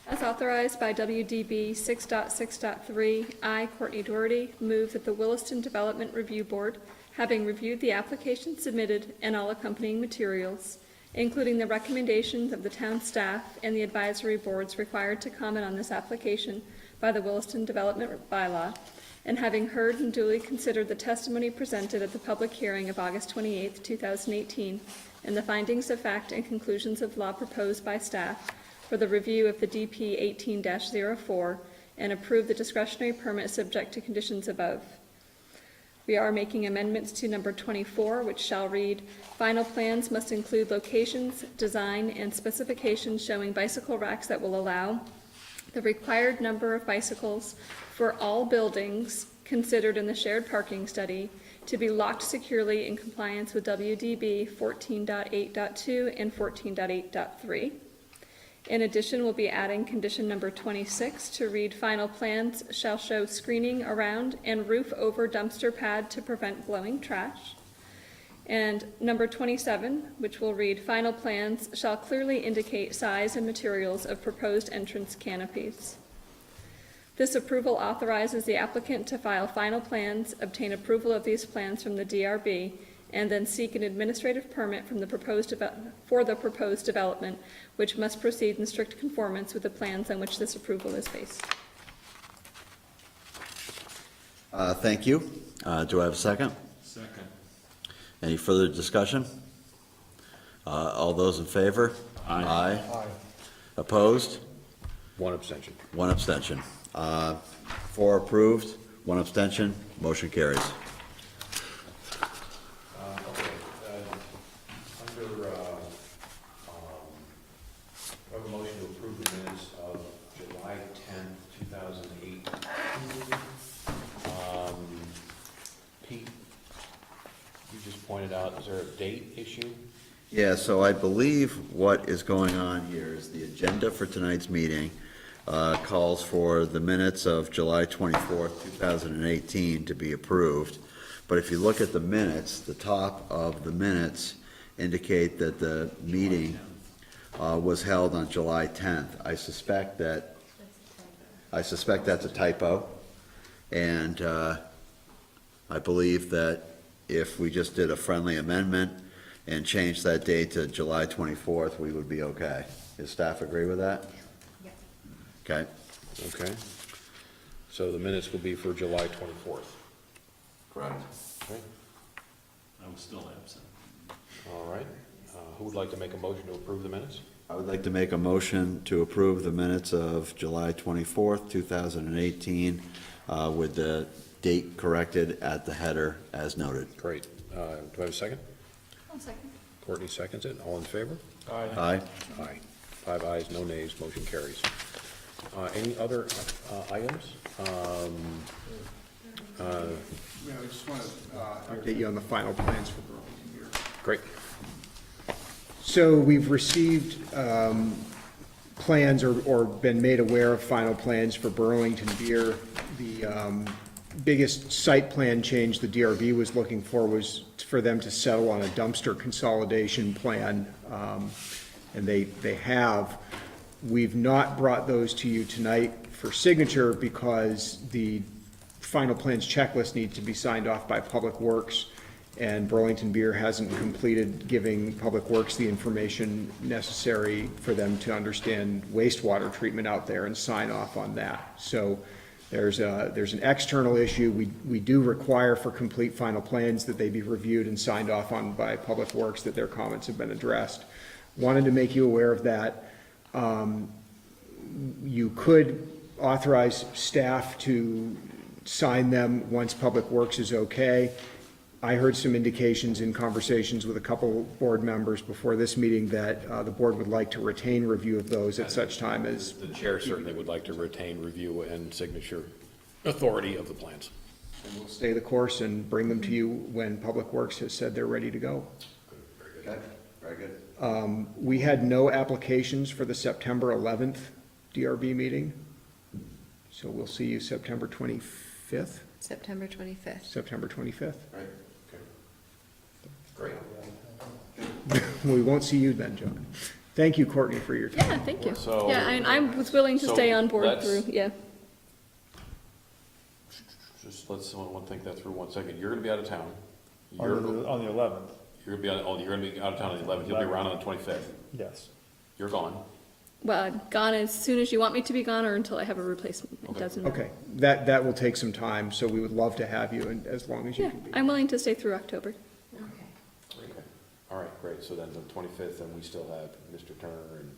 [SPEAKER 17] As authorized by WDB 6.6.3, I, Courtney Doherty, move that the Williston Development Review Board, having reviewed the application submitted and all accompanying materials, including the recommendations of the town staff and the advisory boards required to comment on this application by the Williston Development Bylaw, and having heard and duly considered the testimony presented at the public hearing of August 28, 2018, and the findings of fact and conclusions of law proposed by staff for the review of the DP 18-04, and approve the discretionary permit subject to conditions above. We are making amendments to number 24, which shall read, final plans must include locations, design, and specifications showing bicycle racks that will allow the required number of bicycles for all buildings considered in the shared parking study to be locked securely in compliance with WDB 14.8.2 and 14.8.3. In addition, we'll be adding condition number 26 to read, final plans shall show screening around and roof over dumpster pad to prevent blowing trash. And number 27, which will read, final plans shall clearly indicate size and materials of proposed entrance canopies. This approval authorizes the applicant to file final plans, obtain approval of these plans from the DRB, and then seek an administrative permit from the for the proposed development, which must proceed in strict conformance with the plans on which this approval is based.
[SPEAKER 7] Thank you. Do I have a second?
[SPEAKER 16] Second.
[SPEAKER 7] Any further discussion? All those in favor? Aye.
[SPEAKER 6] Aye.
[SPEAKER 7] Opposed?
[SPEAKER 1] One abstention.
[SPEAKER 7] One abstention. 4 approved, 1 abstention, motion carries.
[SPEAKER 1] Under, I have a motion to approve the minutes of July 10th, 2008. Pete, you just pointed out, is there a date issue?
[SPEAKER 7] Yeah, so I believe what is going on here is the agenda for tonight's meeting calls for the minutes of July 24th, 2018 to be approved. But if you look at the minutes, the top of the minutes indicate that the meeting was held on July 10th. I suspect that's a typo. And I believe that if we just did a friendly amendment and changed that date to July 24th, we would be okay. Does staff agree with that? Okay.
[SPEAKER 1] Okay. So the minutes will be for July 24th.
[SPEAKER 7] Correct.
[SPEAKER 1] Okay.
[SPEAKER 5] I was still absent.
[SPEAKER 1] All right. Who would like to make a motion to approve the minutes?
[SPEAKER 7] I would like to make a motion to approve the minutes of July 24th, 2018, with the date corrected at the header as noted.
[SPEAKER 1] Great. Do I have a second?
[SPEAKER 17] I'll second.
[SPEAKER 1] Courtney seconds it. All in favor?
[SPEAKER 6] Aye.
[SPEAKER 7] Aye.
[SPEAKER 1] Aye. 5 ayes, no nays, motion carries. Any other items?
[SPEAKER 9] Yeah, I just want to update you on the final plans for Burlington Beer.
[SPEAKER 1] Great.
[SPEAKER 9] So we've received plans or been made aware of final plans for Burlington Beer. The biggest site plan change the DRB was looking for was for them to settle on a dumpster consolidation plan, and they have. We've not brought those to you tonight for signature because the final plans checklist needs to be signed off by Public Works, and Burlington Beer hasn't completed giving Public Works the information necessary for them to understand wastewater treatment out there and sign off on that. So there's an external issue. We do require for complete final plans that they be reviewed and signed off on by Public Works, that their comments have been addressed. Wanted to make you aware of that. You could authorize staff to sign them once Public Works is okay. I heard some indications in conversations with a couple board members before this meeting that the board would like to retain review of those at such time as.
[SPEAKER 1] The chair certainly would like to retain review and signature authority of the plans.
[SPEAKER 9] And we'll stay the course and bring them to you when Public Works has said they're ready to go.
[SPEAKER 7] Okay, very good.
[SPEAKER 9] We had no applications for the September 11th DRB meeting. So we'll see you September 25th?
[SPEAKER 4] September 25th.
[SPEAKER 9] September 25th.
[SPEAKER 7] Right.
[SPEAKER 1] Great.
[SPEAKER 9] We won't see you then, John. Thank you, Courtney, for your time.
[SPEAKER 17] Yeah, thank you.
[SPEAKER 1] So-
[SPEAKER 17] Yeah, I was willing to
[SPEAKER 1] so
[SPEAKER 17] stay on board
[SPEAKER 1] let's-
[SPEAKER 17] through, yeah.
[SPEAKER 1] Just let's, someone think that through 1 second. You're gonna be out of town.
[SPEAKER 6] On the 11th,
[SPEAKER 1] You're gonna be out of town on the 11th. You'll be around on the 25th.
[SPEAKER 6] yes.
[SPEAKER 1] You're gone.
[SPEAKER 17] Well, gone as soon as you want me to be gone or until I have a replacement. It
[SPEAKER 1] Okay.
[SPEAKER 17] doesn't matter.
[SPEAKER 9] Okay, that will take some time, so we would love to have you, and as long as you
[SPEAKER 17] Yeah,
[SPEAKER 9] can be.
[SPEAKER 17] I'm willing to stay through October.
[SPEAKER 1] Okay. All right, great. So then the 25th, and we still have Mr. Turner and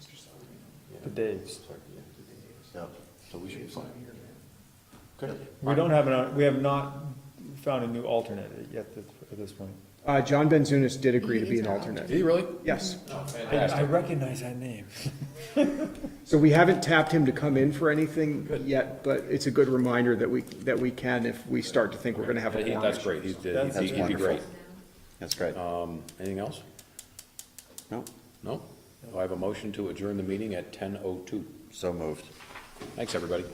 [SPEAKER 1] Mr.
[SPEAKER 6] The Daves.
[SPEAKER 7] Yep.
[SPEAKER 1] So we should be fine. Good.
[SPEAKER 6] We have not found a new alternate yet at this point.
[SPEAKER 9] John Benzunas did agree to be an alternate.
[SPEAKER 1] Did he really?
[SPEAKER 9] Yes.
[SPEAKER 6] I recognize that name.
[SPEAKER 9] So we haven't tapped him to come in for anything yet, but it's a good reminder that we can if we start to think we're gonna have a quorum.
[SPEAKER 1] That's great. He'd be
[SPEAKER 7] wonderful.
[SPEAKER 1] great.
[SPEAKER 7] That's great.
[SPEAKER 1] Anything else?
[SPEAKER 7] No,
[SPEAKER 1] No? Do I have a motion to adjourn the meeting at 10:02?
[SPEAKER 7] so moved.
[SPEAKER 1] Thanks, everybody.